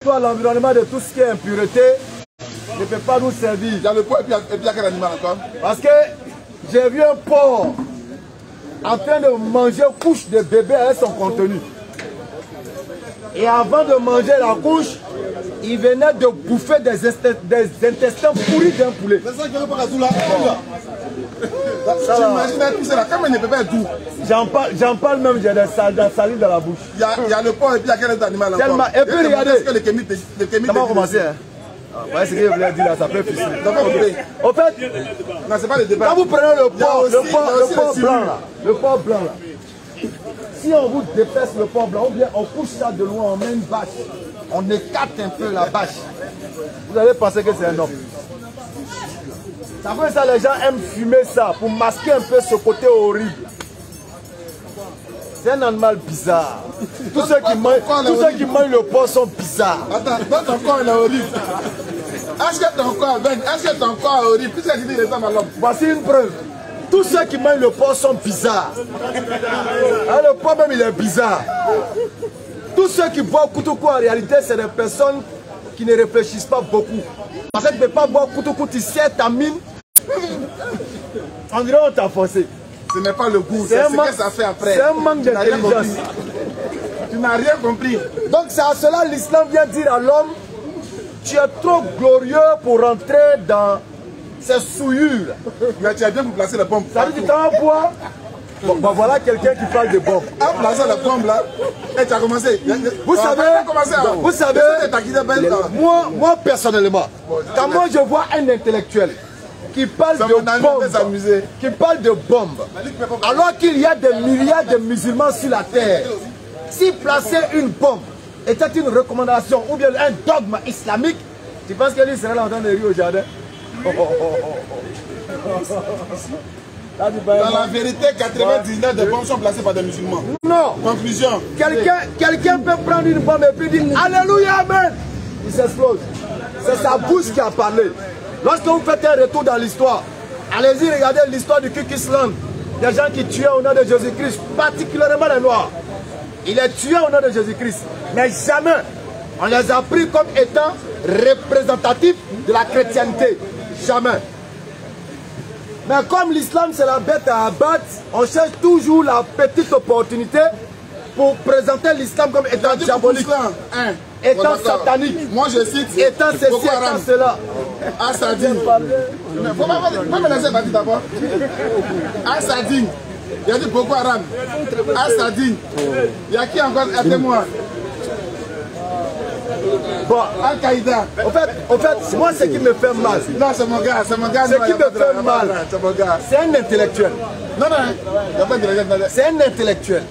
L'environnement de tout ce qui est impureté ne peut pas nous servir. Il y a le porc et puis il y a quel animal encore? Parce que j'ai vu un porc en train de manger une couche de bébé avec son contenu. Et avant de manger la couche, il venait de bouffer des intestins pourris d'un poulet. C'est ça qui est pas tout là. J'imagine tout ça là, comme il ne peut pas être doux. J'en parle même, j'ai des salives dans la bouche. Il y a le porc et puis il y a quel autre animal encore? Et puis regardez, ça va commencer. Ouais, c'est ce que je voulais dire là, ça peut ficher. Au fait, non, c'est pas le débat. Quand vous prenez le porc blanc là, le porc blanc là, si on vous dépaisse le porc blanc, ou bien on couche ça de loin, on met une bâche, on écarte un peu la bâche, vous allez penser que c'est un homme. Ça fait ça, les gens aiment fumer ça pour masquer un peu ce côté horrible. C'est un animal bizarre. Tous ceux qui mangent le porc sont bizarres. Attends, ton corps il est horrible. Est-ce que ton corps, Ben, est-ce que ton corps est horrible? Puisque tu dis les hommes à l'homme. Voici une preuve. Tous ceux qui mangent le porc sont bizarres. Ah, le porc même il est bizarre. Tous ceux qui boivent Koutoukou en réalité c'est des personnes qui ne réfléchissent pas beaucoup. Parce que tu ne peux pas boire Koutoukou, tu sais ta mine. On dirait qu'on t'a forcé. Ce n'est pas le goût, c'est ce que ça fait après. C'est un manque d'intelligence. Tu n'as rien compris. Donc c'est à cela l'islam vient dire à l'homme, tu es trop glorieux pour rentrer dans ces souillures. Mais tu as bien pour placer la pompe. Ça veut dire quand on boit, bon, voilà quelqu'un qui parle de bombe. En plaçant la pompe là, et tu as commencé. Vous savez, moi personnellement, quand moi je vois un intellectuel qui parle de bombe, alors qu'il y a des milliards de musulmans sur la terre, si placer une bombe était une recommandation ou bien un dogme islamique, tu penses que lui serait là en train de rire au jardin? Dans la vérité, 99 des bombes sont placées par des musulmans. Non. Conclusion. Quelqu'un peut prendre une bombe et puis dire Alléluia, Amen. Il s'explose. C'est sa bouche qui a parlé. Lorsque vous faites un retour dans l'histoire, allez-y, regardez l'histoire du Kukisland. Des gens qui tuaient au nom de Jésus-Christ, particulièrement les Noirs. Il est tué au nom de Jésus-Christ. Mais jamais on les a pris comme étant représentatifs de la chrétienté. Jamais. Mais comme l'islam c'est la bête à abattre, on cherche toujours la petite opportunité pour présenter l'islam comme étant diabolique, étant satanique. Moi je cite étant ceci, étant cela. Assadine. Faut pas me laisser partir d'abord. Assadine. Il y a dit Boko Haram. Assadine. Il y a qui encore? Aidez-moi. Bon, Al-Qaïda. Au fait, moi ce qui me fait mal. Non, c'est mon gars, c'est mon gars. Ce qui me fait mal, c'est un intellectuel. Non, il n'y a pas de c'est un intellectuel.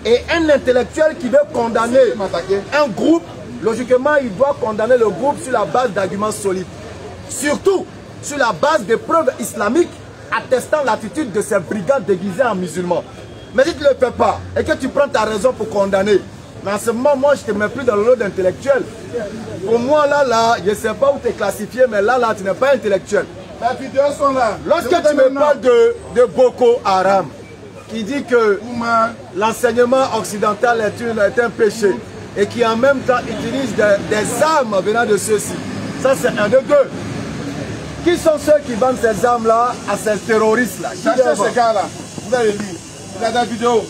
Et un intellectuel qui veut condamner un groupe, logiquement, il doit condamner le groupe sur la base d'arguments solides. Surtout sur la base des preuves islamiques attestant l'attitude de ces brigades déguisées en musulmans. Mais si tu ne le fais pas et que tu prends ta raison pour condamner, mais en ce moment, moi, je ne te mets plus dans le lot d'intellectuel. Pour moi, là, je ne sais pas où tu es classifié, mais là, tu n'es pas intellectuel. Les vidéos sont là. Lorsque tu me parles de Boko Haram, qui dit que l'enseignement occidental est un péché et qui en même temps utilise des armes venant de ceux-ci, ça c'est un de deux. Qui sont ceux qui vendent ces armes-là à ces terroristes-là? Cherchez ces gars-là, vous allez lire. Il y a des vidéos.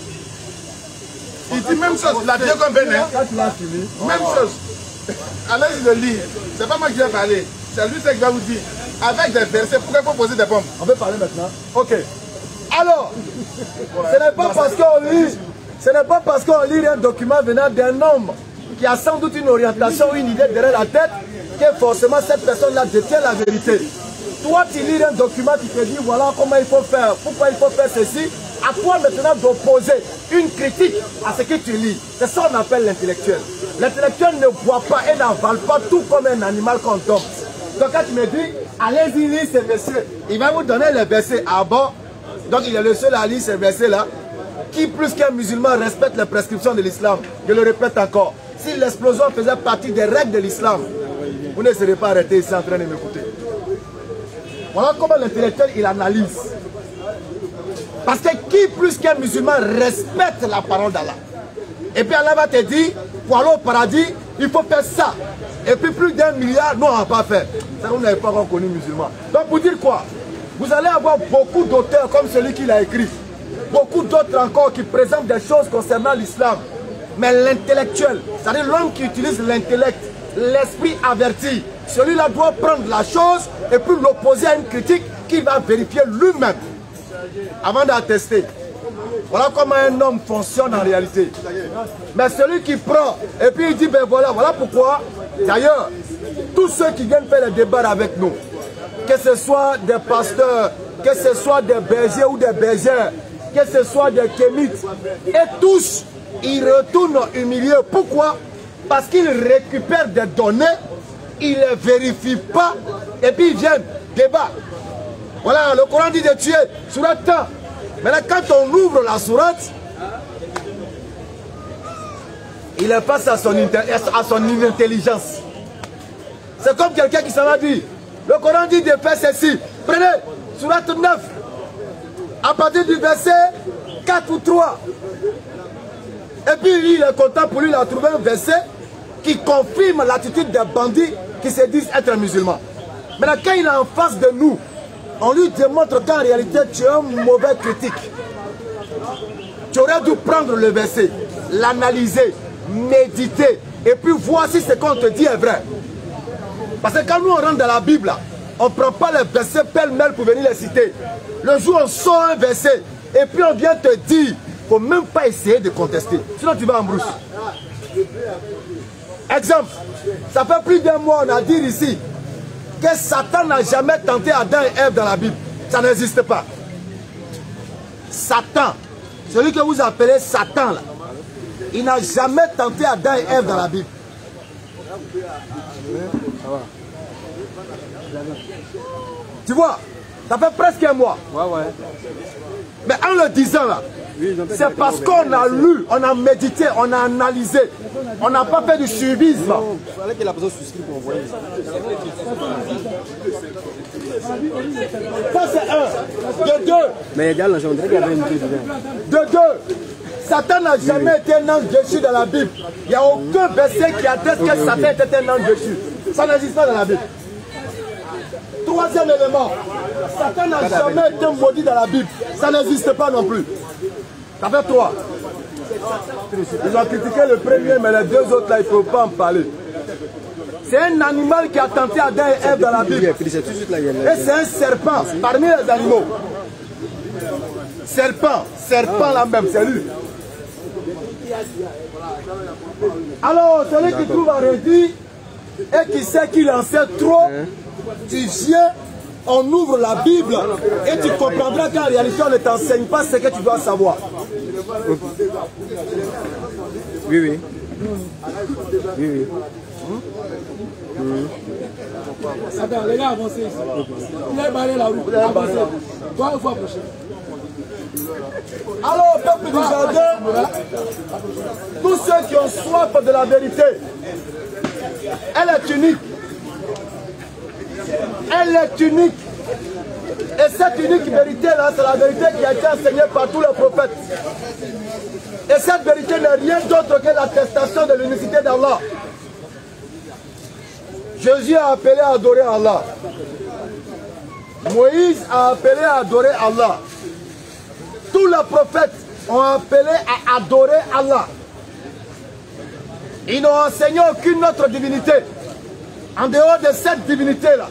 Il dit même chose, la vidéo qu'on venait. Même chose. Allez-y le lire. C'est pas moi qui vais parler. C'est lui qui va vous dire. Avec des versets, pourquoi il faut poser des bombes? On peut parler maintenant. Ok. Alors, ce n'est pas parce qu'on lit un document venant d'un homme qui a sans doute une orientation ou une idée derrière la tête que forcément cette personne-là détient la vérité. Toi, tu lis un document qui te dit voilà comment il faut faire, pourquoi il faut faire ceci. À toi maintenant d'opposer une critique à ce que tu lis. C'est ça qu'on appelle l'intellectuel. L'intellectuel ne boit pas et n'avale pas tout comme un animal qu'on dompte. Donc quand tu me dis, allez-y lire ces versets, il va vous donner les versets. Ah bon? Donc il est le seul à lire ces versets-là. Qui plus qu'un musulman respecte les prescriptions de l'islam? Je le répète encore. Si l'explosion faisait partie des règles de l'islam, vous ne serez pas arrêté ici en train de m'écouter. Voilà comment l'intellectuel il analyse. Parce que qui plus qu'un musulman respecte la parole d'Allah? Et puis Allah va te dire, Pour aller au paradis, il faut faire ça. Et puis plus d'1 milliard, non, on n'a pas fait. Ça, vous n'avez pas encore connu musulman. Donc pour dire quoi? Vous allez avoir beaucoup d'auteurs comme celui qui l'a écrit. Beaucoup d'autres encore qui présentent des choses concernant l'islam. Mais l'intellectuel, c'est-à-dire l'homme qui utilise l'intellect, l'esprit averti, celui-là doit prendre la chose et puis l'opposer à une critique qu'il va vérifier lui-même avant d'attester. Voilà comment un homme fonctionne en réalité. Mais celui qui prend et puis il dit, ben voilà pourquoi. D'ailleurs, tous ceux qui viennent faire le débat avec nous, que ce soit des pasteurs, que ce soit des bergers ou des bergères, que ce soit des kémites, et tous, ils retournent humiliés. Pourquoi? Parce qu'ils récupèrent des données, ils ne les vérifient pas, et puis ils viennent débat. Voilà, le Coran dit de tuer, sourate tant. Maintenant, quand on ouvre la sourate, il est face à son intelligence. C'est comme quelqu'un qui s'en va dire, le Coran dit de faire ceci. Prenez, sourate 9, à partir du verset 4 ou 3. Et puis il est content pour lui, il a trouvé un verset qui confirme l'attitude des bandits qui se disent être musulmans. Maintenant, quand il est en face de nous, on lui démontre qu'en réalité, tu es un mauvais critique. Tu aurais dû prendre le verset, l'analyser, méditer, et puis voir si ce qu'on te dit est vrai. Parce que quand nous on rentre dans la Bible, on ne prend pas les versets pêle-mêle pour venir les citer. Le jour où on sort un verset, et puis on vient te dire, il ne faut même pas essayer de contester. Sinon tu vas en brousse. Exemple, ça fait plus d'un mois, on a dit ici, que Satan n'a jamais tenté Adam et Ève dans la Bible. Ça n'existe pas. Satan, celui que vous appelez Satan, là, il n'a jamais tenté Adam et Ève dans la Bible. Tu vois, ça fait presque un mois. Mais en le disant là, c'est parce qu'on a lu, on a médité, on a analysé. On n'a pas fait du suivisme. Il fallait que la personne souscrive pour envoyer. Ça c'est un. De deux. Mais il y a l'argent, on dirait qu'il y avait une deux dedans. De deux. Satan n'a jamais été un ange déchu dans la Bible. Il n'y a aucun verset qui atteste que Satan était un ange déchu. Ça n'existe pas dans la Bible. Troisième élément, Satan n'a jamais été maudit dans la Bible. Ça n'existe pas non plus. Ça fait 3. Ils ont critiqué le premier, mais les deux autres là, il ne faut pas en parler. C'est un animal qui a tenté Adam et Ève dans la Bible. Et c'est un serpent parmi les animaux. Serpent là même, c'est lui. Alors, celui qui trouve un rédit et qui sait qu'il en sait trop, tu viens, on ouvre la Bible et tu comprendras qu'en réalité on ne t'enseigne pas ce que tu dois savoir. Oui. Attends, les gars, avancez ici. Vous avez barré la route. Avancez. Toi, il faut approcher. Alors, peuple du jardin, tous ceux qui ont soif de la vérité, elle est unique. Elle est unique. Et cette unique vérité-là, c'est la vérité qui a été enseignée par tous les prophètes. Et cette vérité n'est rien d'autre que l'attestation de l'unicité d'Allah. Jésus a appelé à adorer Allah. Moïse a appelé à adorer Allah. Tous les prophètes ont appelé à adorer Allah. Ils n'ont enseigné aucune autre divinité. En dehors de cette divinité-là,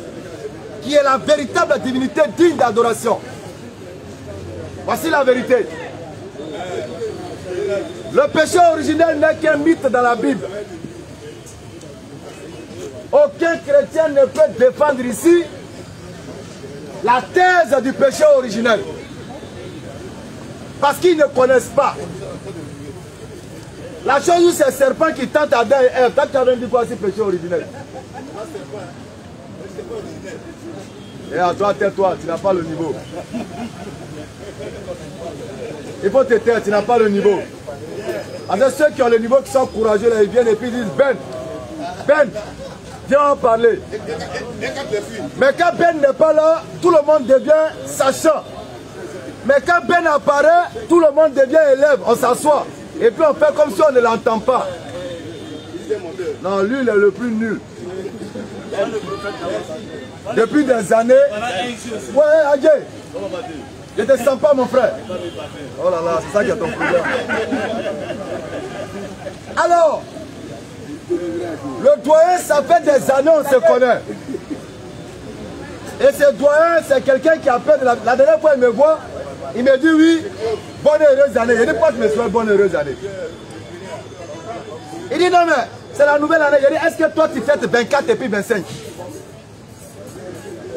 qui est la véritable divinité digne d'adoration. Voici la vérité. Le péché originel n'est qu'un mythe dans la Bible. Aucun chrétien ne peut défendre ici la thèse du péché originel. Parce qu'ils ne connaissent pas. La chose où c'est le serpent qui tente Adam et Ève, quand tu as dit quoi, c'est péché originel. Et à toi, tais-toi, tu n'as pas le niveau. Il faut te taire, tu n'as pas le niveau. Alors ceux qui ont le niveau, qui sont courageux, là, ils viennent et puis ils disent Ben, viens en parler. Mais quand Ben n'est pas là, tout le monde devient sachant. Mais quand Ben apparaît, tout le monde devient élève, on s'assoit. Et puis on fait comme si on ne l'entend pas. Non, lui, il est le plus nul. Depuis des années. Ouais, Adjé. Je ne te sens pas, mon frère. Oh là là, c'est ça qui est ton problème. Alors, le doyen, ça fait des années, on se connaît. Et ce doyen, c'est quelqu'un qui appelle. La dernière fois, il me voit, il me dit oui, bonne et heureuse année. Il dit pas que je me souhaite bonne et heureuse année. Il dit non, mais c'est la nouvelle année. Il dit, est-ce que toi, tu fêtes 24 et puis 25?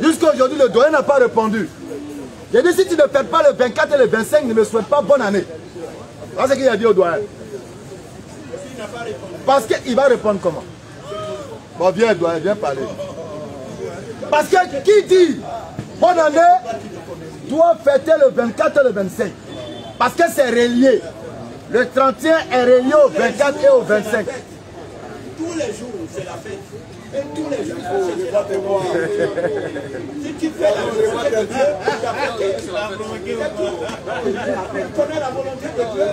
Jusqu'à aujourd'hui, le doyen n'a pas répondu. J'ai dit, si tu ne fêtes pas le 24 et le 25, ne me souhaite pas bonne année. Voilà ce qu'il a dit au doyen. Parce qu'il va répondre comment? Bon, viens, doyen, viens parler. Parce que qui dit bonne année doit fêter le 24 et le 25. Parce que c'est relié. Le 31 est relié au 24 et au 25. Tous les jours, c'est la fête. Et tous les jours, c'est la fête. Si tu fais la volonté de Dieu, tu connais la volonté de Dieu.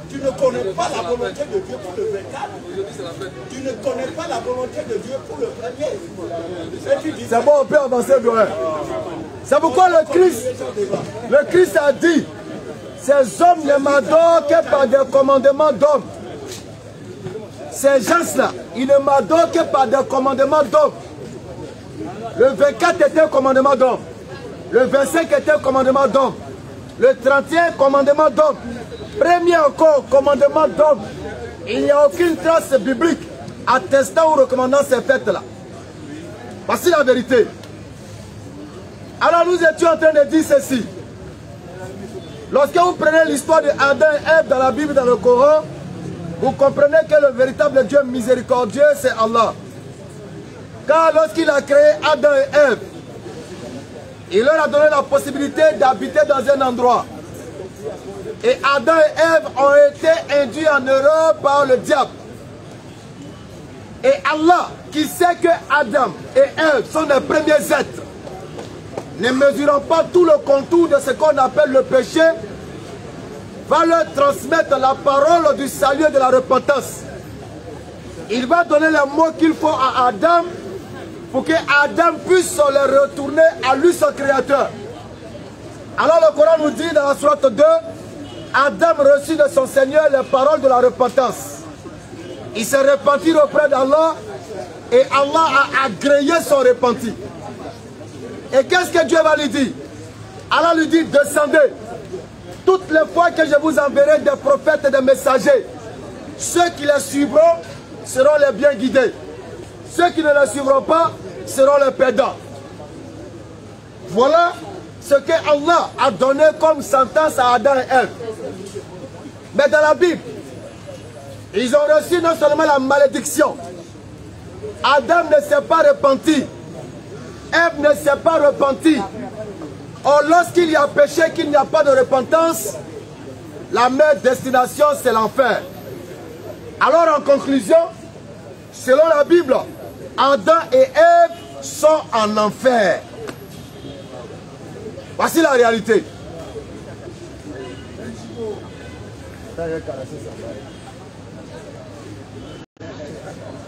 Tu ne connais pas la volonté de Dieu pour le 24. Tu ne connais pas la volonté de Dieu pour le premier. C'est bon, on peut avancer, doyen. C'est pourquoi le Christ a dit, ces hommes ne m'adorent que par des commandements d'hommes. Ces gens-là, ils ne m'adorent que par des commandements d'hommes. Le 24 était un commandement d'homme. Le 25 était un commandement d'homme. Le 31, commandement d'homme. Premier encore, commandement d'homme. Il n'y a aucune trace biblique attestant ou recommandant ces fêtes-là. Voici la vérité. Alors nous étions en train de dire ceci. Lorsque vous prenez l'histoire de Adam et Ève dans la Bible, dans le Coran, vous comprenez que le véritable Dieu miséricordieux, c'est Allah. Car lorsqu'il a créé Adam et Ève, il leur a donné la possibilité d'habiter dans un endroit. Et Adam et Ève ont été induits en erreur par le diable. Et Allah, qui sait que Adam et Ève sont les premiers êtres, ne mesurant pas tout le contour de ce qu'on appelle le péché, va leur transmettre la parole du salut et de la repentance. Il va donner les mots qu'il faut à Adam pour que Adam puisse les retourner à lui, son créateur. Alors le Coran nous dit dans la sourate 2, Adam reçut de son Seigneur les paroles de la repentance. Il s'est repenti auprès d'Allah et Allah a agréé son repenti. Et qu'est-ce que Dieu va lui dire? Allah lui dit, descendez. Toutes les fois que je vous enverrai des prophètes et des messagers, ceux qui les suivront seront les bien guidés. Ceux qui ne les suivront pas seront les perdants. Voilà ce que Allah a donné comme sentence à Adam et Ève. Mais dans la Bible, ils ont reçu non seulement la malédiction. Adam ne s'est pas repenti. Ève ne s'est pas repentie. Or, lorsqu'il y a péché, qu'il n'y a pas de repentance, la meilleure destination, c'est l'enfer. Alors, en conclusion, selon la Bible, Adam et Ève sont en enfer. Voici la réalité.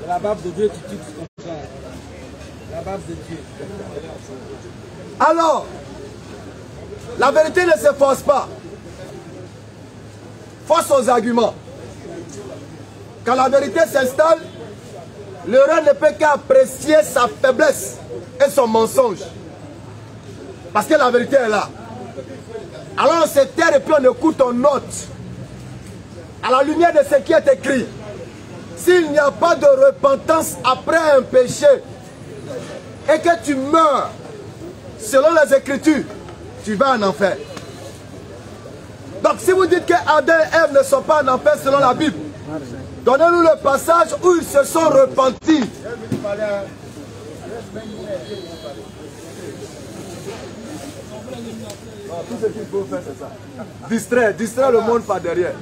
La barbe de Dieu, tu comprends. La barbe de Dieu. Alors, la vérité ne se force pas. Force aux arguments. Quand la vérité s'installe, l'erreur ne peut qu'apprécier sa faiblesse et son mensonge. Parce que la vérité est là. Alors on se taire et puis on écoute, on note. À la lumière de ce qui est écrit, s'il n'y a pas de repentance après un péché et que tu meurs selon les Écritures, tu vas en enfer. Donc si vous dites que Adam et Ève ne sont pas en enfer selon la Bible, donnez-nous le passage où ils se sont repentis. Tout ce qu'il faut faire, c'est ça. Distraire le monde par derrière.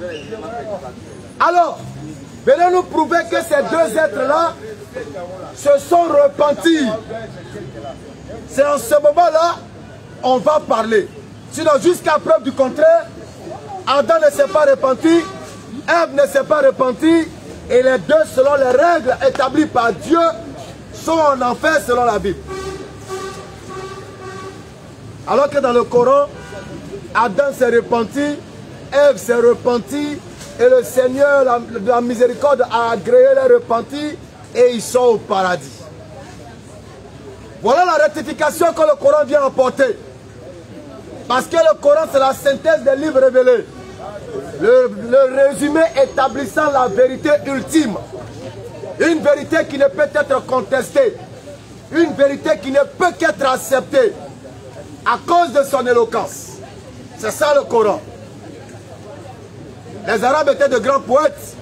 Alors, venez nous prouver que ces deux êtres-là se sont repentis. C'est en ce moment-là on va parler. Sinon, jusqu'à preuve du contraire, Adam ne s'est pas repenti, Ève ne s'est pas repenti, Et les deux, selon les règles établies par Dieu, sont en enfer selon la Bible. Alors que dans le Coran, Adam s'est repenti, Ève s'est repentie, et le Seigneur, la miséricorde, a agréé les repentis, et ils sont au paradis. Voilà la rectification que le Coran vient apporter. Parce que le Coran, c'est la synthèse des livres révélés. Le résumé établissant la vérité ultime. Une vérité qui ne peut être contestée. Une vérité qui ne peut qu'être acceptée à cause de son éloquence. C'est ça le Coran. Les Arabes étaient de grands poètes,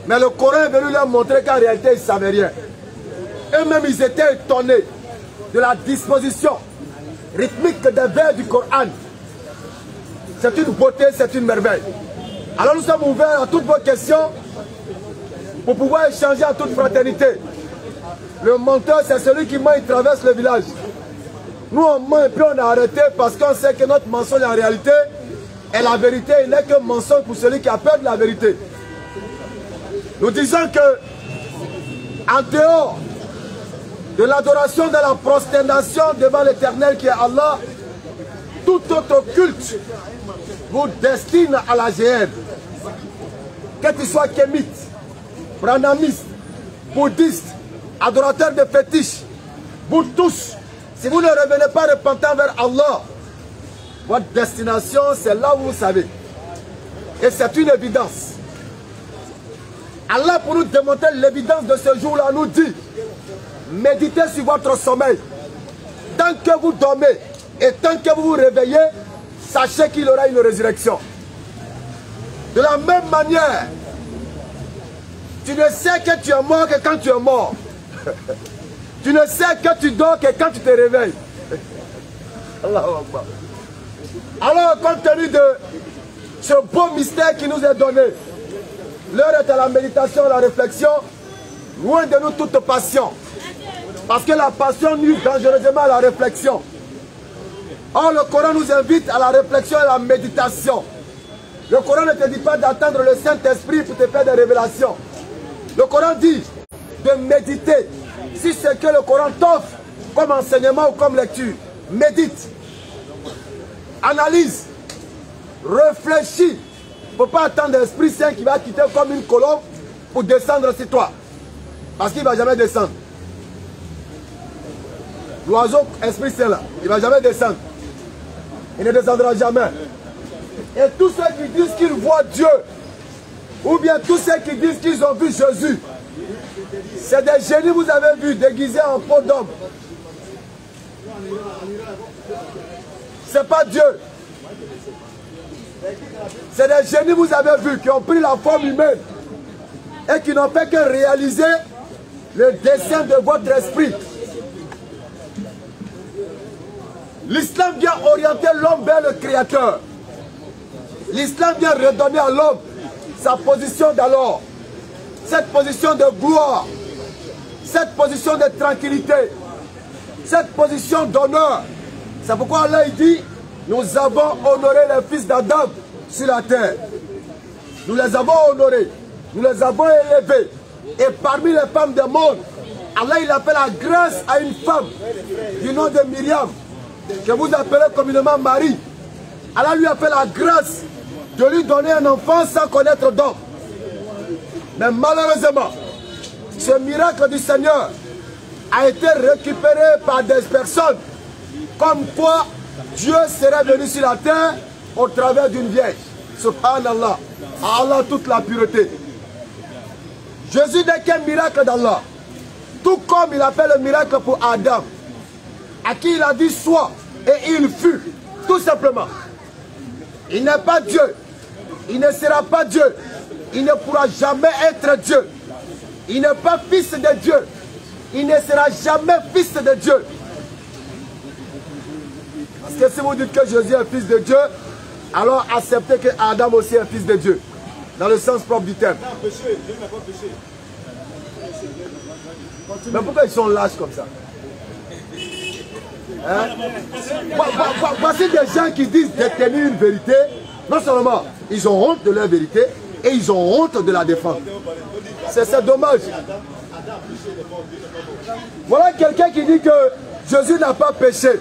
mais le Coran est venu leur montrer qu'en réalité, ils ne savaient rien. Eux-mêmes, ils étaient étonnés de la disposition rythmique des vers du Coran. C'est une beauté, c'est une merveille. Alors nous sommes ouverts à toutes vos questions pour pouvoir échanger en toute fraternité. Le menteur, c'est celui qui ment, il traverse le village. Nous, on ment et puis on a arrêté parce qu'on sait que notre mensonge en réalité est la vérité. Il n'est que mensonge pour celui qui a peur de la vérité. Nous disons que, en dehors de l'adoration, de la prosternation devant l'Éternel qui est Allah, tout autre culte vous destine à la géhenne. Que tu sois kémite, brahmaniste, bouddhiste, adorateur de fétiches, vous tous, si vous ne revenez pas repentant vers Allah, votre destination, c'est là où vous savez. Et c'est une évidence. Allah, pour nous démontrer l'évidence de ce jour-là, nous dit, méditez sur votre sommeil. Tant que vous dormez et tant que vous vous réveillez, sachez qu'il y aura une résurrection. De la même manière, tu ne sais que tu es mort que quand tu es mort. Tu ne sais que tu dors que quand tu te réveilles. Alors, compte tenu de ce beau mystère qui nous est donné, l'heure est à la méditation, à la réflexion, loin de nous toute passion. Parce que la passion nuit dangereusement à la réflexion. Or, le Coran nous invite à la réflexion et à la méditation. Le Coran ne te dit pas d'attendre le Saint-Esprit pour te faire des révélations. Le Coran dit de méditer. Si c'est que le Coran t'offre comme enseignement ou comme lecture, médite, analyse, réfléchis. Il ne faut pas attendre l'Esprit Saint qui va quitter comme une colombe pour descendre sur toi. Parce qu'il ne va jamais descendre. L'oiseau, Esprit Saint là, il ne va jamais descendre. Il ne descendra jamais. Et tous ceux qui disent qu'ils voient Dieu, ou bien tous ceux qui disent qu'ils ont vu Jésus, c'est des génies, vous avez vu, déguisés en peau d'homme. C'est pas Dieu. C'est des génies, vous avez vu, qui ont pris la forme humaine et qui n'ont fait que réaliser le dessein de votre esprit. L'islam vient orienter l'homme vers le Créateur. L'islam vient redonner à l'homme sa position d'alors. Cette position de gloire. Cette position de tranquillité. Cette position d'honneur. C'est pourquoi Allah il dit, nous avons honoré les fils d'Adam sur la terre. Nous les avons honorés. Nous les avons élevés. Et parmi les femmes du monde, Allah il a fait la grâce à une femme du nom de Myriam, que vous appelez communément Marie. Allah lui a fait la grâce de lui donner un enfant sans connaître d'homme. Mais malheureusement, ce miracle du Seigneur a été récupéré par des personnes comme quoi Dieu serait venu sur la terre au travers d'une vierge. Subhanallah. À Allah toute la pureté. Jésus n'est qu'un miracle d'Allah. Tout comme il appelle le miracle pour Adam, à qui il a dit soit, et il fut, tout simplement. Il n'est pas Dieu, il ne sera pas Dieu, il ne pourra jamais être Dieu. Il n'est pas fils de Dieu, il ne sera jamais fils de Dieu. Parce que si vous dites que Jésus est fils de Dieu, alors acceptez que Adam aussi est fils de Dieu, dans le sens propre du terme. Mais pourquoi ils sont lâches comme ça? Hein? Voici des gens qui disent détenir une vérité. Non seulement ils ont honte de leur vérité, et ils ont honte de la défendre. C'est dommage. Voilà quelqu'un qui dit que Jésus n'a pas péché.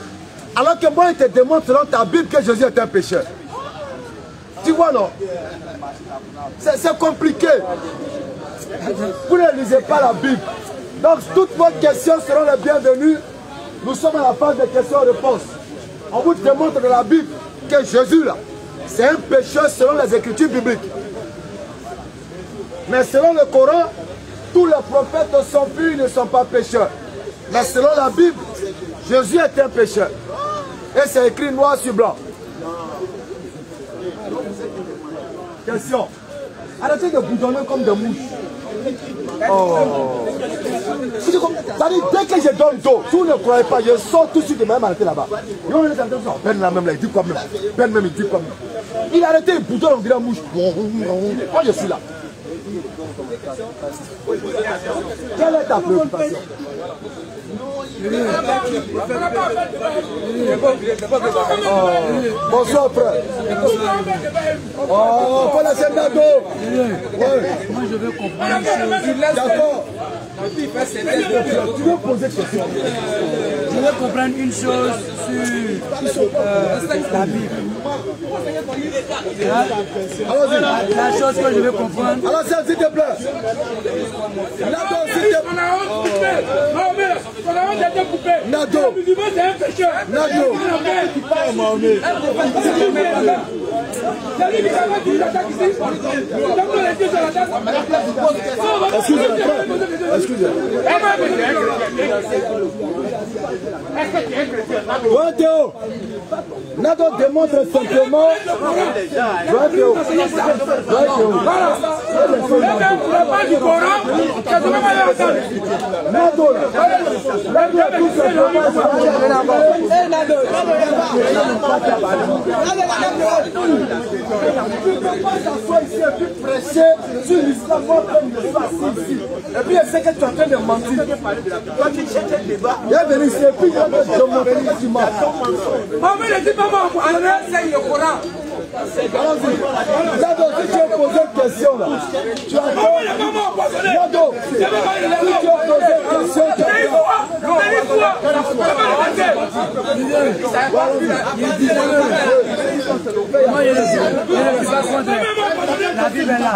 Alors que moi, il te démontre dans ta Bible que Jésus est un pécheur. Tu vois, non? C'est compliqué. Vous ne lisez pas la Bible. Donc, toutes vos questions seront les bienvenues. Nous sommes à la phase de questions-réponses. On vous démontre dans la Bible que Jésus, là, c'est un pécheur selon les Écritures bibliques. Mais selon le Coran, tous les prophètes sont purs, ils ne sont pas pécheurs. Mais selon la Bible, Jésus est un pécheur. Et c'est écrit noir sur blanc. Question. Arrêtez de boudonner comme des mouches. Oh. Dès que je donne d'eau, si vous ne croyez pas, je sors tout de suite de même arrêter là-bas. Ben là même, là, il dit quoi même? Ben même, il dit quoi même? Il a arrêté, il boudonne, on dirait mouche. Moi, je suis là. Quelle est ta préoccupation? Bonsoir frère. Oh, pas la scène d'ado. Moi je veux comprendre une chose. D'accord. Tu veux poser une question? Je veux comprendre une chose sur la Bible. La chose que je veux comprendre. Alors ça, s'il te plaît. Nado, s'il te plaît. Nado. Nado. Excusez-moi. Théo. Nado démontre simplement. Théo. Et puis elle sait que tu es en train de mentir. Il est venu ici et puis il a demandé du mal. Nado, si tu as posé une question là, tu as Nado, si tu as posé une question, tu la Bible est là.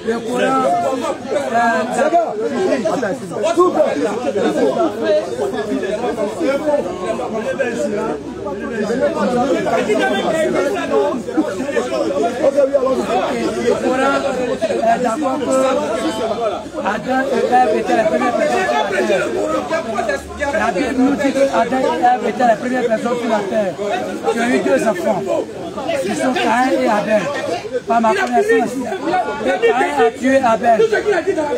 Le Coran, d'accord que Adam et Ève étaient les premières personnes. La Bible nous dit que Adam et Ève étaient les premières personnes sur la terre qui ont eu deux enfants. Ce sont Caïn et Abel. Par ma connaissance, Caïn a tué Abel.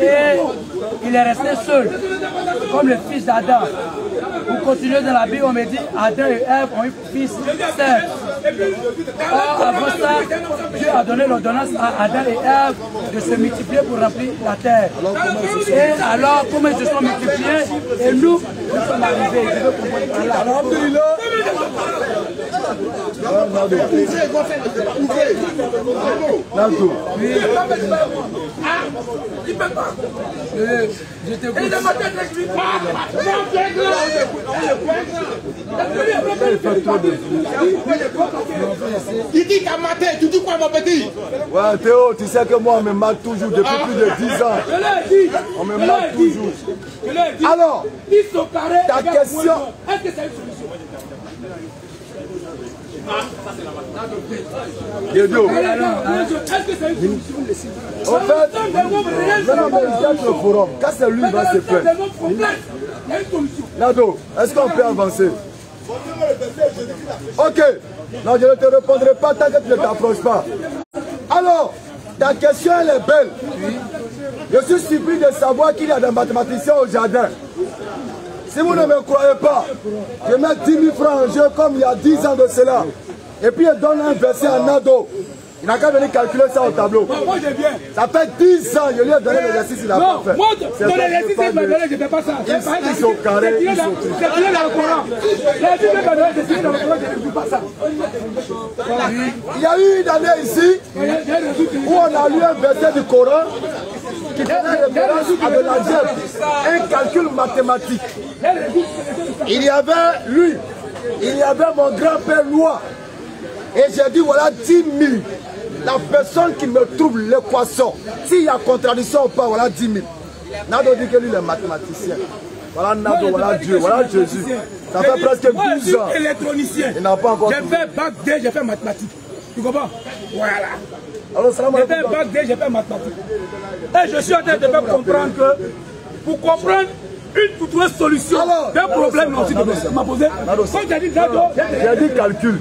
Et il est resté seul, comme le fils d'Adam. Pour continuer dans la Bible, on me dit Adam et Ève ont eu fils Seth. Or, avant ça, Dieu a donné l'ordonnance à Adam et Ève de se multiplier pour remplir la terre. Et alors, comment ils se sont multipliés, et nous sommes arrivés. Je veux comprendre. Je t'écoute. Il dit qu'à matin, tu dis quoi mon petit? Ouais Théo, tu sais que moi on me mate toujours depuis plus de 10 ans. On me mate toujours. Alors, ta question. Est-ce que c'est une solution? Diego. En fait, maintenant mais le forum, quand c'est lui, il va se faire. Nado, est-ce qu'on peut avancer? Ok. Non, je ne te répondrai pas tant que tu ne t'approches pas. Alors, ta question elle est belle. Je suis surpris de savoir qu'il y a des mathématiciens au jardin. Si vous ne me croyez pas, je mets 10 000 francs en jeu comme il y a 10 ans de cela. Et puis je donne un verset à Nado. Il n'a qu'à venir calculer ça au tableau. Moi, je viens. Ça fait 10 ans, je lui ai donné l'exercice, il n'a pas fait. Moi, dans l'exercice, il m'a donné, je ne fais pas ça. Ils sont carrés, ils sont tous. C'est tiré dans le Coran. L'exercice m'a donné, c'est tiré dans le Coran, je ne fais pas ça. Il y a eu une année ici où on a lu un verset du Coran qui faisait référence à de l'algèbre, un calcul mathématique. Il y avait lui, il y avait mon grand-père Loi. Et j'ai dit voilà 10 000. La personne qui me trouve l'équation, s'il y a contradiction ou pas, voilà 10 000. Nado dit que lui il est mathématicien. Voilà Nado, voilà Dieu, voilà Jésus. Ça fait presque 12 ans. Moi, je suis électronicien. Il n'a pas encore. J'ai fait bac D, j'ai fait mathématiques. Tu comprends? Voilà. Alors, salam J'ai fait bac D, j'ai fait mathématiques. Et je suis en train de faire comprendre que pour comprendre une toute solution d'un problème aussi que tu m'as posé. Quand j'ai dit Nado, j'ai dit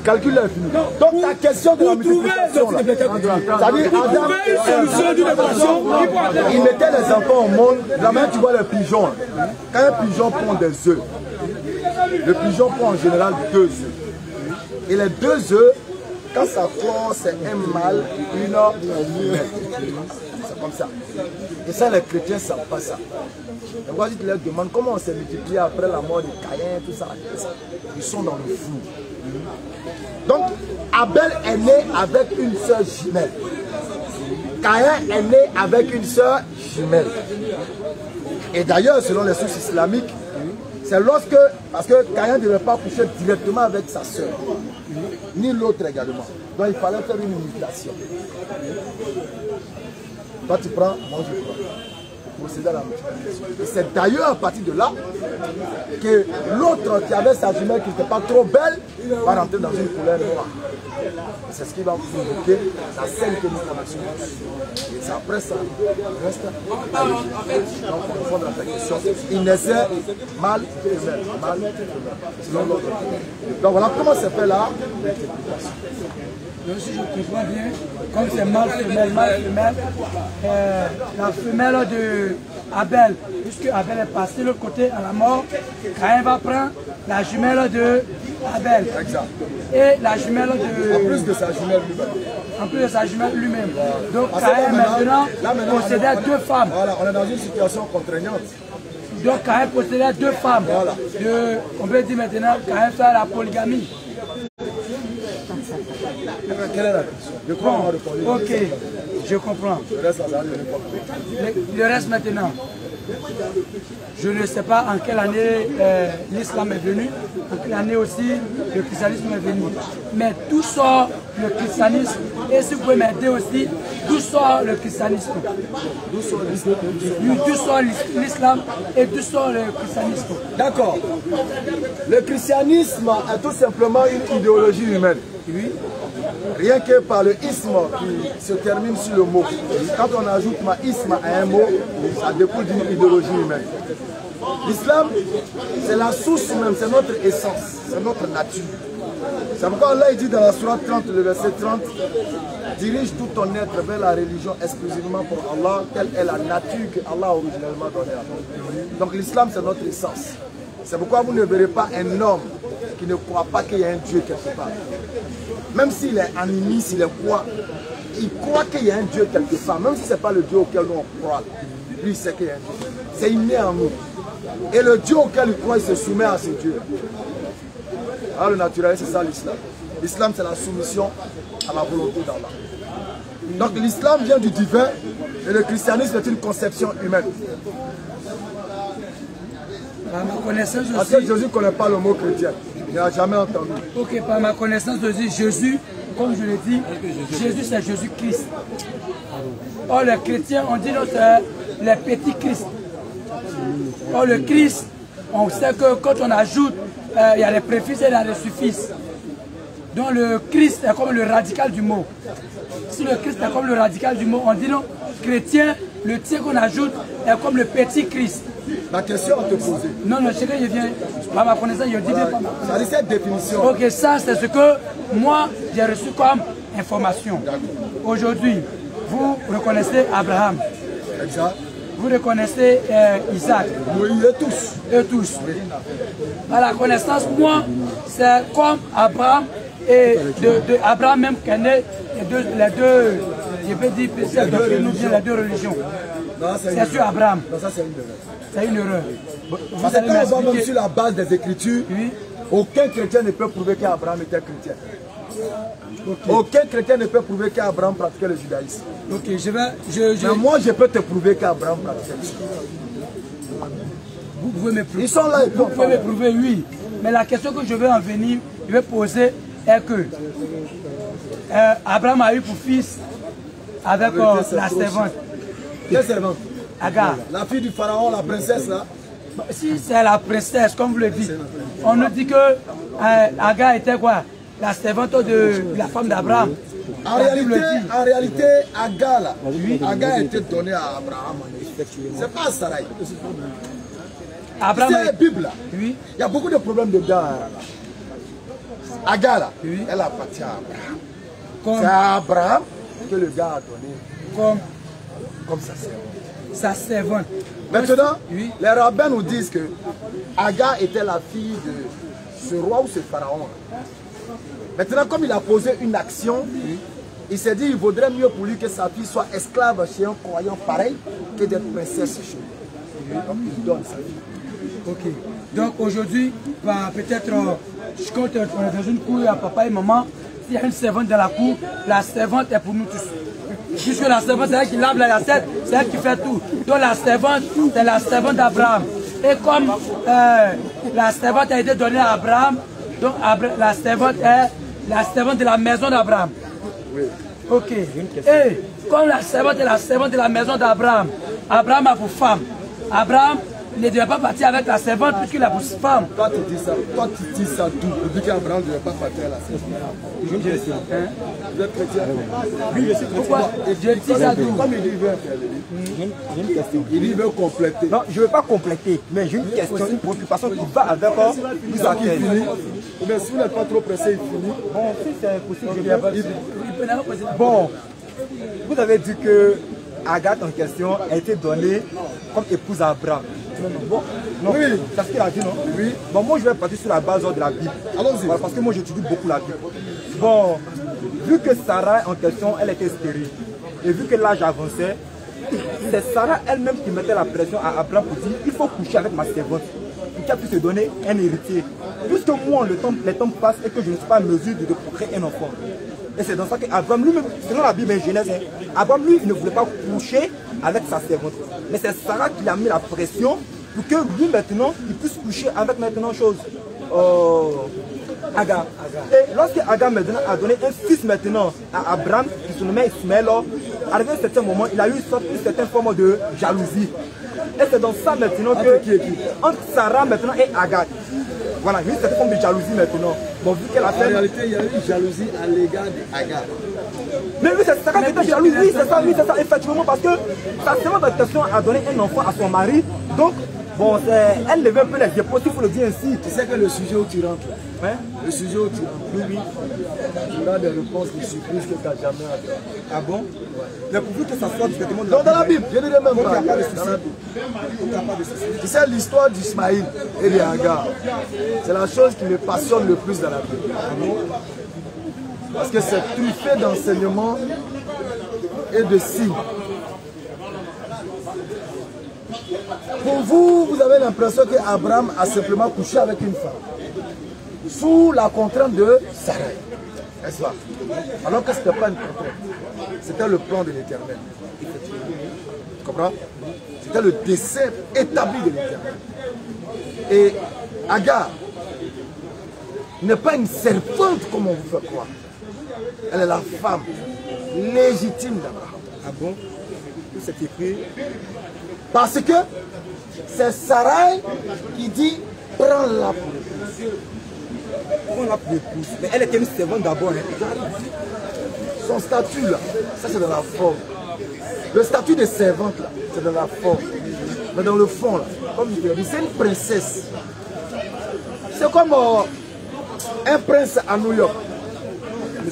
calcul est fini. Donc ta question de la multiplication, c'est-à-dire Adam, il mettait les enfants au monde. La main tu vois les pigeons. Quand un pigeon pond des œufs, le pigeon prend en général 2 œufs. Et les 2 œufs, quand ça croît, c'est un mâle, une femelle. C'est comme ça. Et ça, les chrétiens ne savent pas ça. Et moi, je leur demande comment on s'est multiplié après la mort de Caïn, tout ça. Ils sont dans le flou. Donc, Abel est né avec une sœur jumelle. Caïn est né avec une sœur jumelle. Et d'ailleurs, selon les sources islamiques, c'est lorsque, parce que Caïn ne devait pas coucher directement avec sa sœur, ni l'autre également. Donc il fallait faire une imitation. Toi tu prends, moi je prends. Procéder à la multiplication. Et c'est d'ailleurs à partir de là que l'autre qui avait sa jumelle qui n'était pas trop belle va rentrer dans une couleur noire. C'est ce qui va provoquer la scène que nous connaissons. Et c'est après ça, il reste. Donc on répond à la question. Il naissait mâle, femelle, mâle, femelle. Sinon l'autre. Donc voilà comment c'est fait là. Si je comprends bien, comme c'est mâle, femelle, la femelle de Abel, puisque Abel est passé de l'autre côté à la mort, Caïn va prendre la jumelle de Abel. Exact. Et la jumelle de... En plus de sa jumelle lui-même. En plus de sa jumelle lui-même. Donc Caïn maintenant possédait 2 femmes. Voilà, on est dans une situation contraignante. Donc Caïn possédait 2 femmes. Voilà. On peut dire maintenant Caïn fait la polygamie. Quelle est la question? Je crois qu'on va répondre. Ok, je comprends. Le reste maintenant. Je ne sais pas en quelle année l'islam est venu, en quelle année aussi le christianisme est venu. Mais d'où sort le christianisme? Et si vous pouvez m'aider aussi, d'où sort le christianisme? D'où sort l'islam et d'où sort le christianisme? D'accord. Le christianisme est tout simplement une idéologie humaine. Oui. Rien que par le isme qui se termine sur le mot. Quand on ajoute isme à un mot, ça découle d'une idéologie humaine. L'islam, c'est la source même, c'est notre essence, c'est notre nature. C'est pourquoi Allah il dit dans la sourate 30, le verset 30, dirige tout ton être vers la religion exclusivement pour Allah, telle est la nature que Allah a originellement donnée à nous. Donc l'islam, c'est notre essence. C'est pourquoi vous ne verrez pas un homme qui ne croit pas qu'il y a un Dieu quelque part. Même s'il est animiste, il est quoi, il croit qu'il y a un Dieu quelque part, même si ce n'est pas le Dieu auquel nous on croit. Lui, il sait qu'il y a un Dieu. C'est inné en nous. Et le Dieu auquel il croit, il se soumet à ce Dieu. Alors le naturel, c'est ça l'islam. L'islam, c'est la soumission à la volonté d'Allah. Donc l'islam vient du divin et le christianisme est une conception humaine. Par ma connaissance aussi... Parce que Jésus ne connaît pas le mot chrétien. Il n'a jamais entendu. Ok, par ma connaissance aussi, Jésus, comme je l'ai dit, Jésus c'est Jésus-Christ. Or les chrétiens, on dit c'est les petits Christ. Or le Christ, on sait que quand on ajoute, il y a les préfixes et il y a les suffixes. Donc le Christ est comme le radical du mot. Si le Christ est comme le radical du mot, on dit non, chrétien, le tiers qu'on ajoute est comme le petit Christ. La question à te poser. Non, non, c'est que je viens, par ma connaissance, je dis pas. Ça dit cette définition. Ok, ça c'est ce que moi j'ai reçu comme information. Aujourd'hui, vous reconnaissez Abraham. Exact. Vous reconnaissez Isaac. Oui, et tous. Eux tous. À la connaissance, moi, c'est comme Abraham et de Abraham même qui est né les deux, je peux dire, c'est les deux religions. C'est sur Abraham. Non, ça c'est une erreur. C'est une erreur. Parce que quand on va même sur la base des Écritures, oui. Aucun chrétien ne peut prouver qu'Abraham était chrétien. Okay. Aucun chrétien ne peut prouver qu'Abraham pratiquait le judaïsme. Ok, mais moi je peux te prouver qu'Abraham pratiquait le judaïsme. Vous pouvez me prouver. Ils sont là, vous pouvez me prouver, oui. Mais la question que je vais en venir, je vais poser est que Abraham a eu pour fils avec la servante. Quelle servante? Agar. La fille du pharaon, la princesse là. Si c'est la princesse, comme vous le dites, on nous dit que Agar était quoi? La servante de la femme d'Abraham. En réalité, Agar là, Agar a été donnée à Abraham. C'est pas Sarai. C'est la Bible là. Oui. Il y a beaucoup de problèmes dedans. Agar là, oui. Elle appartient à Abraham. C'est à Abraham que le gars a donné comme sa servante. Sa servante. Maintenant, oui. Les rabbins nous disent que Agar était la fille de ce roi ou ce pharaon. Maintenant, comme il a posé une action, oui. Il s'est dit qu'il vaudrait mieux pour lui que sa fille soit esclave chez un croyant pareil que d'être princesse chez lui. Donc il donne sa fille. Ok. Donc aujourd'hui, peut-être je compte dans une cour à papa et maman. S'il y a une servante dans la cour, la servante est pour nous tous. Puisque la servante, c'est elle qui lave la tête, c'est elle qui fait tout. Donc la servante, c'est la servante d'Abraham. Et comme la servante a été donnée à Abraham, donc la servante est la servante de la maison d'Abraham. Oui. Ok. Et comme la servante est la servante de la maison d'Abraham, Abraham a pour femme. Abraham ne devait pas partir avec la servante puisqu'il a pour femme. Toi tu dis ça, tout. Pour dire qu'Abraham ne devait pas partir à la servante. Je dis ça. Vous êtes chrétien? Oui, je suis chrétien. Pourquoi? Je dis ça tout. Comme il dit, il veut faire. J'ai une question. Il dit, il veut compléter. Non, je ne veux pas compléter, mais j'ai une question, une préoccupation qui va avec vous à quel. Mais si vous n'êtes pas trop pressé, il finit. Bon, si c'est possible, bon, vous avez dit que Agathe en question a été donnée comme épouse à Abraham. Bon, non, oui, c'est ce qu'il a dit, non? Oui. Bon, moi je vais partir sur la base de la Bible. Allons-y. Voilà, parce que moi j'étudie beaucoup la Bible. Bon, vu que Sarah en question, elle était stérile, et vu que l'âge avançait, c'est Sarah elle-même qui mettait la pression à Abraham pour dire il faut coucher avec ma servante pour qu'elle puisse se donner un héritier. Puisque moi, les temps passent et que je ne suis pas en mesure de procréer un enfant. Et c'est dans ça qu'Abraham lui-même, selon la Bible en Genèse, Abraham lui, il ne voulait pas coucher avec sa servante. Mais c'est Sarah qui a mis la pression pour que lui maintenant, il puisse coucher avec maintenant Agar. Et lorsque Agar maintenant a donné un fils maintenant à Abraham, qui se nommait Ismaël, arrivé à un certain moment, il a eu une certaine forme de jalousie. Et c'est dans ça maintenant que, entre Sarah maintenant et Agar, voilà, il y a eu cette forme de jalousie maintenant. Bon, vu qu'elle a fait... En réalité, il y a eu une jalousie à l'égard d'Agar. Mais oui, c'est Sarah qui était jalouse, oui, c'est ça, effectivement, parce que sa servante en question a donné un enfant à son mari, donc, bon, elle levait un peu les épaules, il faut le dire ainsi. Tu sais que le sujet où tu rentres, hein? Le sujet où tu rentres, oui, tu auras des réponses de surprise que tu n'as jamais entendues. Ah bon? Ouais. Mais pourvu que ça soit directement dans la Bible, je dirais même pas. Il n'y a pas de souci. Tu sais, l'histoire d'Ismaïl et d'Agar, c'est la chose qui me passionne le plus dans la Bible. Parce que c'est truffé d'enseignements et de signes. Pour vous, vous avez l'impression qu'Abraham a simplement couché avec une femme. Sous la contrainte de Sarai. N'est-ce pas? Alors que ce n'était pas une contrainte. C'était le plan de l'Éternel. Tu comprends? C'était le dessein établi de l'Éternel. Et Agar n'est pas une servante comme on vous fait croire. Elle est la femme légitime d'Abraham. Ah bon? C'est écrit. Parce que c'est Sarai qui dit prends-la pour épouse. Prends-la pour épouse. Mais elle était une servante d'abord. Hein. Son statut là, ça c'est dans la forme. Le statut de servante là, c'est dans la forme. Mais dans le fond là, comme je l'ai dit, c'est une princesse. C'est comme un prince à New York.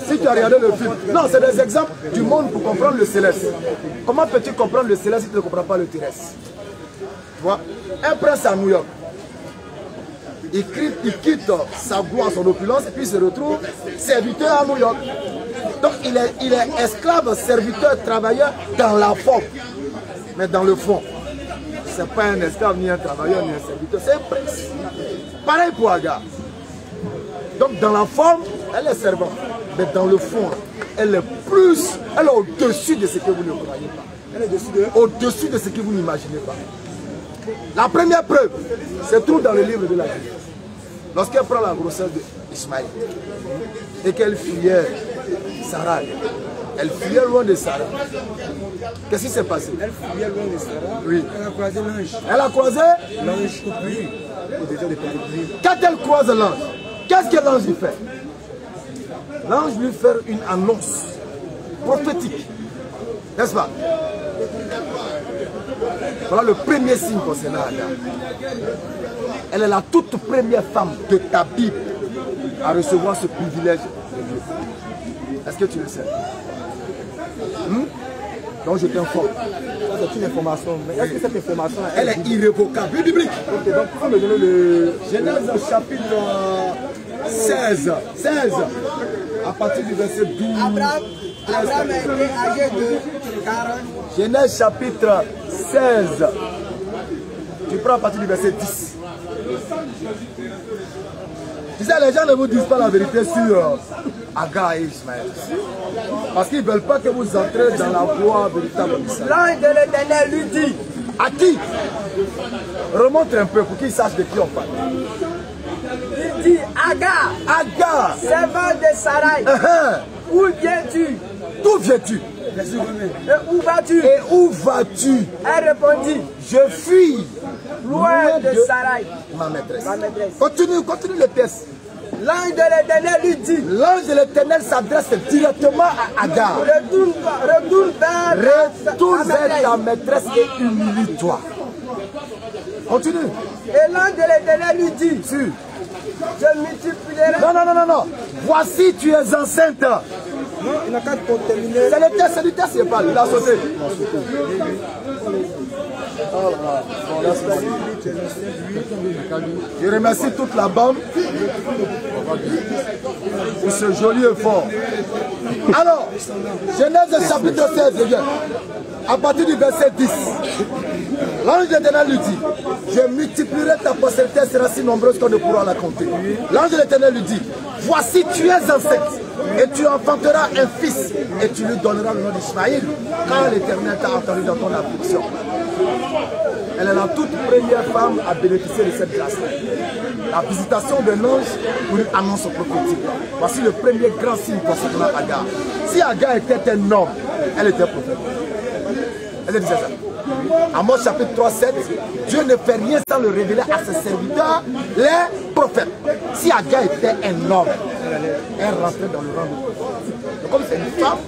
Si tu as regardé le film, non, c'est des exemples du monde pour comprendre le céleste. Comment peux-tu comprendre le céleste si tu ne comprends pas le terrestre? Tu vois, un prince à New York. il quitte sa gloire, son opulence, et puis il se retrouve serviteur à New York. Donc il est esclave, serviteur, travailleur dans la forme. Mais dans le fond, ce n'est pas un esclave, ni un travailleur, ni un serviteur, c'est un prince. Pareil pour Agar. Donc dans la forme, elle est servante. Mais dans le fond, elle est au-dessus de ce que vous ne croyez pas. Elle est au-dessus de ce que vous n'imaginez pas. La première preuve se trouve dans le livre de la vie. Lorsqu'elle prend la grossesse d'Ismaël et qu'elle fuyait Sarah, elle fuyait loin de Sarah. Qu'est-ce qui s'est passé? Elle fuyait loin de Sarah. Oui. Elle a croisé l'ange. Elle a croisé L'ange au puits. Quand elle croise l'ange, qu'est-ce que l'ange lui fait? L'ange lui fait une annonce prophétique. N'est-ce pas? Voilà le premier signe concernant Agar. Elle est la toute première femme de ta Bible à recevoir ce privilège de Dieu. Est-ce que tu le sais? Donc je t'informe. C'est une information. Mais est-ce que cette information elle est irrévocable, biblique? Ok, donc tu peux me donner le Genèse chapitre 16. À partir du verset 12. Abraham était âgé de 40. Genèse chapitre 16. Tu prends à partir du verset 10. Tu sais, les gens ne vous disent pas la vérité sur Agar et Ismaël. Parce qu'ils ne veulent pas que vous entrez dans la voie véritable d'Israël. L'ange de l'Éternel lui dit. À qui? Remonte un peu pour qu'ils sachent de qui on parle. Il dit, Agar, Agar, servante de Sarai, où viens-tu? D'où viens-tu? Et où vas-tu? Et où vas-tu? Elle répondit, je fuis loin de Sarai, ma maîtresse. Continue le texte. L'ange de l'Éternel lui dit. L'ange de l'Éternel s'adresse directement à Agar. Retourne vers ta maîtresse et humilie-toi. Continue. Et l'ange de l'Éternel lui dit. Si. Je multiplierai. Non. Voici, tu es enceinte. Non, il n'a qu'à terminer. C'est le texte, du texte, il parle. Il a sauté. Je remercie toute la bande pour ce joli effort. Alors, Genèse chapitre 16, bien, à partir du verset 10, l'ange de l'Éternel lui dit, je multiplierai ta postérité, sera si nombreuse qu'on ne pourra la compter. L'ange de l'Éternel lui dit, voici tu es enceinte et tu enfanteras un fils et tu lui donneras le nom d'Ismaël, car l'Éternel t'a entendu dans ton affliction. Elle est la toute première femme à bénéficier de cette grâce. La visitation d'un ange pour une annonce prophétique. Voici le premier grand signe concernant Agar. Si Agar était un homme, elle était prophète. Elle disait ça. Amos chapitre 3, 7, Dieu ne fait rien sans le révéler à ses serviteurs, les prophètes. Si Agar était un homme, elle rentrait dans le rang de prophète. Donc comme c'est une femme,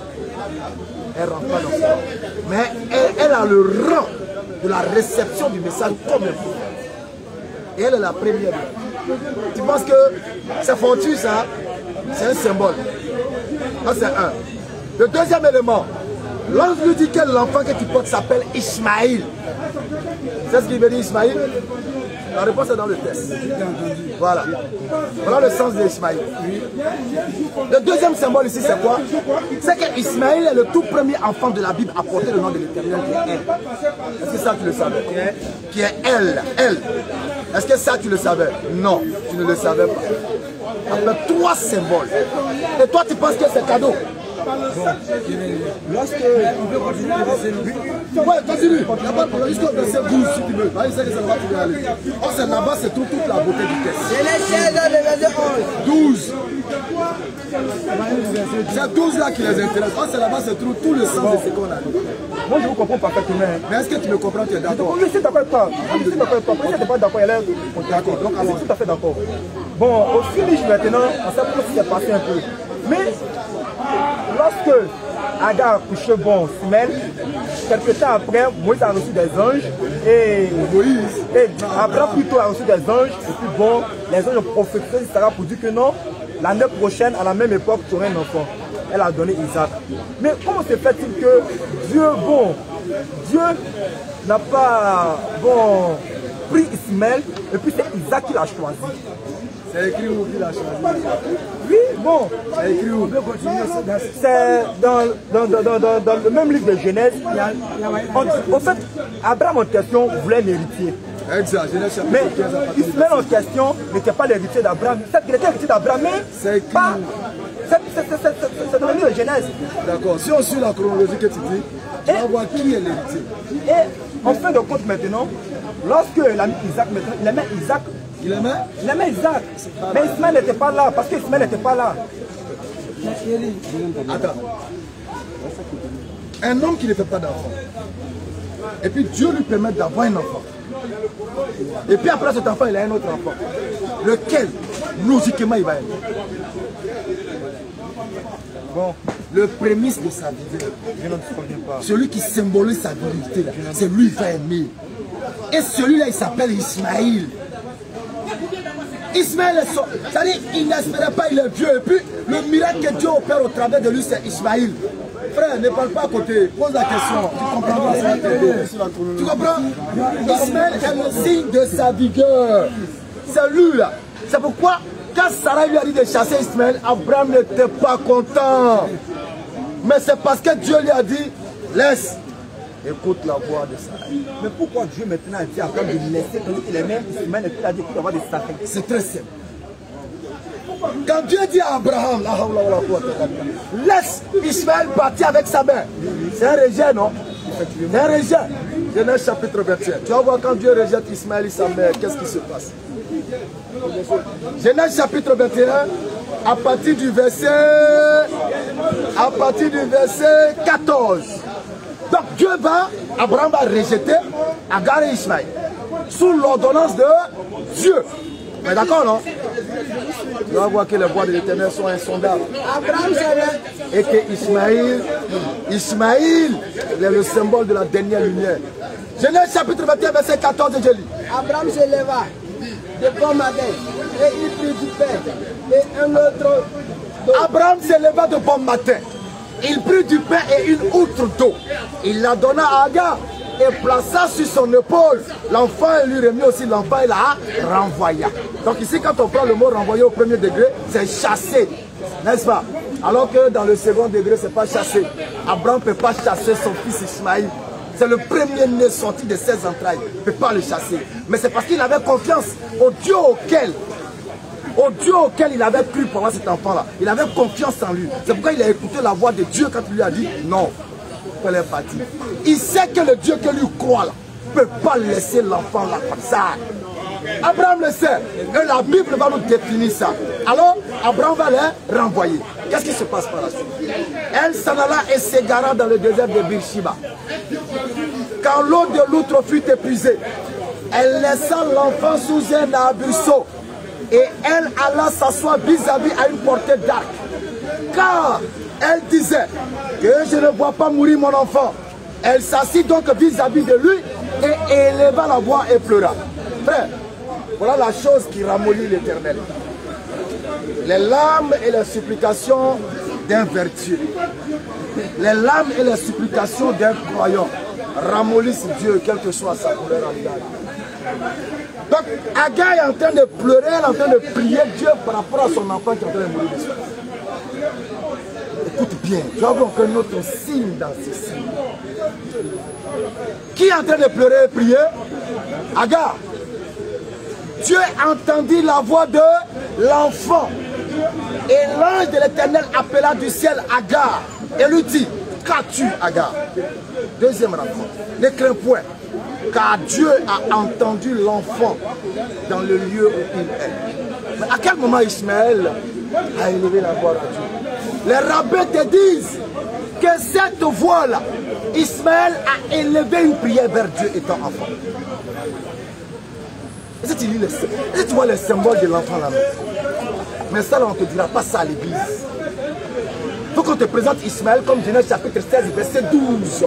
elle rentre pas dans ce rang. Mais elle a le rang de la réception du message comme un prophète. Et elle est la première. Tu penses que c'est fortuit ça? C'est un symbole. Ça c'est un. Le deuxième élément, l'ange lui dit que l'enfant que tu portes s'appelle Ismaël. C'est ce qu'il veut dire Ismaël? La réponse est dans le texte. Voilà. Voilà le sens d'Ismaël. Le deuxième symbole ici c'est quoi? C'est que Ismaël est le tout premier enfant de la Bible à porter le nom de l'Éternel qui est elle. Est-ce que ça tu le savais? Qui est elle. Est-ce que ça tu le savais? Non, tu ne le savais pas. Avec trois symboles. Et toi tu penses que c'est cadeau? Lorsque on veut continuer le verset 9. Ouais, continue. Il n'y a pas de problème. Jusqu'au verset 12 si tu veux. Là, il sait que ça va toujours aller. Oh, c'est là-bas, c'est toute la beauté du texte. Je l'ai dans le verset 12. C'est 12 là qui les intéresse. Oh, c'est là-bas, c'est tout le sens de ce qu'on a dit. Moi, je vous comprends parfaitement. Mais est-ce que tu me comprends? Tu es d'accord? Je suis d'accord avec toi. Je suis d'accord avec toi. Si tu n'es pas d'accord, elle est d'accord. Donc, je suis tout à fait d'accord. Bon, au finish maintenant, on sait pas ce qui s'est passé un peu. Mais, lorsque Agar a couché bon Ismaël, quelques temps après, Moïse a reçu des anges et Abraham plutôt a reçu des anges et puis bon, les anges ont prophétisé Sarah pour dire que non, l'année prochaine, à la même époque, tu aurais un enfant. Elle a donné Isaac. Mais comment se fait-il que Dieu n'a pas pris Ismaël et puis c'est Isaac qui l'a choisi. C'est écrit où qu'il a choisi? Oui, bon. C'est écrit où? C'est dans le même livre de Genèse. En fait, Abraham en question voulait l'héritier. Exact, Genèse chapitre Mais 15. Ismaël en question n'était pas l'héritier d'Abraham. C'est qu'il était l'héritier d'Abraham, mais c'est écrit. C'est dans le livre de Genèse. D'accord, si on suit la chronologie que tu dis, tu vas voir qui est l'héritier. Et en fin de compte maintenant, lorsque il a mis Isaac, maintenant, il aimait Isaac. Il aimait? Il aimait Isaac. Mais Ismaël n'était pas là, parce que Ismaël n'était pas là. Attends. Un homme qui ne fait pas d'enfant. Et puis Dieu lui permet d'avoir un enfant. Et puis après cet enfant, il a un autre enfant. Lequel, logiquement, il va aimer? Bon, le prémisse de sa vie. Je ne me souviens pas. Celui qui symbolise sa divinité, c'est lui qui va aimer. Et celui-là, il s'appelle Ismaël. Ismaël est son... C'est-à-dire, il n'espérait pas, il est vieux. Et puis, le miracle que Dieu opère au travers de lui, c'est Ismaël. Frère, ne parle pas à côté. Pose la question. Tu comprends? Tu comprends? Ismaël est le signe de sa vigueur. C'est lui là. C'est pourquoi, quand Sarah lui a dit de chasser Ismaël, Abraham n'était pas content. Mais c'est parce que Dieu lui a dit, laisse. Écoute la voix de Sarah. Mais pourquoi Dieu maintenant a dit à Abraham de laisser quand il aimait Ismaël et puis il a dit écoute la voix de Sarah? C'est très simple. Quand Dieu dit à Abraham, laisse Ismaël partir avec sa mère, c'est un rejet, non? C'est un rejet. Genèse chapitre 21. Tu vas voir quand Dieu rejette Ismaël et sa mère, qu'est-ce qui se passe? Genèse chapitre 21, à partir du verset 14. Donc Dieu va, Abraham va rejeter Agar et Ismaël sous l'ordonnance de Dieu. Mais d'accord, non? Tu vas voir que les voies de l'Éternel sont insondables. Abraham et que Ismaël est le symbole de la dernière lumière. Genèse chapitre 21, verset 14, je lis. Abraham se leva de bon matin et il prit du pain et un autre d'eau. Abraham se leva de bon matin. Il prit du pain et une outre d'eau. Il la donna à Agar et plaça sur son épaule l'enfant et lui remit aussi l'enfant et la renvoya. Donc ici, quand on prend le mot renvoyer au premier degré, c'est chasser, n'est-ce pas? Alors que dans le second degré, c'est pas chasser. Abraham ne peut pas chasser son fils Ismaël. C'est le premier-né sorti de ses entrailles. Il ne peut pas le chasser. Mais c'est parce qu'il avait confiance au Dieu auquel il avait cru pendant cet enfant-là. Il avait confiance en lui. C'est pourquoi il a écouté la voix de Dieu quand il lui a dit non. Elle est partie. Il sait que le Dieu que lui croit là ne peut pas laisser l'enfant là comme ça. Abraham le sait. Et la Bible va nous définir ça. Alors, Abraham va les renvoyer. Qu'est-ce qui se passe par la suite? Elle s'en alla et s'égara dans le désert de Beersheba. Quand l'eau de l'outre fut épuisée, elle laissa l'enfant sous un arbrisseau. Et elle alla s'asseoir vis-à-vis à une portée d'arc. Car elle disait que je ne vois pas mourir mon enfant. Elle s'assit donc vis-à-vis de lui et éleva la voix et pleura. Frère, voilà la chose qui ramollit l'Éternel. Les larmes et les supplications d'un vertueux. Les larmes et les supplications d'un croyant ramollissent Dieu, quelle que soit sa couleur en l'âme. Donc, Agar est en train de pleurer, elle est en train de prier Dieu par rapport à son enfant qui est en train de mourir de soif. Écoute bien, tu vas voir que notre signe dans ce signe. Qui est en train de pleurer et prier? Agar. Dieu entendit la voix de l'enfant. Et l'ange de l'Éternel appela du ciel Agar et lui dit, qu'as-tu, Agar? Deuxième rapport, ne crains point, car Dieu a entendu l'enfant dans le lieu où il est. Mais à quel moment Ismaël a élevé la voix à Dieu? Les rabbins te disent que cette voix-là, Ismaël a élevé une prière vers Dieu étant enfant. Et si tu lis si tu vois les symboles de l'enfant là, mais ça là, on ne te dira pas ça à l'église. Il faut qu'on te présente Ismaël comme Genèse chapitre 16, verset 12.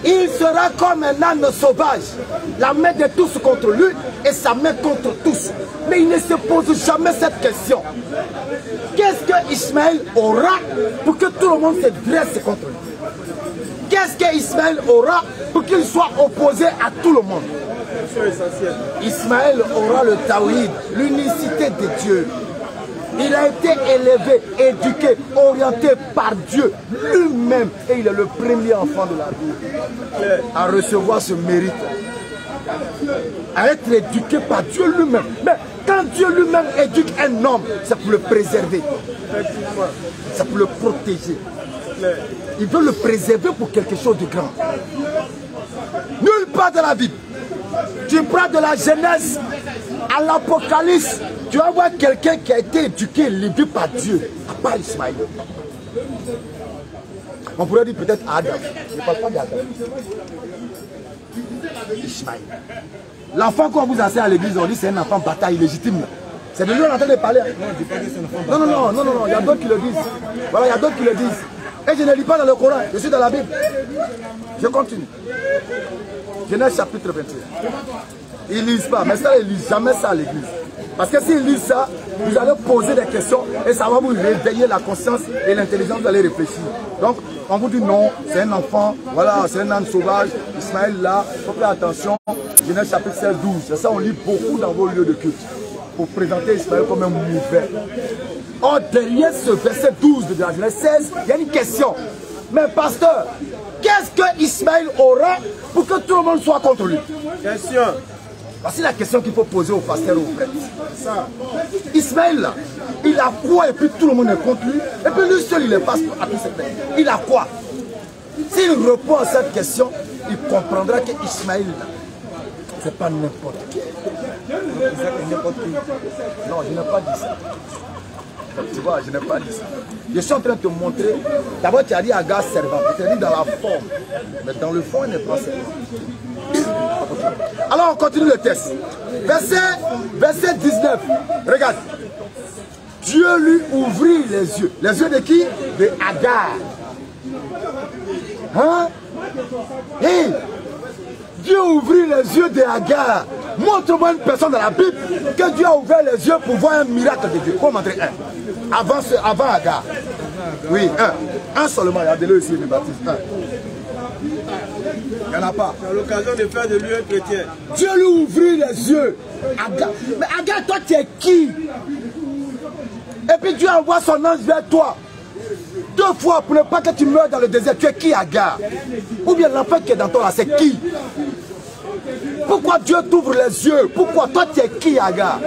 Il sera comme un âne sauvage, la main de tous contre lui et sa main contre tous. Mais il ne se pose jamais cette question. Qu'est-ce que Ismaël aura pour que tout le monde se dresse contre lui? Qu'est-ce que Ismaël aura pour qu'il soit opposé à tout le monde? Ismaël aura le tawhid, l'unicité de Dieu. Il a été élevé, éduqué, orienté par Dieu lui-même. Et il est le premier enfant de la Bible à recevoir ce mérite. À être éduqué par Dieu lui-même. Mais quand Dieu lui-même éduque un homme, c'est pour le préserver. C'est pour le protéger. Il veut le préserver pour quelque chose de grand. Nulle part dans la Bible. Tu prends de la Genèse à l'Apocalypse, tu vas voir quelqu'un qui a été éduqué, élevé par Dieu, à part Ismaël. On pourrait dire peut-être Adam. Je ne parle pas d'Adam. Ismaël. L'enfant qu'on vous enseigne à l'église, on dit c'est un enfant bataille légitime. C'est de lui qu'on est en train de parler. Non, il y a d'autres qui le disent. Voilà, il y a d'autres qui le disent. Et je ne lis pas dans le Coran, je suis dans la Bible. Je continue. Genèse chapitre 21. Ils ne lisent pas, mais ça, ils ne lisent jamais ça à l'église. Parce que s'ils lisent ça, vous allez poser des questions et ça va vous réveiller la conscience et l'intelligence, vous allez réfléchir. Donc, on vous dit non, c'est un enfant, voilà, c'est un âne sauvage, Ismaël là, il faut faire attention. Genèse chapitre 16, 12, c'est ça, on lit beaucoup dans vos lieux de culte pour présenter Ismaël comme un mauvais. Or, derrière ce verset 12 de la Genèse 16, il y a une question. Mais pasteur, qu'est-ce que Ismaël aura pour que tout le monde soit contre lui? Question. Voici la question qu'il faut poser au pasteur et au prêtre. Ismaël, là, il a quoi et puis tout le monde est contre lui? Et puis lui seul, il est passe à tout ce pays. Il a quoi? S'il répond à cette question, il comprendra que Ismaël, c'est pas n'importe qui. Non, je n'ai pas dit ça. Tu vois, je n'ai pas dit ça. Je suis en train de te montrer. D'abord, tu as dit Agar servant. Tu as dit dans la forme. Mais dans le fond, il n'est pas servant. Alors, on continue le test. Verset 19. Regarde. Dieu lui ouvrit les yeux. Les yeux de qui? De Agar. Hein? Hey! Dieu ouvrit les yeux de Agar. Montre-moi une personne dans la Bible que Dieu a ouvert les yeux pour voir un miracle de Dieu. Faut montrer un. Avant Agar. Oui, un seulement. Regardez-le ici, le baptiste. Un. Il n'y en a pas. C'est l'occasion de faire de lui un chrétien. Dieu lui ouvrit les yeux. Agar. Mais Agar, toi, tu es qui? Et puis Dieu envoie son ange vers toi. 2 fois pour ne pas que tu meurs dans le désert. Tu es qui, Agar? Ou bien l'enfant qui est dans toi là, c'est qui? Pourquoi Dieu t'ouvre les yeux? Pourquoi? Toi, tu es qui, Agar?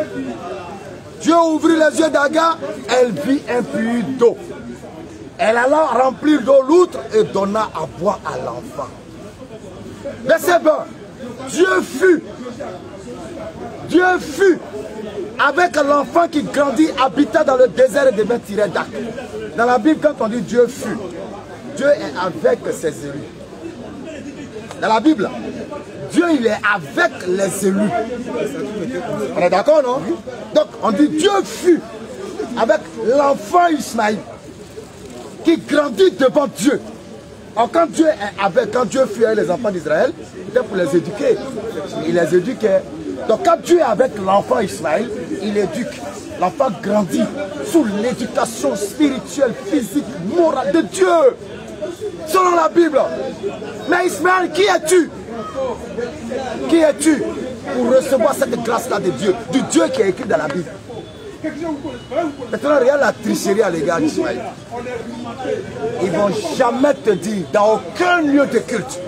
Dieu ouvrit les yeux d'Agar, elle vit un puits d'eau. Elle alla remplir d'eau l'outre et donna à boire à l'enfant. Verset 20. Dieu fut avec l'enfant qui grandit, habita dans le désert et devint tiré d'arc. Dans la Bible, quand on dit Dieu fut, Dieu est avec ses élus. Dans la Bible, Dieu il est avec les élus. On est d'accord, non? Donc on dit Dieu fut avec l'enfant Ismaël qui grandit devant Dieu. Alors quand Dieu est avec, quand Dieu fut avec les enfants d'Israël, c'était pour les éduquer. Il les éduquait. Donc quand Dieu est avec l'enfant Ismaël, il éduque. L'enfant grandit sous l'éducation spirituelle, physique, morale de Dieu. Selon la Bible. Mais Ismaël, qui es-tu? Qui es-tu pour recevoir cette grâce-là de Dieu? Du Dieu qui est écrit dans la Bible. Maintenant, regarde la tricherie à l'égard d'Ismaël. Ils ne vont jamais te dire, dans aucun lieu de culte,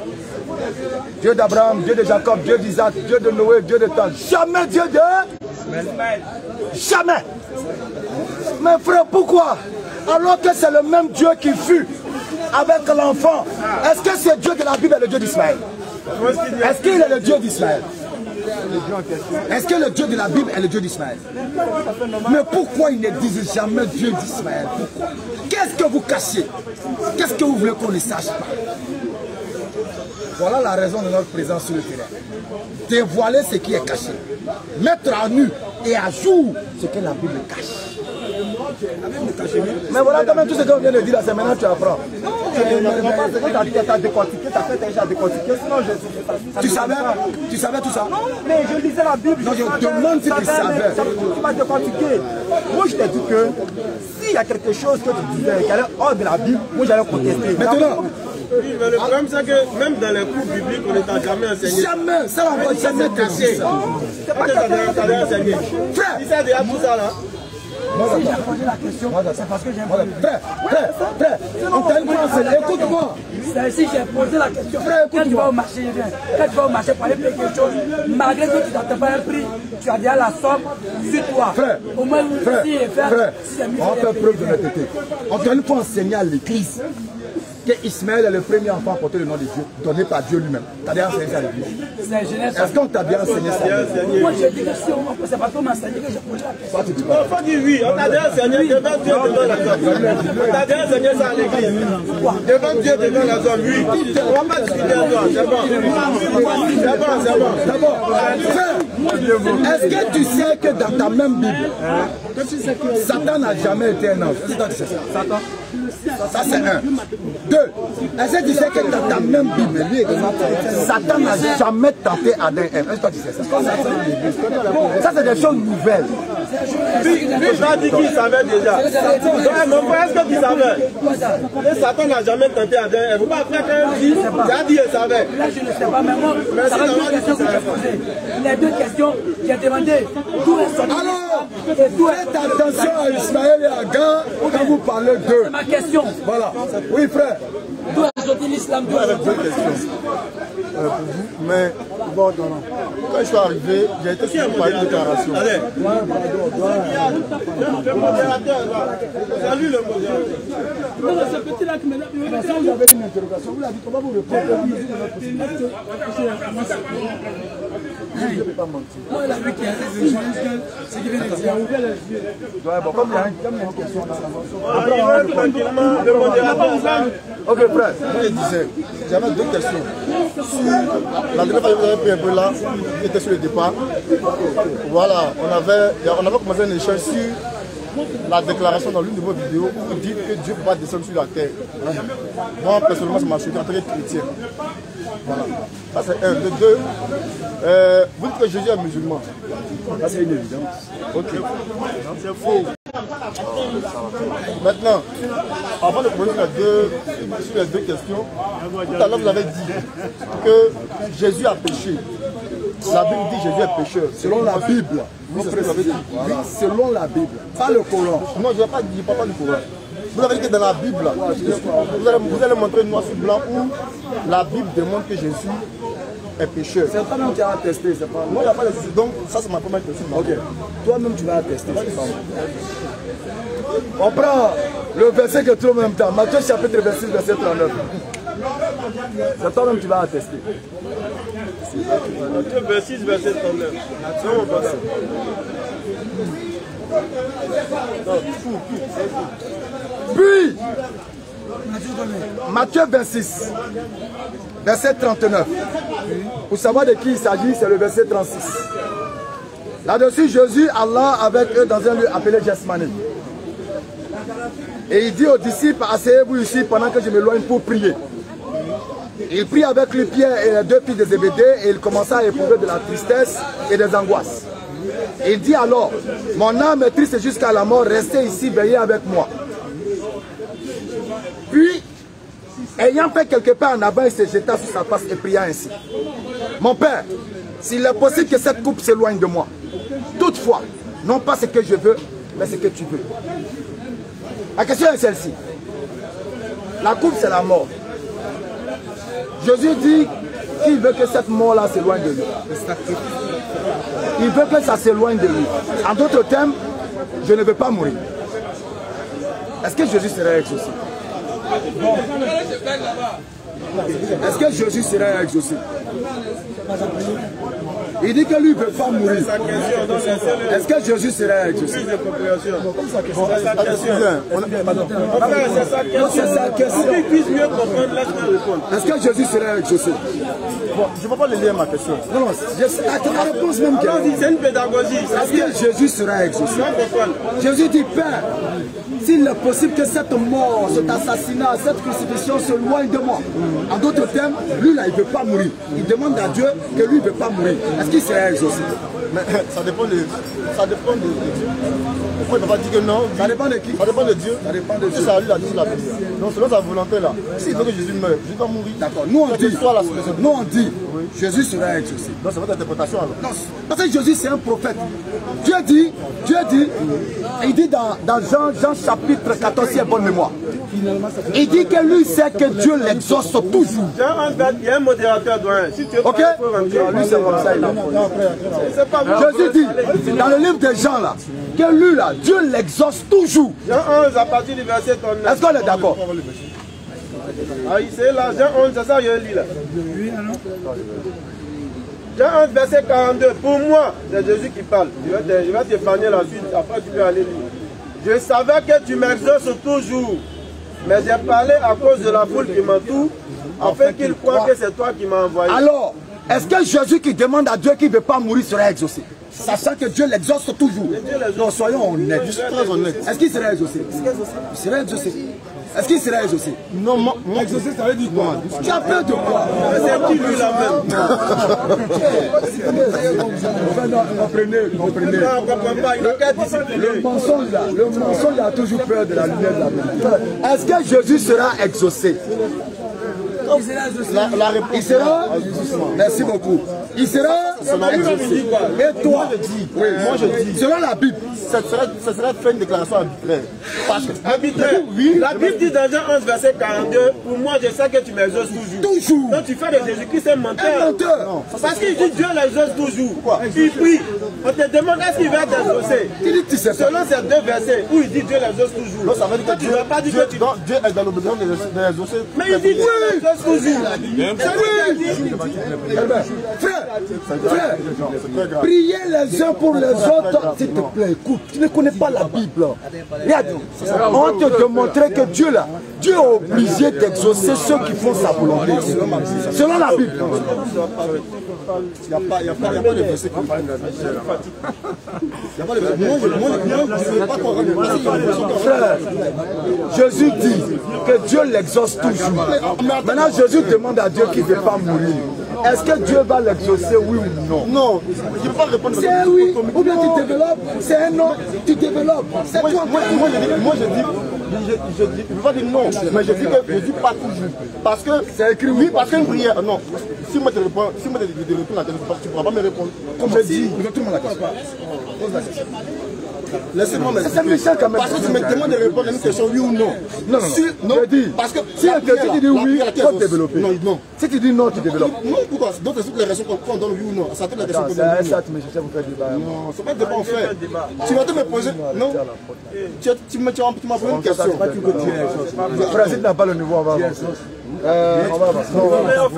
Dieu d'Abraham, Dieu de Jacob, Dieu d'Isaac, Dieu de Noé, Dieu de Tan. Jamais Dieu de... Jamais. Mais frère, pourquoi? Alors que c'est le même Dieu qui fut avec l'enfant. Est-ce que c'est Dieu de la Bible est le Dieu d'Ismaël? Est-ce qu'il est le Dieu d'Ismaël? Est-ce que le Dieu de la Bible est le Dieu d'Ismaël? Mais pourquoi ils ne disent jamais Dieu d'Ismaël? Qu'est-ce que vous cachez? Qu'est-ce que vous voulez qu'on ne sache pas? Voilà la raison de notre présence sur le terrain. Dévoiler ce qui est caché. Mettre à nu et à jour ce que la Bible cache. Mais voilà quand même tout ce qu'on vient de dire là, c'est maintenant que tu apprends. Tu as décortiqué, tu as fait déjà décortiquer, sinon je... Tu savais tout ça? Non, mais je lisais la Bible. Non, je demande si tu savais. Tu m'as décortiqué. Moi je t'ai dit que s'il y a quelque chose que tu disais qui allait hors de la Bible, moi j'allais contester. Maintenant, Oui, mais le problème c'est que même dans les cours bibliques, on n'est jamais enseigné. Jamais, ça on va jamais cacher. C'est pas que ça doit enseigner. Frère, il sait déjà tout ça là. Si j'ai posé la question, c'est parce que j'ai un Frère, on t'a une chance, écoute-moi. Si j'ai posé la question, quand tu vas au marché, quand tu vas au marché pour aller payer quelque chose, malgré que tu n'attends pas un prix, tu as déjà la somme sur toi. Frère, au moins, frère, on fait preuve d'honnêteté. On t'a une fois enseigné à l'église que Ismaël est le premier enfant à porter le nom de Dieu, donné par Dieu lui-même. T'as bien enseigné ça à l'église? Est-ce qu'on t'a bien enseigné ça? Moi, j'ai dit que si on c'est pas toi m'enseigner que j'ai posé la question. Il faut dire oui, on t'a déjà enseigné devant Dieu, devant la zone. On t'a déjà enseigné ça à l'église. Devant Dieu, devant la zone, oui. On va pas discuter à toi, c'est bon. C'est bon. D'abord, est-ce que tu sais que dans ta même Bible, Satan n'a jamais été un ange? Est-ce que tu sais ça? Satan? Ça c'est un. Deux, est-ce que tu sais que dans ta même Bible, Satan n'a jamais tenté Adam et Ève? Est-ce que tu sais ça? Ça c'est des choses nouvelles. Lui, il a dit qu'il savait déjà. Mon frère, est-ce que tu savais? Et Satan n'a jamais tenté Adam et Ève. Vous ne pouvez pas faire qu'un dit, il a dit qu'il savait. Là, je ne sais pas, mais moi, ça va être une question que j'ai posée. Les deux questions, j'ai demandé d'où est sorti. Alors, faites attention à Ismaël et à Agar quand vous parlez d'eux. C'est ma question. Voilà. Oui, frère. D'où est sorti l'islam? Avec deux questions pour vous, mais bon, non. Quand je suis arrivé, j'ai été suivi par une déclaration. Allez. Le modérateur, salut le modérateur. Non, ce petit-là qui me l'a dit. Vous avez une interrogation, vous l'avez dit, comment vous répondez? Je ne peux pas mentir. Moi, il a vu qu'il y a des gens ce qui vient de dire. Bon, comme il y a une question Le modérateur. Ok, frère, je disais, j'avais deux questions. La dernière fois, vous avez pris un peu là, qui était sur le départ. Voilà, on avait commencé un échange sur la déclaration dans l'une de vos vidéos où vous dites que Dieu ne peut pas descendre sur la terre. Moi, personnellement, ça m'a choqué en tant que chrétien. Voilà. Ça, c'est un. De deux, vous dites que Jésus est musulman. Ça, c'est une évidence. Ok. C'est faux. Maintenant, avant de poser sur les deux questions, tout à l'heure vous avez dit que Jésus a péché. La Bible dit que Jésus est pécheur. Selon la Bible. Oui, c'est ce que vous avez dit. Oui, selon la Bible. Pas le Coran. Non, je ne parle pas du Coran. Vous avez dit que dans la Bible, vous allez montrer noir sur blanc où la Bible démontre que Jésus est pécheur. C'est toi-même qui as attesté, c'est pas moi. Il n'y a pas de souci. Donc, ça, c'est ma première question. Ok. Toi-même, tu vas attester. On prend le verset que tout le monde entend. Matthieu chapitre 26, verset 39. C'est toi-même qui vas attester. Matthieu 26, verset 39. Puis, Matthieu 26, verset 39. Pour savoir de qui il s'agit, c'est le verset 36. Là-dessus, Jésus alla avec eux dans un lieu appelé Gethsemane. Et il dit aux disciples, asseyez-vous ici pendant que je m'éloigne pour prier. Il prit avec lui Pierre et les deux fils de Zébédée et il commença à éprouver de la tristesse et des angoisses. Il dit alors, mon âme est triste jusqu'à la mort, restez ici, veillez avec moi. Puis, ayant fait quelques pas en avant, il se jeta sur sa face et pria ainsi. Mon Père, s'il est possible que cette coupe s'éloigne de moi, toutefois, non pas ce que je veux, mais ce que tu veux. La question est celle-ci. La coupe, c'est la mort. Jésus dit qu'il veut que cette mort-là s'éloigne de lui. Il veut que ça s'éloigne de lui. En d'autres termes, je ne veux pas mourir. Est-ce que Jésus serait exaucé? Est-ce que Jésus serait exaucé? Il dit que lui ne veut pas mourir. Est-ce que Jésus serait exaucé? C'est sa question. Est-ce que Jésus serait exaucé? Je ne peux pas le lire ma question. Non, non, la réponse même. C'est une pédagogie. Est-ce que Jésus serait exaucé? Jésus dit, Père, s'il est possible que cette mort, cet assassinat, cette crucifixion se loigne de moi. En d'autres termes, lui là, il ne veut pas mourir. Il demande à Dieu que lui ne veut pas mourir. Est-ce qu'il sera exaucé? Mais ça dépend de Dieu. Pourquoi il ne peut pas dire que non? Ça dépend de qui? Ça dépend de Bible. Ça dépend de Dieu. C'est ça, lui, il a dit la Bible. Donc, selon sa volonté, là, s'il veut que Jésus meure, Jésus va mourir. D'accord. Nous, on dit, Jésus sera exaucé. Donc, c'est votre interprétation, alors. Non, parce que Jésus, c'est un prophète. Dieu dit, il dit dans Jean chapitre 14, si bonne mémoire, il dit que lui sait que Dieu l'exauce toujours. Il y a un modérateur doyen. Si tu veux ok? Lui, c'est comme ça, il a. Jésus dit, dans le livre de Jean, là, que lui, là, Dieu l'exauce toujours. Jean 11, à partir du verset 39. Est-ce qu'on est d'accord? Ah, c'est là, Jean 11, c'est ça, je lis là. Jean 11, verset 42. Pour moi, c'est Jésus qui parle. Je vais t'épargner la suite, après tu peux aller lire. Je savais que tu m'exauces toujours, mais j'ai parlé à cause de la foule qui m'entoure, afin qu'il croie que c'est toi qui m'as envoyé. Alors, est-ce que Jésus qui demande à Dieu qu'il ne veut pas mourir sera exaucé? Sachant que Dieu l'exauce toujours. Non, soyons honnêtes. Je suis très honnête. Est-ce qu'il sera exaucé? Il sera exaucé. Est-ce qu'il sera exaucé? Non, moi, exaucé, ça veut dire quoi? Tu as peur de quoi? C'est qui lui la même? Comprenez. Le mensonge a toujours peur de la lumière de la vérité. Est-ce que Jésus sera exaucé? la réponse. Il sera. Merci beaucoup. Il sera. Exaucé. Et toi, je dis. Oui, moi je dis. Selon la Bible. Ça serait faire une déclaration arbitraire. Parce que. Arbitraire. Oui. La Bible dit dans Jean 11, verset 42, pour moi je sais que tu m'exauces toujours. Toujours. Donc tu fais de Jésus-Christ un menteur. Un menteur. Parce qu'il dit Dieu l'exauce toujours. Pourquoi? Il prie. On te demande est-ce qu'il va t'exaucer. Il dit tu sais pas. Selon ces deux versets où il dit Dieu l'exauce toujours. Donc ça veut dire que tu ne vas pas dire que tu. Dieu est dans le besoin de l'exaucer. Mais il dit Dieu l'exauce toujours. Frère, priez les uns pour les autres, s'il te plaît, écoute, tu ne connais pas la Bible. Regarde, on te démontrer que Dieu là, Dieu est obligé d'exaucer ceux qui font sa volonté. Selon la Bible. Il n'y a pas de verset qui parle de la Bible. Il n'y a pas de verset. Frère, Jésus dit que Dieu l'exauce toujours. Maintenant, Jésus demande à Dieu qu'il ne veut pas mourir. Est-ce que Dieu va l'exaucer, oui ou non? Non, il ne peut pas répondre. C'est un oui, ou bien tu développes, c'est un non, tu développes. C'est toi. Moi je dis, je ne veux pas dire non, mais je dis que je dis pas toujours. Parce que c'est écrit oui, parce qu'une prière, non. Si moi je te réponds, si moi je te réponds la question, tu ne pourras pas me répondre. Comme je dis, retourne la question. Pose la question. Laissez-moi me dire. Parce que tu me demandes de répondre à une question oui ou non. Non, je dis. Parce que si tu dis oui, tu vas développer. Non. Si tu dis non, tu développes. Non, pourquoi? Donc c'est toutes les raisons qu'on donne oui ou non. Ça toutes les questions qu'on donne. Ça, tu me cherches pour faire débat. Non, c'est pas débat en fait. Tu vas te me poser. Non. Tu m'as posé une question. Frère, si tu n'as pas le niveau, on va avancer. On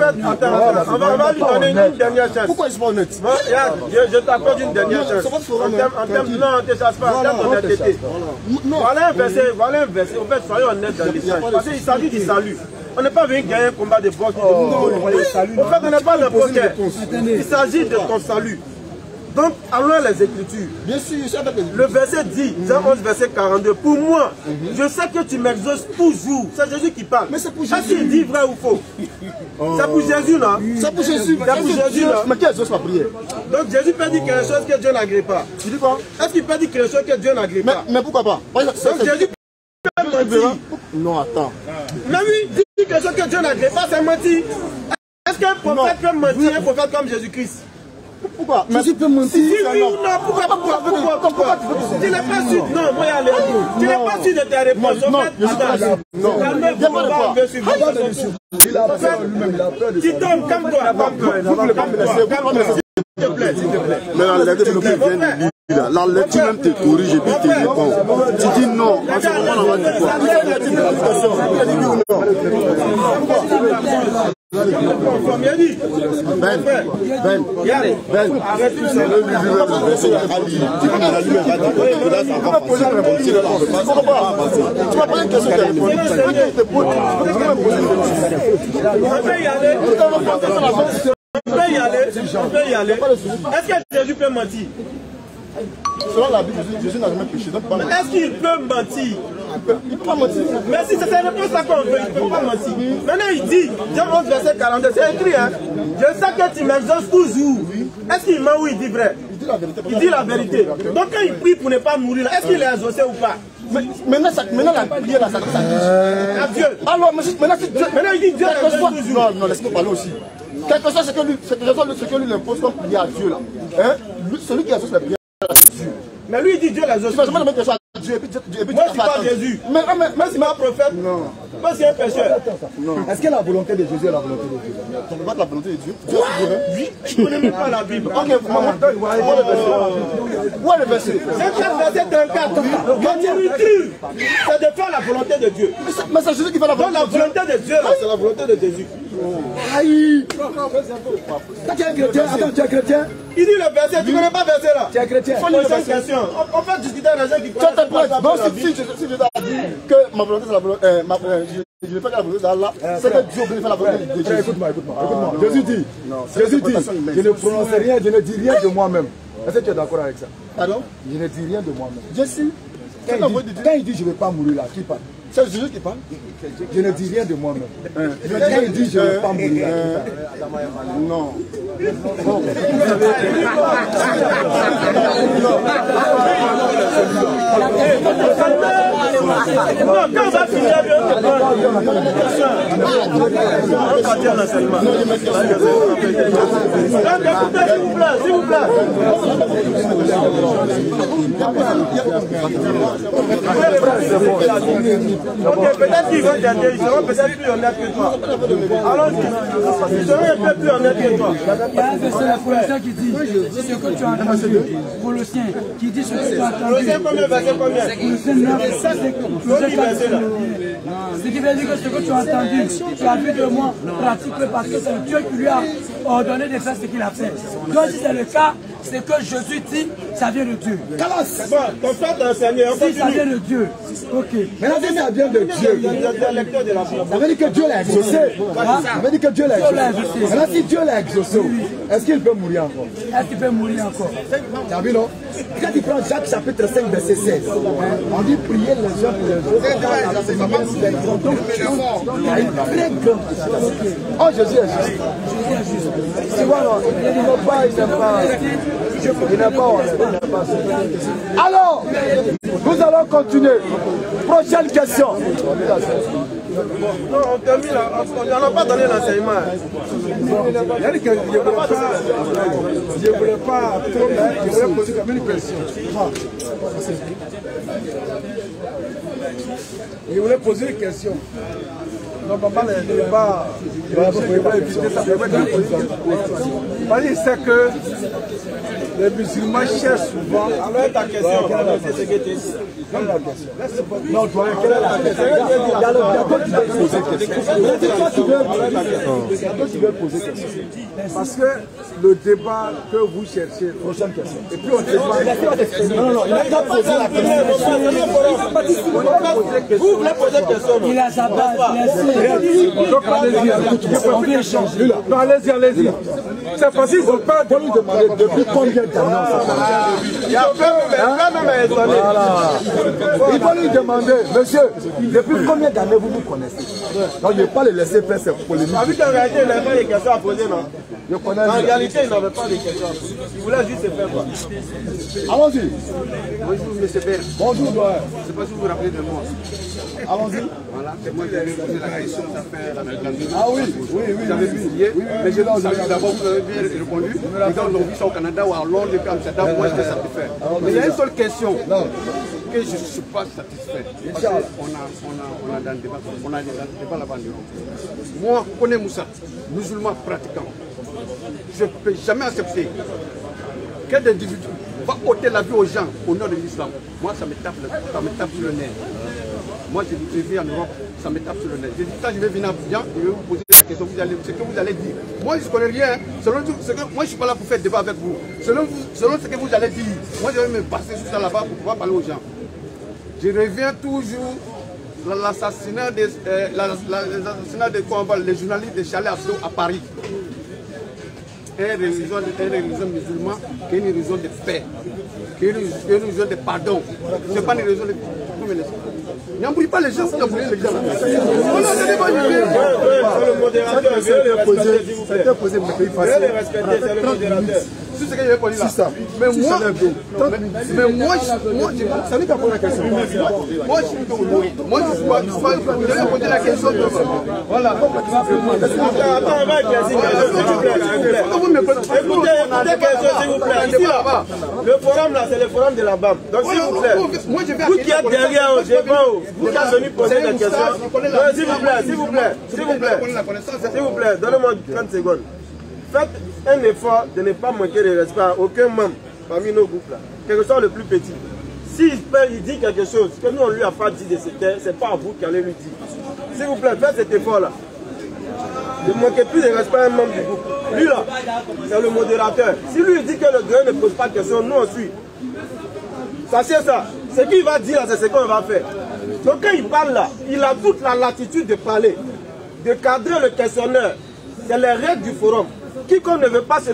va lui donner une dernière chance. Pourquoi ils sont honnêtes? Regarde, je t'accorde une dernière chance. En termes, non, on ne te chasse pas. En termes d'honnêteté. Voilà un verset. En fait, soyons honnêtes dans l'échange. Parce qu'il s'agit du salut. On n'est pas venu gagner un combat de boxe. En fait, on n'est pas le poker. Il s'agit de ton salut. Donc, allons les Écritures. Bien sûr, le verset dit, Jean 11, verset 42, pour moi, je sais que tu m'exauces toujours. C'est Jésus qui parle. Mais c'est pour Jésus. Est-ce qu'il dit vrai ou faux? C'est pour Jésus, là. C'est pour Jésus. C'est pour Jésus, là. Mais qui exauce la prière? Donc, Jésus peut dire quelque chose que Dieu n'agrée pas. Tu dis quoi? Est-ce qu'il peut dire quelque chose que Dieu n'agrée pas? Mais pourquoi pas? Donc, Jésus peut mentir. Non, attends. Mais oui, dire quelque chose que Dieu n'agrée pas, c'est mentir. Est-ce qu'un prophète peut mentir, un prophète comme Jésus-Christ? Pourquoi? Jésus peut mentir. Oui ou non? Pourquoi? Tu n'es pas sûr. Non, moi, allez. Tu n'es pas sûr de tes réponses. Non, il a peur lui-même, il a peur de ça. Tu tombes comme toi. S'il te plaît. Mais la lecture la lecture même te corrige et puis te répond. Tu dis non. À ce moment-là, on va dire quoi? Arrête tout ça. Tu vas poser une question. On peut y aller. Est-ce que Jésus peut mentir? Selon la Bible, Jésus n'a jamais péché. Donc, est-ce qu'il peut mentir? Il peut pas mentir. Mais si c'est ça qu'on veut, il ne peut pas mentir. Maintenant, il dit, Jean 11, verset 42, c'est écrit, hein. Je sais que tu m'exauces toujours. Est-ce qu'il ment ou il dit vrai? Il dit la vérité. Donc, quand il prie pour ne pas mourir, est-ce qu'il est exaucé ou pas? Maintenant, la prière, ça à Dieu. Alors, maintenant, il dit Dieu l'exauce toujours. Non, laisse-moi parler aussi. Quelque chose, ce que lui impose comme prière à Dieu, là. Hein? Celui qui exauce la prière, c'est Dieu. Mais lui, il dit Dieu l'exauce. Tu vas jamais demander quelque chose à Dieu. Moi, je ne suis pas Jésus. Mais c'est pas un prophète. Non. Moi, c'est un pécheur. Est-ce que la volonté de Jésus est la volonté de Dieu? On ne peut pas la volonté de Dieu. Oui, je ne connais même pas la Bible. Ok, maman, où est le verset? C'est le verset 34. La nourriture, c'est de faire la volonté de Dieu. Mais c'est Jésus qui fait la volonté de Dieu. La volonté de Dieu, c'est la volonté de Jésus. Aïe! Quand tu es un chrétien, attends, tu es chrétien? Il dit le verset, tu ne connais pas le verset là? Tu es chrétien. C'est une question. On peut discuter avec les gens qui connaissent. Donc, si Jésus a dit que ma volonté, c'est la volonté, je ne fais pas la volonté d'Allah, c'est que Dieu veut faire la volonté de Dieu. Écoute-moi. Jésus dit, je ne prononce rien, je ne dis rien de moi-même. Est-ce que tu es d'accord avec ça? Pardon? Je ne dis rien de moi-même. Je suis. Quand il dit je ne vais pas mourir là, qui parle? C'est Jésus qui parle. Je ne dis rien de moi-même. Quand il dit je ne vais pas mourir là, non. Quand on va finir, on va dire l'enseignement. S'il vous plaît. Ok, peut-être qu'ils vont gagner, ils seront peut-être plus honnêtes que toi. Allons-y. Ils seront un peu plus honnêtes que toi. Il y a un verset de Colossiens qui dit ce que tu as entendu. Colossiens qui dit ce que tu as entendu. Colossiens combien, verset combien? Colossiens 9, ce qui veut dire que ce que tu as entendu, tu as vu de moi, pratique-le parce que c'est Dieu qui lui a ordonné de faire ce qu'il a fait. Donc si c'est le cas, c'est que Jésus dit, ça vient de Dieu. Bon, ton frère t'a enseigné, on si ça vient de Dieu, ok. maintenant si ça vient de Dieu, ça veut dire que Dieu l'a exaucé. Ça veut dire que Dieu l'a exaucé. Maintenant si Dieu l'a exaucé, est-ce qu'il peut mourir encore? Est-ce qu'il peut mourir encore? Tu as vu non? Quand tu prends Jacques chapitre 5 verset 16, on dit prier les gens pour les autres. Donc il y a une très grande. Oh Jésus est juste. Tu vois non, il n'est pas, il n'est pas. Alors, nous allons continuer. Prochaine question. Non, on termine là, on n'a pas donné l'enseignement. Je ne voulais pas trop, mais je voulais poser comme une question. Je voulais poser une question. Normalement, les débats, il sait que les musulmans cherchent souvent. Alors ta question, non, toi, quelle est la question? Il y a le bientôt qui veut poser question. Parce que le débat que vous cherchez, prochaine question. Et puis on débat. Non, il n'a pas posé la question. Vous voulez poser la question? Il a sa base, Donc allez-y, on vient échanger. Non, allez-y. C'est facile, il faut lui demander depuis combien d'années on s'appelle. Il y a même étonné. Il faut lui demander, monsieur, depuis combien d'années vous vous connaissez? Donc je ne vais pas le laisser faire ses polémiques. Avec en réalité, il n'avait pas de questions à poser, non? Je connais. En réalité, il n'avait pas de questions à poser. Il voulait juste se faire quoi? Allons-y. Bonjour, M. Bert. Bonjour, doyen. Je ne sais pas si vous vous rappelez de moi. Allons-y. Voilà, c'est moi qui avais posé la question d'affaires à la Ah oui. Vous avez publié, mais je vous salue d'abord, vous avez bien répondu. Les gens l'ont vu ça au Canada ou à Londres, depuis Amsterdam, moi j'étais satisfait. Mais il y a une seule question que je ne suis pas satisfait. Parce qu'on a dans le débat, on a dans le débat là-bas en Europe. Moi, Kone Moussa, musulman pratiquant, je ne peux jamais accepter qu'un individu va ôter la vie aux gens au nom de l'islam. Moi, ça me tape sur le nez. Moi, je vis en Europe, ça me tape sur le nez. Je dis, quand je vais venir à Abidjan, je vais vous poser la question, ce que vous allez dire. Moi, je ne connais rien. Selon moi, je ne suis pas là pour faire débat avec vous. Selon ce que vous allez dire, moi, je vais me passer sur ça là-bas pour pouvoir parler aux gens. Je reviens toujours l'assassinat des journalistes de Charlie Hebdo à Paris. est une religion musulmane, qui est une religion de paix, qui est une religion de pardon. Ce n'est pas une religion de... N'embrouille pas les gens, vous n'embrouillez les gens. Le modérateur, c'était posé pour que le respecter, c'est le modérateur. C'est ce que j'avais pas dit là. Mais moi, ça n'est pas pour la question. Moi, je vais poser la question. Voilà. Attends, écoutez quelque chose, s'il vous plaît. Ici, là-bas, le forum là, c'est le forum de la BAM. Donc, s'il vous plaît, vous qui êtes derrière, je sais pas où, vous qui êtes venu poser des questions. S'il vous plaît, donnez-moi 30 secondes. Faites un effort de ne pas manquer de respect à aucun membre parmi nos groupes là, quel que soit le plus petit. S'il dit quelque chose que nous on lui a pas dit de se taire, c'est pas à vous qui allez lui dire. S'il vous plaît, faites cet effort là. Ne manquez plus de respect à un membre du groupe. Lui là, c'est le modérateur. Si lui dit que le grand ne pose pas de questions, nous on suit. Sachez ça. Ce qu'il va dire, c'est ce qu'on va faire. Donc quand il parle là, il a toute la latitude de parler, de cadrer le questionnaire. C'est les règles du forum. Quiconque ne veut pas se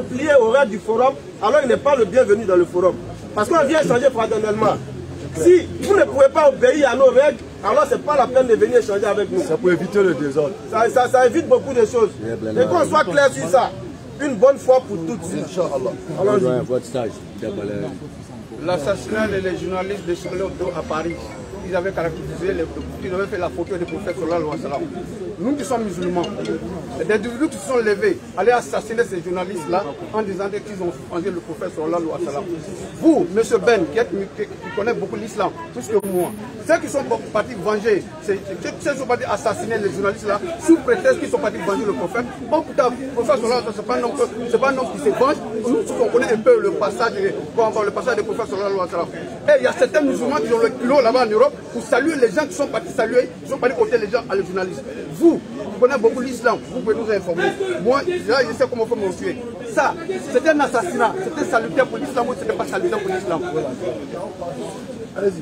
plier aux règles du forum, alors il n'est pas le bienvenu dans le forum. Parce qu'on vient échanger fraternellement. Si vous ne pouvez pas obéir à nos règles, alors ce n'est pas la peine de venir échanger avec nous. Ça peut éviter le désordre. Ça évite beaucoup de choses. Et qu'on soit clair sur ça, une bonne fois pour toutes. Inch'Allah. L'assassinat des journalistes de Charlie Hebdo à Paris, ils avaient caractérisé, ils avaient fait la photo du prophète sallallahu alayhi wa sallam. Nous qui sommes musulmans, des individus qui se sont levés, allaient assassiner ces journalistes-là en disant qu'ils ont offensé le prophète sallallahu alayhi wa sallam. Vous, M. Ben, qui connaît beaucoup l'islam, plus que moi, ceux qui sont partis venger, ceux qui sont partis assassiner les journalistes-là, sous prétexte qu'ils sont partis venger le prophète, bon, putain, le prophète sallallahu alayhi wa sallam, c'est pas un homme qui se venge. Nous, on connaît un peu le passage du prophète sallallahu alayhi wa sallam. Et il y a certains musulmans qui ont le culot là-bas en Europe pour saluer les gens qui sont partis saluer, qui sont partis côté les gens à les journalistes. Vous connaissez beaucoup l'islam, vous pouvez nous informer. Moi, là, je sais comment il faut me tuer. Ça, c'était un assassinat, c'était salutaire pour l'islam ou c'était pas salutaire pour l'islam. Allez-y.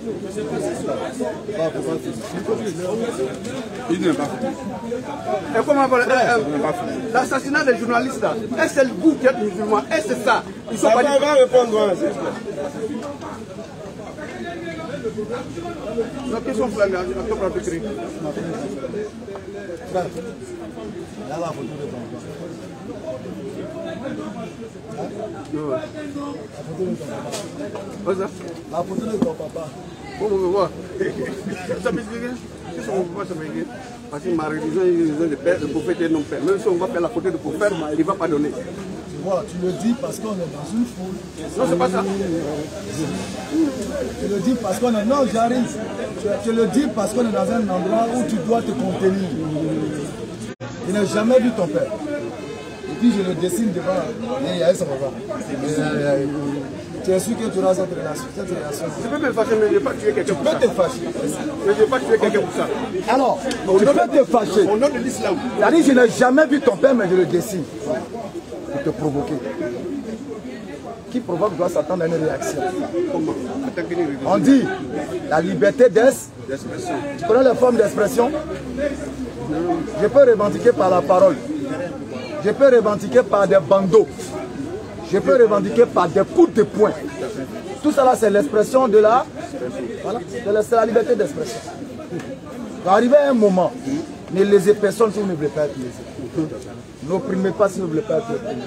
Et comment l'assassinat des journalistes là, est-ce que c'est vous qui êtes musulman? Est-ce que c'est ça? Ils sont pas dit. On va répondre. Non, qui sont flagrants, on peut pas écrire. Là, la photo de ton papa. La photo de ton papa. Comment on veut voir? Ça m'explique? Si on veut voir, ça m'explique. Parce que ma religion est une religion de père, le prophète est non père. Même si on va faire la photo du prophète, il ne va pas donner. Tu vois, tu le dis parce qu'on est dans une foule. Non, c'est pas ça. Tu le dis parce qu'on est... Non, j'arrive. Tu le dis parce qu'on est dans un endroit où tu dois te contenir. Je n'ai jamais vu ton père. Et puis je le dessine devant. Et il y a ça va. Tu es sûr que tu auras cette relation. Je peux me fâcher, mais je ne vais pas tuer quelqu'un pour ça. Tu peux te fâcher. Je ne vais pas tuer quelqu'un pour ça. Alors, tu peux te fâcher. Au nom de l'islam. C'est-à-dire, je n'ai jamais vu ton père, mais je le dessine. Pour te provoquer. Qui provoque doit s'attendre à une réaction. Comment? On dit la liberté d'expression. Tu connais les formes d'expression? Je peux revendiquer par la parole. Je peux revendiquer par des bandeaux. Je peux revendiquer par des coups de poing. Tout ça là, c'est l'expression de la... Voilà, c'est la liberté d'expression. Arrivé à un moment, ne lésez personne si vous ne voulez pas être lésé. N'opprimez pas si vous ne voulez pas être opprimé.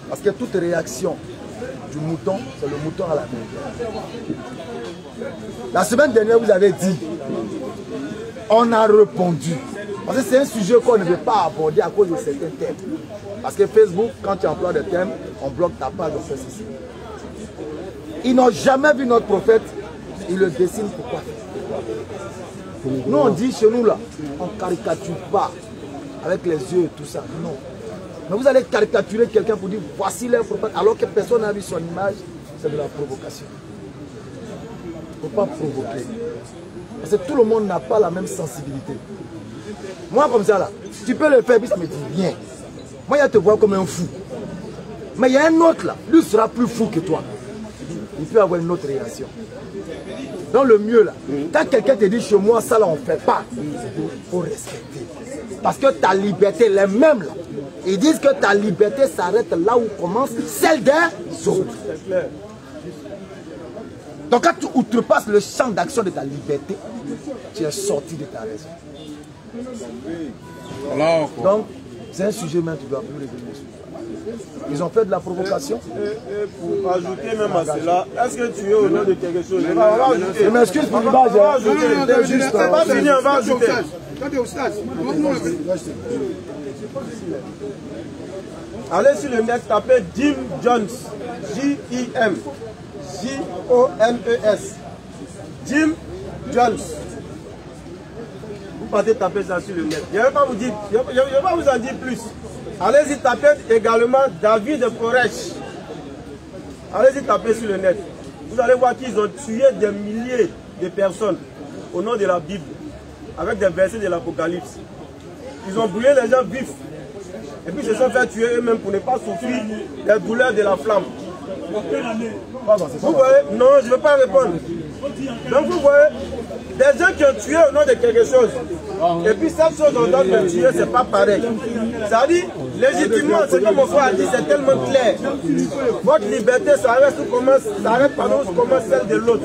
Parce que toute réaction du mouton, c'est le mouton à la main. La semaine dernière, vous avez dit, on a répondu. Parce que c'est un sujet qu'on ne veut pas aborder à cause de certains thèmes. Parce que Facebook, quand tu emploies des thèmes, on bloque ta page, on fait ceci. Ils n'ont jamais vu notre prophète, ils le dessinent pourquoi. Nous on dit chez nous là, on ne caricature pas avec les yeux et tout ça, non. Mais vous allez caricaturer quelqu'un pour dire voici leur prophète, alors que personne n'a vu son image, c'est de la provocation. Il ne faut pas provoquer. Parce que tout le monde n'a pas la même sensibilité. Moi comme ça là, tu peux le faire, puis ça me dit rien. Moi il te voir comme un fou. Mais il y a un autre là, lui sera plus fou que toi. Il peut avoir une autre réaction. Donc le mieux là, quand quelqu'un te dit chez moi ça là on ne fait pas, il faut respecter. Parce que ta liberté, les mêmes là, Ils disent que ta liberté s'arrête là où commence celle des autres. Donc quand tu outrepasses le champ d'action de ta liberté, tu es sorti de ta raison. Donc, c'est un sujet même que tu dois plus revenir sur. Ils ont fait de la provocation. Et pour ajouter même à cela, est-ce que tu es au nom de quelque chose? Je m'excuse pour l'image. On va ajouter. On va ajouter. Allez sur le net, tapez Jim Jones. J-I-M. J-O-N-E-S. Jim Jones. Vous partez taper ça sur le net. Je ne vais pas vous dire, je vais pas vous en dire plus. Allez-y taper également David Koresh. Allez-y taper sur le net. Vous allez voir qu'ils ont tué des milliers de personnes au nom de la Bible, avec des versets de l'Apocalypse. Ils ont brûlé les gens vifs. Et puis ils se sont fait tuer eux-mêmes pour ne pas souffrir des douleurs de la flamme. Vous voyez? Non, je ne veux pas répondre. Donc vous voyez, des gens qui ont tué au nom de quelque chose. Et puis cette chose on doit tuer, c'est pas pareil. Ça dit, légitimement, ce que mon frère a dit, c'est tellement clair. Votre liberté s'arrête où commence celle de l'autre.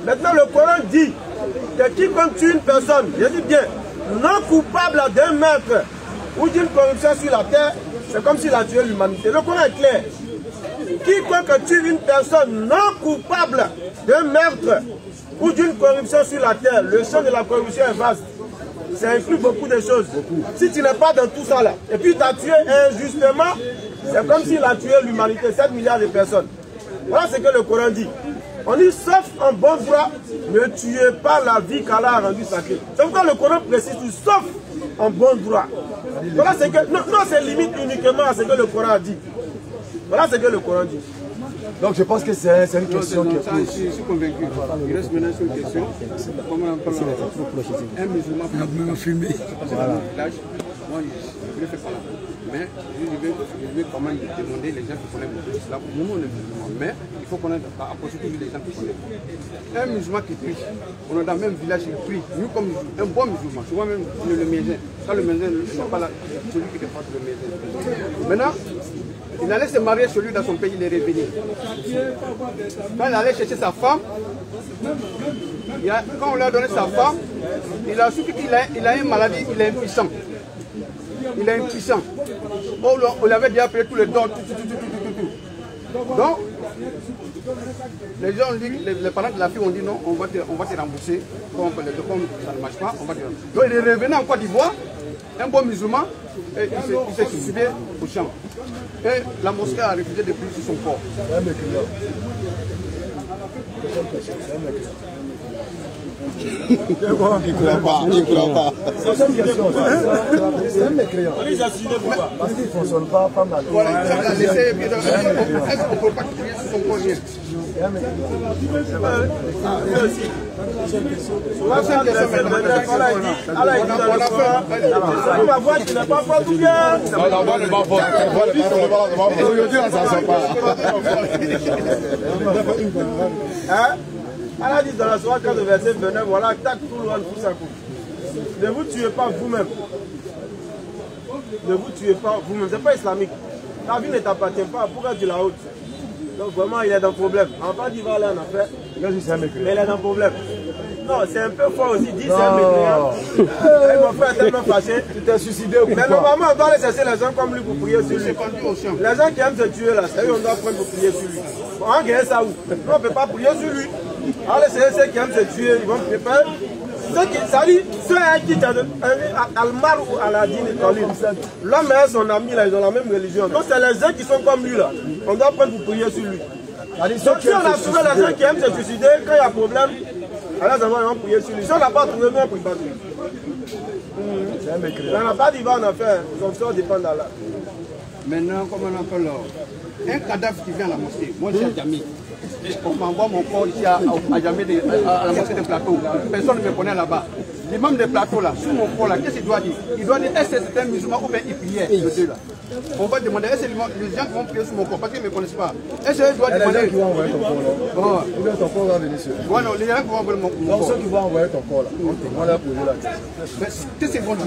Maintenant, le Coran dit que quiconque tue une personne, je dis bien, non coupable d'un meurtre ou d'une corruption sur la terre, c'est comme s'il a tué l'humanité. Le Coran est clair. Quiconque tue une personne non coupable d'un meurtre ou d'une corruption sur la terre, le champ de la corruption est vaste. Ça inclut beaucoup de choses. Si tu n'es pas dans tout ça là, et puis tu as tué injustement, c'est comme s'il a tué l'humanité, 7 milliards de personnes. Voilà ce que le Coran dit. On dit, sauf en bon droit, ne tuez pas la vie qu'Allah a rendue sacrée. C'est pourquoi le Coran précise tout, sauf en bon droit. Voilà ce que, non, c'est limite uniquement à ce que le Coran a dit. Voilà ce que le Coran dit. Donc je pense que c'est une question qui est je suis convaincu. Il reste maintenant sur une question. Comment on parle un musulman peut fumer. Moi, je ne le fais pas là. Mais je vais quand même demander les gens qui connaissent l'islam. Nous, on est musulmans. Mais il faut qu'on approche toujours les gens qui connaissent. Un musulman qui prie, on est dans le même village, il prie. Nous, comme un bon musulman, souvent même le médecin. Quand le médecin n'est pas là, celui qui défend le médecin. Maintenant, il allait se marier chez lui dans son pays, il est revenu. Quand il allait chercher sa femme, quand on lui a donné sa femme, il a su qu'il a une maladie, il est impuissant. Il est impuissant. On lui avait déjà payé tous les dons, tout. Donc, les gens ont dit, les parents de la fille ont dit non, on va te rembourser. Comme ça ne marche pas, on va te rembourser. Donc il est revenu en Côte d'Ivoire, un bon musulman, et il s'est suicidé au champ. Et la mosquée a refusé de prier sur son corps. Il ne croit pas. C'est une question. C'est un mécréant. Parce qu'il ne fonctionne pas mal. Voilà, il a laissé. Est-ce qu'on ne peut pas prier sur son corps? Allah dit dans la sourate 4 verset 29, voilà, tac tout loin tout ça. Ne vous tuez pas vous-même. Ne vous tuez pas vous-même. Ce n'est pas islamique. Ta vie ne t'appartient pas. Pourquoi tu la hautes? Donc vraiment, il est dans le problème. On va pas dire va aller en affaire. Mais il est dans le problème. Non, c'est un peu fort aussi. Dis c'est un mécréant. Il m'a fait tellement fâché. Tu t'es suicidé ou quoi? Mais normalement, on doit aller chercher les gens comme lui pour prier sur lui. Les gens qui aiment se tuer là, c'est eux on doit prendre pour prier sur lui. On va gagner ça où? Nous, on ne peut pas prier sur lui. Allez, c'est ceux qui aiment se tuer, ils vont préparer. Ça dit, ceux qui Al-Mar ou Al-Adin et l'homme et son ami, là, ils ont la même religion. Donc, c'est les gens qui sont comme lui, là. On doit prendre pour prier sur lui. Donc, si on a trouvé les gens qui aiment se suicider, quand il y a problème, alors, ils vont prier sur lui. Si on n'a pas trouvé, nous, on ne prie pas sur lui. On n'a pas d'Ivan à faire, son sort dépend d'Allah. Maintenant, comment on appelle un cadavre qui vient à la mosquée. Moi, je suis à Djamé. On m'envoie mon corps ici à Djamé, à la mosquée de Plateau. Personne ne me connaît là-bas. l'imam des plateaux là, sur mon corps là, qu'est-ce qu'il doit dire? Il doit dire, est-ce que c'est un musulman ou bien il priait, les deux là? On va demander, est-ce que les gens qui vont prier sur mon corps, parce qu'ils ne me connaissent pas, est-ce qu'ils doivent demander? Les gens qui vont envoyer ton corps là. Ou bien ton corps va venir sur. Ouais, non, les gens qui vont envoyer mon corps. Donc ceux qui vont envoyer ton corps là, on va leur poser la question. Qu'est-ce qu'ils vont dire?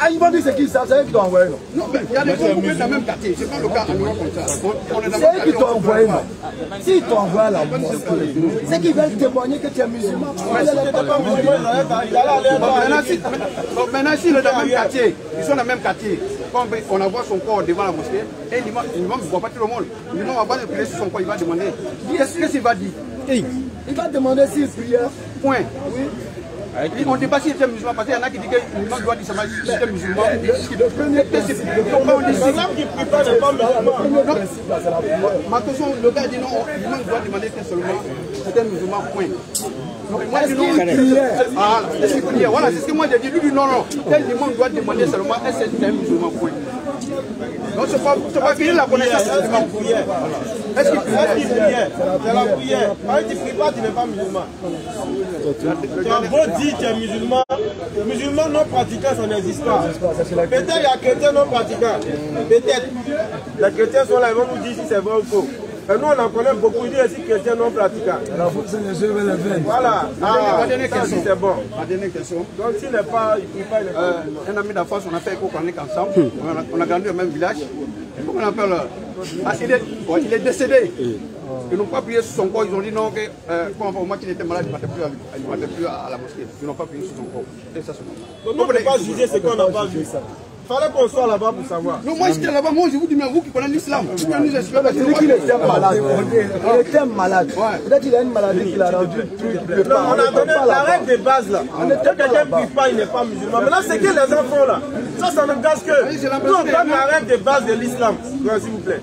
Ah, ils vont dire c'est qui ça? C'est eux qui t'ont envoyé, non? Non, mais il y a des gens qui sont dans le même quartier, c'est pas le cas à New York comme ça. C'est eux qui t'ont envoyé, non? S'ils t'ont envoyé à la mosquée, c'est qu'ils veulent témoigner que tu es musulman. Maintenant, s'ils sont dans le même quartier, ils sont dans le même quartier. Quand on envoie son corps devant la mosquée, et l'imam ne voit pas tout le monde. L'imam va pas prier sur son corps, il va demander. Qu'est-ce qu'il va dire? Il va demander s'il prie. Point. Oui. On ne dit pas s'il était musulman, parce qu'il y en a qui disent que l'imam doit dire s'il était musulman. Le premier principe, l'imam qui prie pas n'est pas musulman. Ma question, le gars dit non, l'imam doit demander que seulement c'était musulman, point. Moi, je dis non. Voilà, c'est ce que moi j'ai dit. Lui dit non, non. Tel l'imam doit demander seulement est-ce que c'est un musulman, point. Donc, c'est pas qu'il la connaissance de l'imam. Est-ce qu'il priait? C'est la prière. Quand tu ne pries pas, tu n'es pas musulman. Tu as beau dire que tu es musulman, musulman non pratiquant, ça n'existe pas. Peut-être il y a chrétiens non pratiquants. Peut-être. Les chrétiens sont là, ils vont nous dire si c'est vrai ou faux. Et nous, on en connaît beaucoup, ils disent aussi chrétiens non pratiquants. Voilà. Ma dernière question. C'est bon. Ma dernière question. Donc s'il n'est pas, il ne prie pas, il n'est pas. Un ami d'enfance, on a fait éco-chronique ensemble. On a grandi au même village. Comment on appelle? Il est décédé. Ils n'ont pas prié sur son corps. Ils ont dit non, que moi qui était malade, il ne partait plus à la mosquée. Ils n'ont pas prié sur son corps. Et ça, c'est bon. Nous, on ne peut pas juger ce qu'on n'a pas vu. Il fallait qu'on soit là-bas pour savoir. Non, moi j'étais là-bas, moi je vous dis, mais vous qui connaissez l'islam, vous pouvez nous expliquer. C'est lui qui était malade. Il était malade. Peut-être qu'il a une maladie qui l'a rendu truc. Non, on a donné la règle de base là. Quand quelqu'un ne prie pas, il n'est pas musulman. Maintenant, c'est que les enfants là, ça ne gâche que. Nous, on donne la règle de base de l'islam, s'il vous plaît.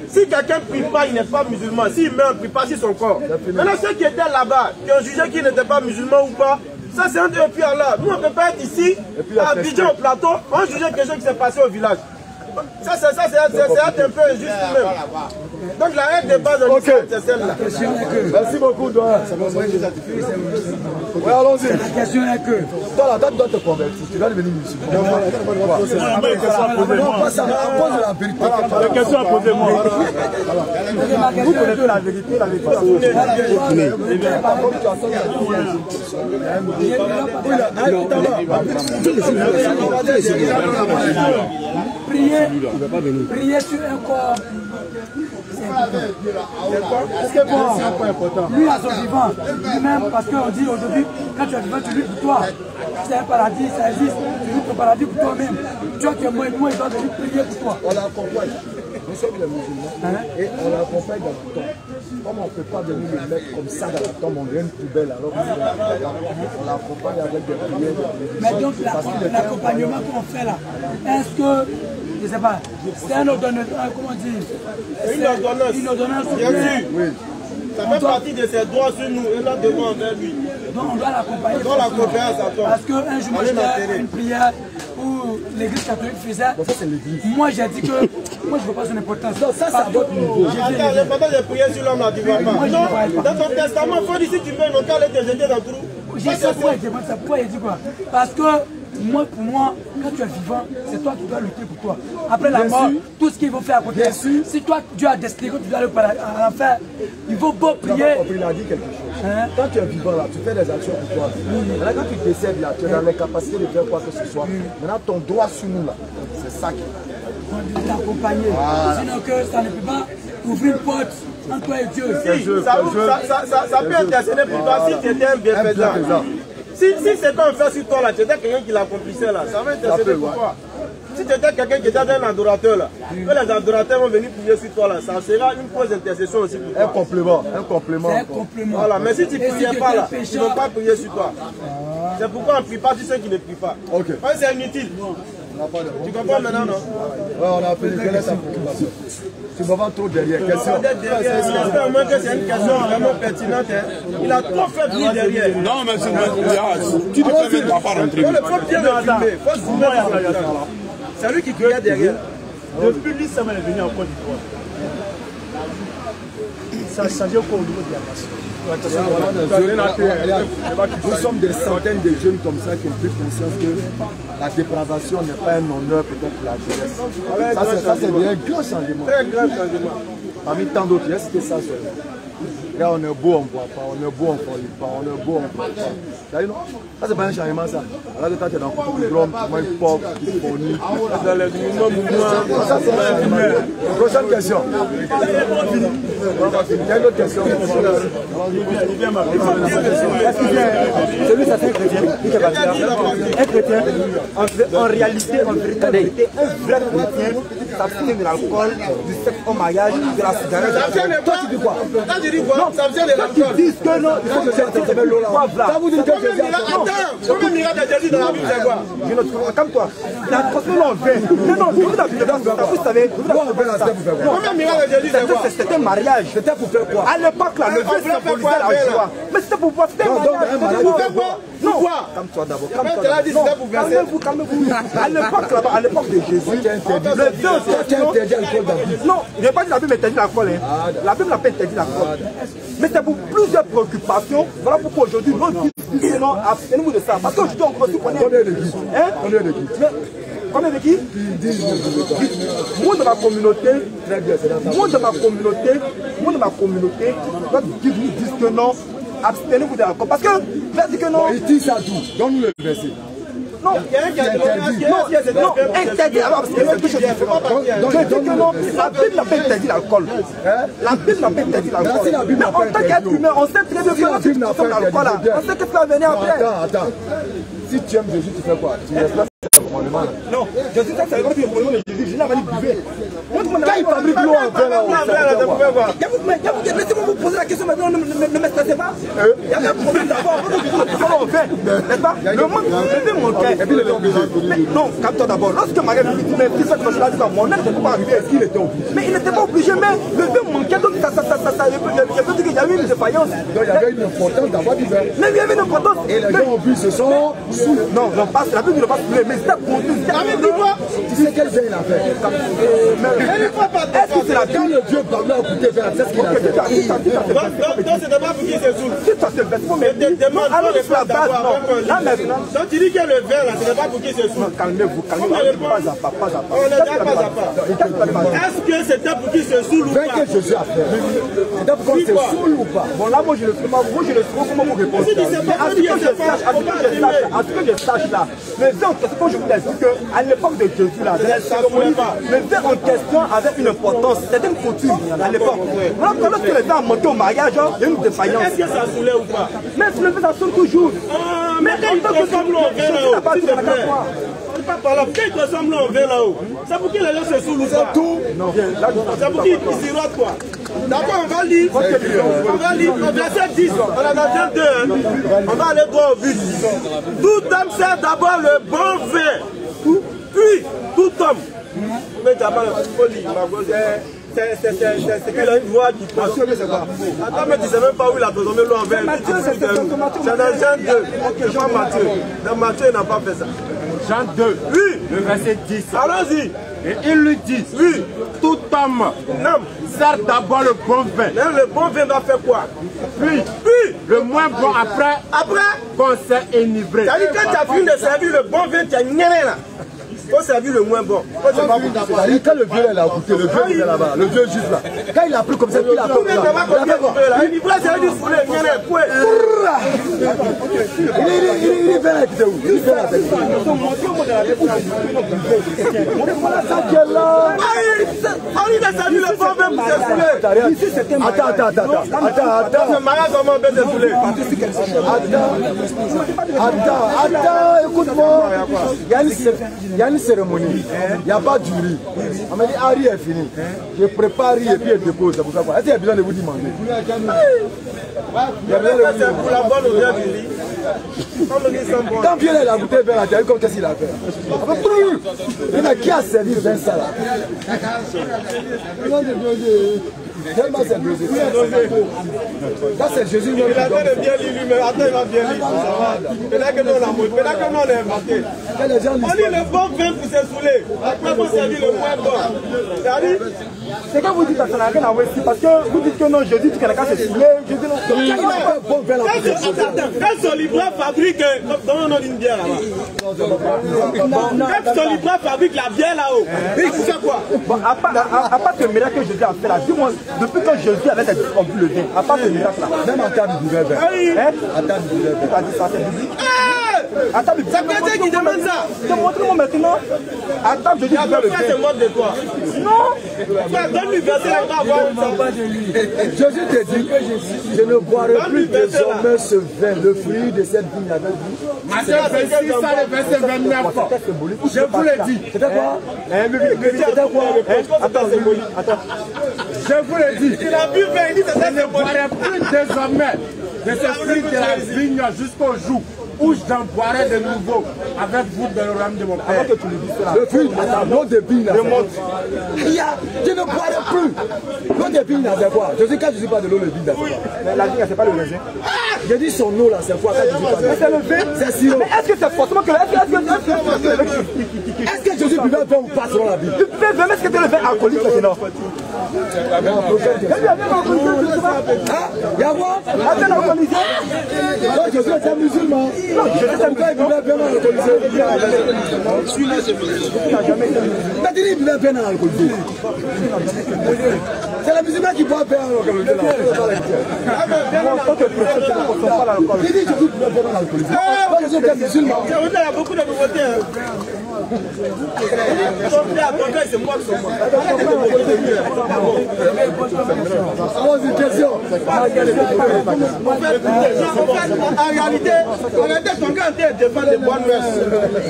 Si quelqu'un ne prie pas, il n'est pas musulman. S'il meurt, il ne prie pas sur son corps. Maintenant, ceux qui étaient là-bas, qui ont jugé qu'il n'était pas musulman ou pas, ça c'est un de puis Allah. Nous on ne peut pas être ici, à Abidjan au plateau, on jugeait quelque chose qui s'est passé au village. Ça c'est un peu injuste même. Donc la règle de base de l'islam c'est celle-là. Merci beaucoup, Doha. Oui, allons-y. La question est que... Toi, tu dois te convertir, tu dois devenir musulman. On passe à cause de la vérité. La question à poser moi. Vous connaissez la vérité, la vérité. Prier sur un corps, c'est important. Lui à son vivant, lui-même, parce qu'on dit aujourd'hui, quand tu es vivant, tu vis pour toi. C'est un paradis, ça existe, tu vis ton paradis pour toi-même. Tu vois que moi, il doit venir prier pour toi. On l'accompagne. Nous sommes les musulmans et on l'accompagne dans le temps. Comme on ne peut pas venir le mettre comme ça dans la tombe, on vient une poubelle alors on l'accompagne avec des prières. Mais donc l'accompagnement qu'on fait là, est-ce que, je ne sais pas, c'est un ordonnance, comment dire? Une ordonnance. Bien sûr. Oui. Ça fait partie de ses droits sur nous et là devant envers lui. Donc on doit l'accompagner. On doit l'accompagner à sa tombe. Parce qu'un jour, moi j'étais une prière où l'église catholique faisait. Donc ça c'est l'église. Moi j'ai dit que moi je ne veux pas son importance. Non, ça c'est à votre niveau. Attends, l'important de prier sur l'homme là, tu ne vois pas. Non, dans ton testament, il faut dire si tu veux, non, qu'elle est te jeter dans le trou. J'ai ça pourquoi il dit quoi? Parce que moi, pour moi, quand tu es vivant, c'est toi qui dois lutter pour toi. Après la mort, tout ce qu'ils vont faire à côté, si toi Dieu a destiné que tu dois aller à l'enfer, il faut beau prier. Il a dit quelque chose. Quand tu es vivant là, tu fais des actions pour toi. Maintenant quand tu décèdes là, tu es dans les capacités de faire quoi que ce soit. Maintenant ton droit sur nous là, c'est ça qui est. On doit t'accompagner. Sinon que ça ne peut pas ouvrir une porte entre toi et Dieu. Ça peut intercéder pour toi si tu étais un bienfaisant. Si c'est qu'on fait sur toi là, tu étais quelqu'un qui l'accomplissait là, ça va intercéder pour toi. Si tu étais quelqu'un qui était un adorateur là, que les adorateurs vont venir prier sur toi là, ça sera une cause d'intercession aussi pour toi. Un complément. C'est un complément. Voilà, mais si tu ne priais pas là, ils ne vont pas prier sur toi. C'est pourquoi on ne prie pas sur ceux qui ne prient pas. Ok. Parce que c'est inutile. Tu comprends maintenant, non? Ouais, on a appelé quelle est ta préoccupation? Tu me vas trop derrière. Question. J'espère au moins que c'est une question vraiment pertinente. Il a trop fait venir derrière. Non, mais tu ne peux même pas rentrer. Il faut bien le filmer. Il faut se filmer. C'est lui qui criait derrière. Depuis lui, ça m'est venu en Côte d'Ivoire. Ça a changé au niveau de la nation. Nous sommes des centaines de jeunes comme ça qui ont pris conscience que la dépravation n'est pas un honneur peut-être pour la jeunesse. Ça c'est un grand changement. Très grand changement. Parmi tant d'autres, est-ce que ça seulement? Là, on est beau, on ne voit pas, on est beau, on ne voit pas, on est beau, on ne voit pas. Ça, c'est pas un changement, ça. Alors que quand tu es dans le drum, tu manges pop, tu fournis. Dans les mouvements, ça, c'est la prochaine question. Il y a une autre question. Celui, ça, c'est un chrétien. Un chrétien, en réalité, en vérité, un vrai chrétien, ça finit de l'alcool, du sexe au mariage, de la cigarette. Toi, tu dis quoi? Ça vient de l'alcool. Ils disent que non, il faut que ça vous dit que Jésus Combien de miracles de Jésus dans la Bible, c'est quoi? Calme-toi. La transmission en vain. Non, vous savez. Combien de miracles de Jésus, c'est quoi? C'était un mariage. C'était pour faire quoi? À l'époque, là, le vin symbolisait la joie. Mais c'était pour voir. C'était un mariage. Non. Pourquoi? Calme-toi d'abord. Calmez-vous. À l'époque, là-bas, à l'époque de Jésus, le vin interdit l'alcool. Non, je n'ai pas dit la Bible interdit l'alcool. La Bible n'a pas interdit l'alcool. Mais c'est pour plusieurs préoccupations. Voilà pourquoi aujourd'hui, nous discutons, abstenez-vous de ça. Parce qu'aujourd'hui, on peut se connaître. Combien de qui? Combien de qui? Moi de ma communauté, nous disent que non, abstenez-vous de l'alcool. Parce que, là, dit que non. Il dit ça tout. Donne-nous le verset. Non, interdit. Alors, parce que c'est quelque chose de différent. Donc, je dis que non, la Bible n'a pas interdit l'alcool. La Bible n'a pas interdit l'alcool. Mais en tant qu'être humain, on sait très bien que la Bible n'a pas interdit l'alcool. On sait que ça va venir après. Attends. Si tu aimes Jésus, tu fais quoi? Tu restes là. Non, Jésus, ça c'est le nom de Jésus. Je n'ai pas dit buvez. Quand il fabrique l'eau en verre, laissez-moi vous poser la question maintenant, ne me stressez pas. Il y a un problème d'abord. Vous vin, n'est-ce pas? Le monde devait manquer. Non, calme-toi d'abord. Lorsque Marie me dit, mais fils, mon aide ne peut pas arriver, est-ce qu'il était obligé? Mais il n'était pas obligé, mais le vin manquait, donc ça, je peux dire qu'il y avait une défaillance. Donc il y avait une importance d'avoir du vin. Mais il y avait une importance. Et les gens ont bu ce sont sous. Non, la Bible ne passe plus, mais c'est pour nous. Tu sais quel vin il a fait? Est-ce que c'est la Bible? Dieu parlait à goûter vers c'est ce qu'il a fait. Donc c'est d'abord pour qui c'est sous. Si ça se fait, alors c'est la base, non. Là maintenant. Donc tu dis que le verre là, c'est d'abord pour qui c'est sous. Calmez-vous. Pas à pas. On est déjà pas à pas. Est-ce que c'était pour qui c'est sous ou pas? Que Jésus a fait. C'était pour qui c'est sous ou pas? Bon là, moi je le sais pas. Moi je le sais pas comment vous répondre. À ce que je sache là, le vin en question, je vous ai dit qu'à l'époque de Jésus là, le vin en question avait une importance. C'était une coutume à l'époque. Lorsque les gens montaient au mariage, il y a une défaillance. Est-ce que ça saoulait ou pas? Mais le vin ça saoule toujours. Mais quand il te ressemble au vin là-haut, quand il te ressemble au vin là-haut, c'est pour que les gens se saoulent ou pas? C'est pour qu'ils sirotent quoi? D'accord, on va lire au verset 10, on a dans Jean 2, on va aller droit au but. Tout homme sert d'abord le bon vin, puis tout homme. Mais d'abord, c'est qu'il a une voix qui passe. Attends, mais tu ne sais même pas où il a transformé l'eau en vin. C'est dans Jean 2, Jean Matthieu. Dans Matthieu, il n'a pas fait ça. Jean 2, oui. Le verset 10. Allons-y. Et il lui dit, oui, tout homme sert d'abord le bon vin. Le bon vin doit faire quoi? Puis le moins bon après qu'on s'est enivré. C'est-à-dire quand tu as fini de servir le bon vin, tu as gagné là. Il faut servir le moins bon. Quand le vieux il a goûté, le vieux il est là-bas, le vieux juste là. Quand il a pris comme ça, il a pris. Il voulait servir du poulet, il est bien là, où? Il est bien là. On lui a servi le bon vin pour se poulet. Attends. C'est malade comment on peut se poulet. Attends, écoute-moi. Il y a une cérémonie, il n'y a pas du riz. On m'a dit, ah, riz est fini. Je prépare riz et puis je dépose. C'est pour ça. Est-ce qu'il y a besoin de vous demander? C'est pour la bonne odeur du riz. Quand Pierre a goûté vers la terre, qu'est-ce qu'il a fait? Il y en a qui a servi le vin ça là? Tellement c'est dosé. Ça c'est Jésus. Il a bien lu, mais attends, il va bien lire. Peut-être que nous on a inventé. On dit le bon vin pour se saouler. Après, il faut servir le moins bon. C'est quand vous dites que ça n'a rien à voir ici, parce que vous dites que non, Jésus dit que quelqu'un s'est saoulé. Jésus non. Quand son libraire fabrique, dans le nom d'une bière là-bas. Quand son libraire fabrique la bière là-haut, il fait quoi? Bon, à part ce miracle que Jésus a fait là, dis-moi, depuis que Jésus avait ses disciples bu le vin, à part ce miracle là, même en termes du verbe. En termes du verbe. Tu as dit ça, c'est biblique. C'est quelqu'un qui demande ça. Montre-moi maintenant. Attends, je dis que c'est mort de toi. Non. Donne-lui verset là, on va voir où ça va de lui. Jésus te dit que je ne boirai plus désormais ce vin, le fruit de cette vigne avec vous. Matthieu 26, ça le verset 29. Je vous l'ai dit. C'était quoi? C'était quoi? Attends, symbolique. Attends. Je vous l'ai dit. Il a bu vin, il dit que je ne boirai plus désormais de ce fruit de la vigne jusqu'au jour où j'en boirai de nouveau avec vous dans le royaume de mon Père. Avant que tu le dises là. Le fruit, l'eau de vigne. Je ne boirai plus. L'eau de vigne, c'est quoi? Je dis quand je ne dis pas de l'eau de vigne. Mais la vigne, c'est pas le raisin. Je dis son eau là, c'est quoi? C'est le vin. C'est sirop. Mais est-ce que c'est forcément que. Est-ce que Jésus buvait le vin ou pas selon la Bible? Tu peux même est-ce que tu es le vin alcoolique maintenant? Yahweh, attends l'alcoolisé. Non, Jésus était musulman. Non, Jésus était musulman. Il buvait bien alcoolisé. Mais il buvait bien alcoolisé. C'est la musulman qui boit bien alcoolisé. Il dit Jésus buvait bien alcoolisé. Jésus était musulman. Il y a beaucoup de nouveautés. C'est moi qui pose une question. En réalité, ton gars est défend des bonnes mœurs.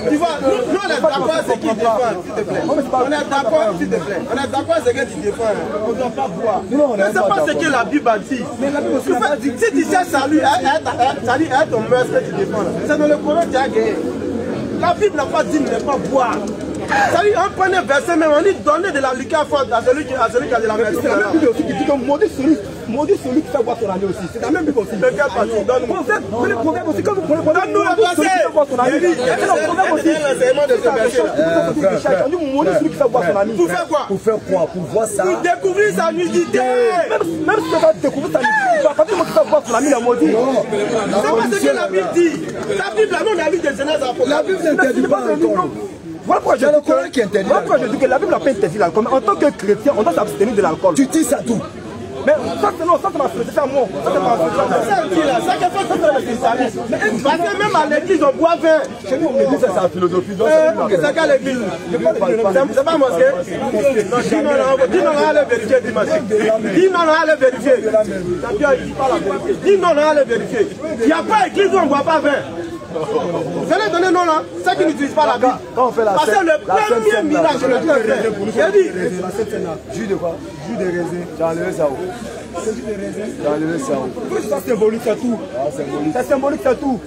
Tu vois, nous on est d'accord avec ce qu'il défend, s'il te plaît. On est d'accord, s'il te plaît. On est d'accord avec ce que tu défends. On ne doit pas boire. Mais c'est pas ce que la Bible a dit. Si tu cherches salut, salut est ton mœurs que tu défends. C'est dans le Coran que tu as gagné. La Bible n'a pas dit ne pas boire. C'est-à-dire, on prenait verset même, on dit donner de la liqueur forte à celui qui a de la médecine. C'est la même Bible aussi qui dit que maudit celui qui fait boire son année aussi. C'est la même Bible aussi. De quelle partie? Donne-moi. Le proverbe aussi, quand vous prenez donne-nous le verset. C'est le proverbe aussi. L'enseignement de ce verset. On dit maudit celui qui fait boire son année. Pour faire quoi? Pour faire quoi? Pour voir ça. Pour découvrir sa nudité. Même si tu vas découvrir sa nudité, tu vas pas dire qu'il fait boire son ami, il a maudit. C'est pas ce que la Bible dit. La Bible, là, on a lu des Genèse à la Bible n'interdit pas l'alcool. Voilà pourquoi je dis que la Bible n'a pas interdit l'alcool. En tant que chrétien, on doit s'abstenir de l'alcool. Tu dis ça tout. Mais ça, c'est non, ça, c'est ma frère, c'est à moi. Ça, c'est ma frère. Ça, quelque chose que le christianisme. Parce que même à l'église, on boit vin. Chez nous, l'église, c'est sa philosophie. C'est qu'à l'église. C'est pas mosquée. Dis non, allez vérifier dimanche. Dis non, allez vérifier. Dis non, allez vérifier. Il n'y a pas église où on ne boit pas vin. Vous allez donner non là, ceux qui n'utilisent pas la Bible. Parce que le premier miracle, je le dis, j'ai dit. Jus de quoi? Jus de raisin. J'ai enlevé ça où? C'est jus de raisin. J'ai enlevé ça où? Ça symbolique, c'est tout. C'est symbolique, c'est tout.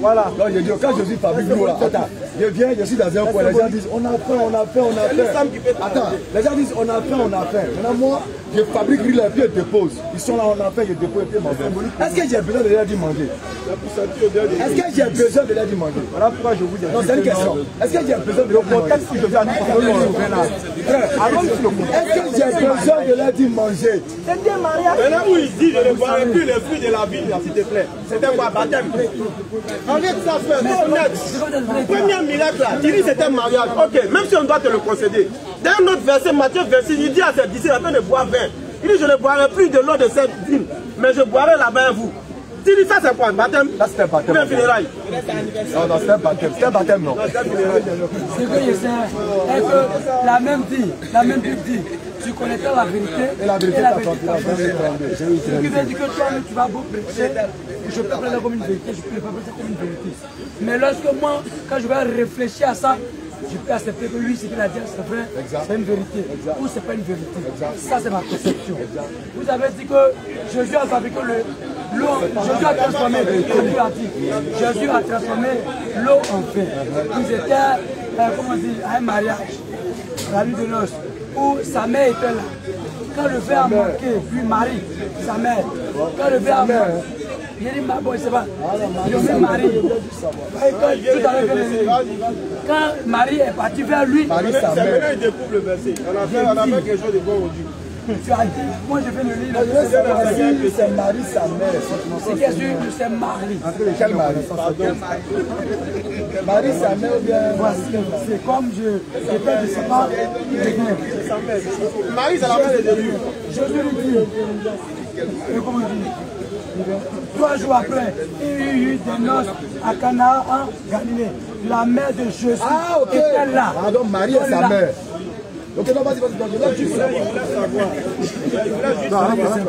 Voilà. Non, je dis, quand je dis fabrique l'eau là, attends, je viens, je suis dans un coin, les gens disent on a faim, on a faim, on a faim. Attends, les gens disent on a faim, on a faim. Maintenant moi, je fabrique l'huile et puis je dépose. Ils sont là, on a faim, je dépose et puis manger. Est-ce que j'ai besoin de leur dire manger? Est-ce que j'ai besoin de leur dire manger? Voilà pourquoi je vous dis. Non, c'est une question. Est-ce que j'ai besoin de leur dire manger? Est-ce que j'ai besoin de leur dire manger? C'est bien mariage. Maintenant où il dit je ne boirai plus les fruits de la vie, s'il te plaît. C'était quoi, baptême? Arrête ça, frère, c'est honnête. Premier miracle là, tu dis c'était un mariage. Ok, même si on doit te le concéder. Dans un autre verset, Matthieu 26, il dit à ses disciples afin de boire vin. Il dit je ne boirai plus de l'eau de cette vigne, mais je boirai là-bas à vous. Tu dis ça c'est quoi, baptême? Là c'était un baptême. Ou un funérailles? Non, c'est un baptême. C'est un baptême, non. Ce que je sais est que la même Bible dit. Tu connaîtras la vérité et la vérité t'affranchira. Ce qui veut dire que toi, tu vas beau prêcher, je peux prendre comme une vérité, je peux pas prêcher comme une vérité. Mais lorsque moi, quand je vais réfléchir à ça, je peux accepter que lui, ce qu'il a dit, c'est vrai, c'est une vérité. Ou c'est pas une vérité. Ça, c'est ma conception. Vous avez dit que Jésus a fabriqué l'eau, Jésus a transformé, Jésus a transformé l'eau en vin. Ils étaient, comment dire, à un mariage, la nuit de noces, où sa mère était là. quand le vin a manqué, puis Marie, sa mère, quand le vin a manqué, il dit, bon, je sais pas, il a mis Marie. Quand Marie est partie vers lui, Marie, sa mère. Il découvre le verset. On a fait quelque chose de bon aujourd'hui. Tu as dit, moi je vais le lire. C'est Marie, sa mère. C'est bien sûr que c'est Marie. Quelle Marie? Marie, sa mère ou bien... Voici, c'est comme je ne sais pas. Marie, c'est la mère de Jésus. Jésus lui dit, et comment il dit? 3 jours après, il y eut des noces à Cana en Galilée. La mère de Jésus était là. Pardon, Marie est sa mère. Ok, non, vas-y, vas-y. Je ne sais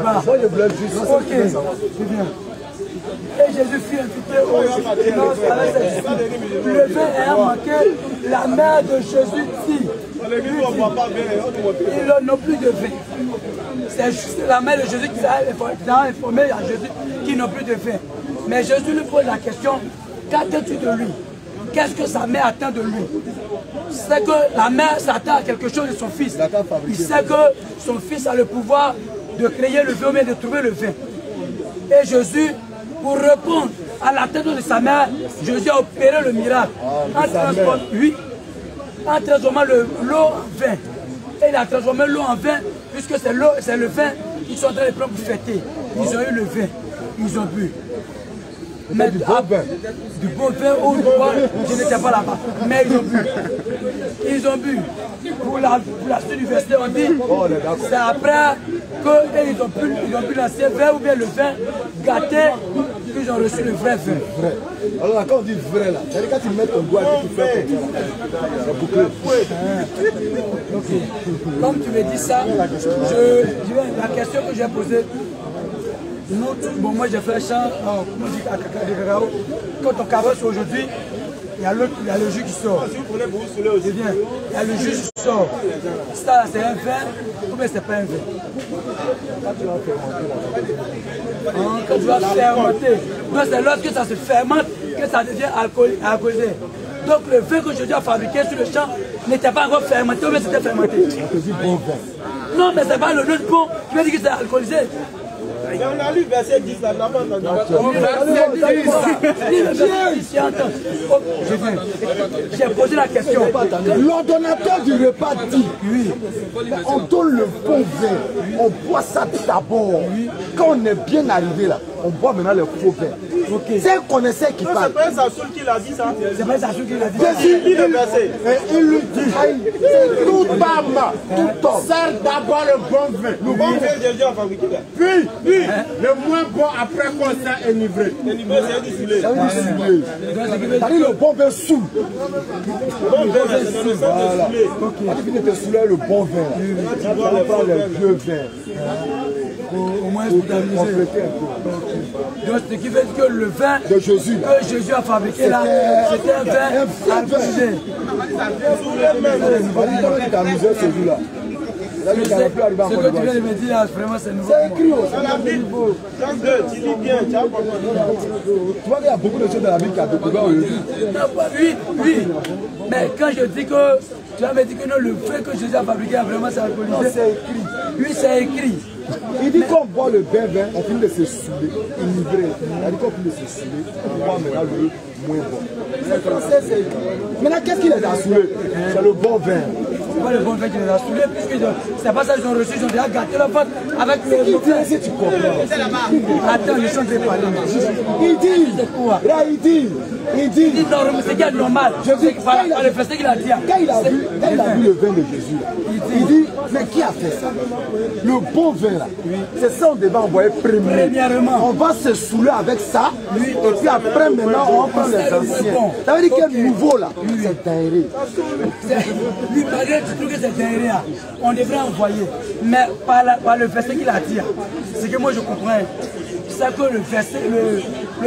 pas. Moi, je voulais juste. Ok, c'est bien. Et Jésus fut invité aux noces avec ses disciples. Le vin ayant manqué, la mère de Jésus dit, ils n'ont plus de vin. C'est la mère de Jésus qui a informé à Jésus qu'ils n'ont plus de vin. Mais Jésus lui pose la question, qu'attends-tu de lui? Qu'est-ce que sa mère attend de lui? C'est que la mère s'attend à quelque chose de son fils. Il sait que son fils a le pouvoir de créer le vin ou bien de trouver le vin. Et Jésus, pour répondre à l'attente de sa mère, Jésus a opéré le miracle en transformant l'eau en vin. Et il a transformé l'eau en vin, puisque c'est le vin qu'ils sont en train de prendre pour fêter. Ils ont eu le vin, ils ont bu. Mais du bon vin ou du bois, je n'étais pas là-bas. Mais ils ont bu. Ils ont bu. Pour la suite du verset, on dit, c'est après qu'ils ont bu l'ancien vin ou bien le vin gâté, qu'ils ont reçu le vrai vin. Alors là, quand on dit vrai, là, c'est quand tu mets ton doigt et tu fais comme ça. Comme tu me dis ça, la question que j'ai posée, bon, moi j'ai fait un chant, comment on dit, à Cacao. Quand on caresse aujourd'hui, il y a le jus qui sort. C'est bien. Il y a le jus qui sort. Ça, c'est un vin ou bien c'est pas un vin? Quand tu vas fermenter. Donc c'est lorsque ça se fermente que ça devient alcoolisé. Donc le vin que Jésus a fabriqué sur le champ n'était pas encore fermenté ou bien c'était fermenté. Non, mais c'est pas le nom de bon qui veut dire que c'est alcoolisé. Mais on a lu verset 10 là, j'ai posé la question. L'ordonnateur du repas dit, on donne le bon vin, on boit ça d'abord. Quand on est bien arrivé là, on boit maintenant le faux vin. C'est un connaisseur qui parle. C'est pas Sassoul qui l'a dit ça. C'est pas Sassoul qui l'a dit. Jésus dit le verset. Et il lui dit, tout homme, sert d'abord le bon vin. Le bon vin, Jésus a fabriqué. Puis, le moins bon après qu'on s'est enivré. Enivré, c'est du saoulé. C'est-à-dire le bon vin saoule. Le bon vin, c'est dans le sens de saoulé. Quand tu finis de te saouler le bon vin, tu vas prendre le vieux vin. Au moins pour compléter un peu. Donc ce qui veut dire que le vin de Jésus, que Jésus a fabriqué là, c'était un vin alcoolisé. Tu t'amusais celui-là. Ce que tu viens de me dire, vraiment c'est nouveau. C'est écrit au Jean 2, tu lis bien, tu as pas. Tu vois qu'il y a beaucoup de choses dans la Bible qui a découvert aujourd'hui. Oui. Mais quand je dis que, tu vas me dire que non, le vin que Jésus a fabriqué, vraiment c'est alcoolisé. Non, c'est écrit. Oui, c'est écrit. Il dit qu'on boit le vin, on finit de se saouler, enivré. Il dit qu'on finit de se saouler, on boit maintenant le moins bon. C'est français, c'est écrit. Maintenant, qu'est-ce qu'il les a saoulés? C'est le bon vin. C'est pas le bon vin qui les a saoulés, puisque c'est pas ça qu'ils ont reçu, ils ont déjà gâté leur pote avec le vin. Si tu comprends. Attends, je suis en train de parler. Il dit, là il dit, non, mais c'est qu'il normal. Je dis, le verset qu'il a dit. Quand il a vu le vin de Jésus, il dit, mais qui a fait ça? Le bon vin là, c'est ça on devait envoyer premièrement. On va se saouler avec ça, et puis après maintenant on va prendre les anciens. Ça veut dire que le nouveau là, c'est dingue. Lui, malgré tu trouves que c'est dingue, on devrait envoyer. Mais par le verset qu'il a dit, c'est que moi je comprends. C'est que le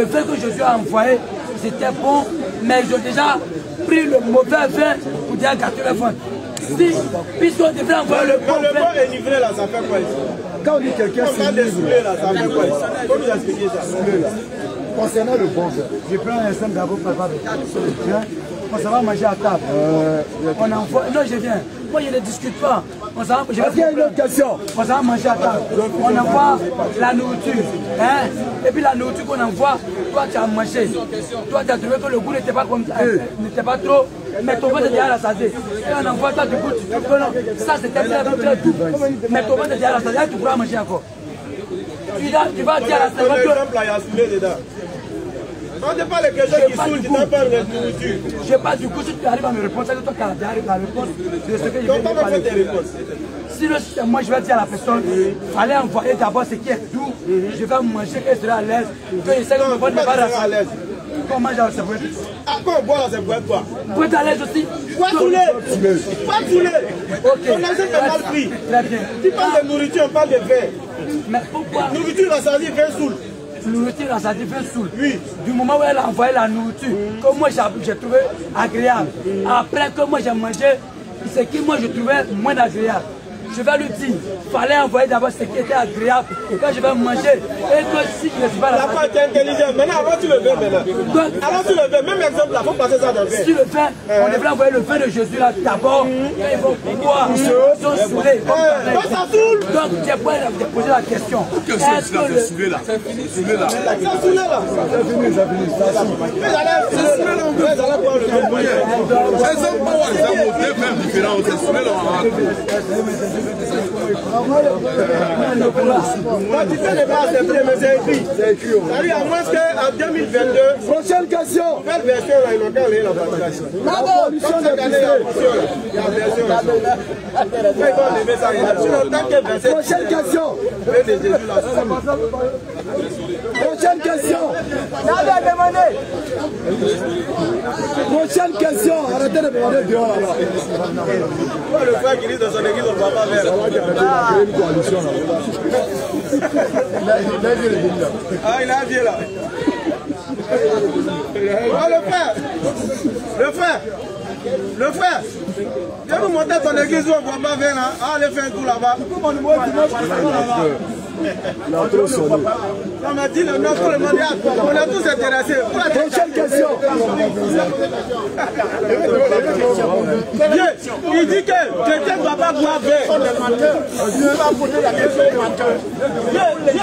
vin que Jésus a envoyé, c'était bon, mais ils ont déjà pris le mauvais vin pour dire gâter le vin. Si, puisqu'on devrait envoyer le bon vin. Le vin enivré là, ça fait quoi ici? Quand on dit quelqu'un c'est saoulé là, ça fait quoi ici? Faut nous expliquer ça. Concernant le bon vin. Je prends un simple d'abord préparé. On s'en va manger à table. On envoie. Non, je viens. Moi, je ne discute pas. Est-ce qu'il y a une autre question? On s'en va manger à table. On envoie la nourriture. Hein? Et puis la nourriture qu'on envoie, toi tu as mangé. Toi tu as trouvé que le goût n'était pas comme ça, n'était pas trop. Mais ton ventre est déjà rassasié. Et on envoie toi du coup, tu trouves que non. Ça c'était très doux. Mais ton ventre est déjà rassasié, tu pourras manger encore. Tu vas dire à la servante que... On ne pas les questions qui saoulent, tu n'as pas de nourriture. Je sais pas, du coup, si tu arrives à me répondre, c'est que toi, tu arrives à répondre de ce que je viens de parler. Sinon, moi, je vais dire à la personne, il fallait envoyer d'abord ce qui est doux, je vais manger et sera à l'aise. Que je sais que mon ventre n'est pas à l'aise. Quand on mange à la servante. Ah, quand on boit à la servante, quoi? Pour être à l'aise aussi. Pas saoulé. Pas saoulé. Ok. On a fait mal pris. Très bien. Tu parles de nourriture, on parle de vin. Mais pourquoi? Nourriture, la salie, vin saoule. Nourriture, ça dit fait saoul. Oui. Du moment où elle a envoyé la nourriture, que moi j'ai trouvé agréable. Après que moi j'ai mangé, ce qui moi je trouvais moins agréable. Je vais lui dire, il fallait envoyer d'abord ce qui était agréable. Quand je vais manger, et que si je ne suis pas là. La part est intelligente. Maintenant, avant tu le vin maintenant. Avant tu le vin, même exemple là, il faut passer ça dans le vin. Si le vin, on devrait envoyer le vin de Jésus là d'abord. Ils vont boire, ils sont saoulés. Ça saoule. Donc j'ai posé la question. Est-ce que le saoulé là? Ça saoulé là. Ça saoulé là. C'est fini, c'est fini. Ça saoule. Mais ça saoulé là, on peut aller boire le vin. Elles ont pas deux vins différents, c'est saoulé là. Quand tu fais les bras, c'est vrai, mais c'est écrit. C'est écrit. C'est-à-dire, à moins qu'en 2022, Prochaine question. nouvelle version là, ils n'ont qu'à lire la participation. Abolition Comme des cette année, il y a la version là. Il y a la version là. Ils vont lever ça. Sinon, tant que verset. Prochaine question. Le de Jésus là. Prochaine question. Prochaine question. Arrêtez de demander dehors là-bas. Le frère qui dit dans son église, on ne va pas vers. Une coalition là. Ah, il a un vieux là. Oh, le frère, viens nous montrer ton église où on ne va pas vers là. Ah, allez faire un tour là-bas. Non, mais dis le nom, tout le monde est. On est tous intéressés. Prochaine question. Il dit que quelqu'un ne va pas boire vin.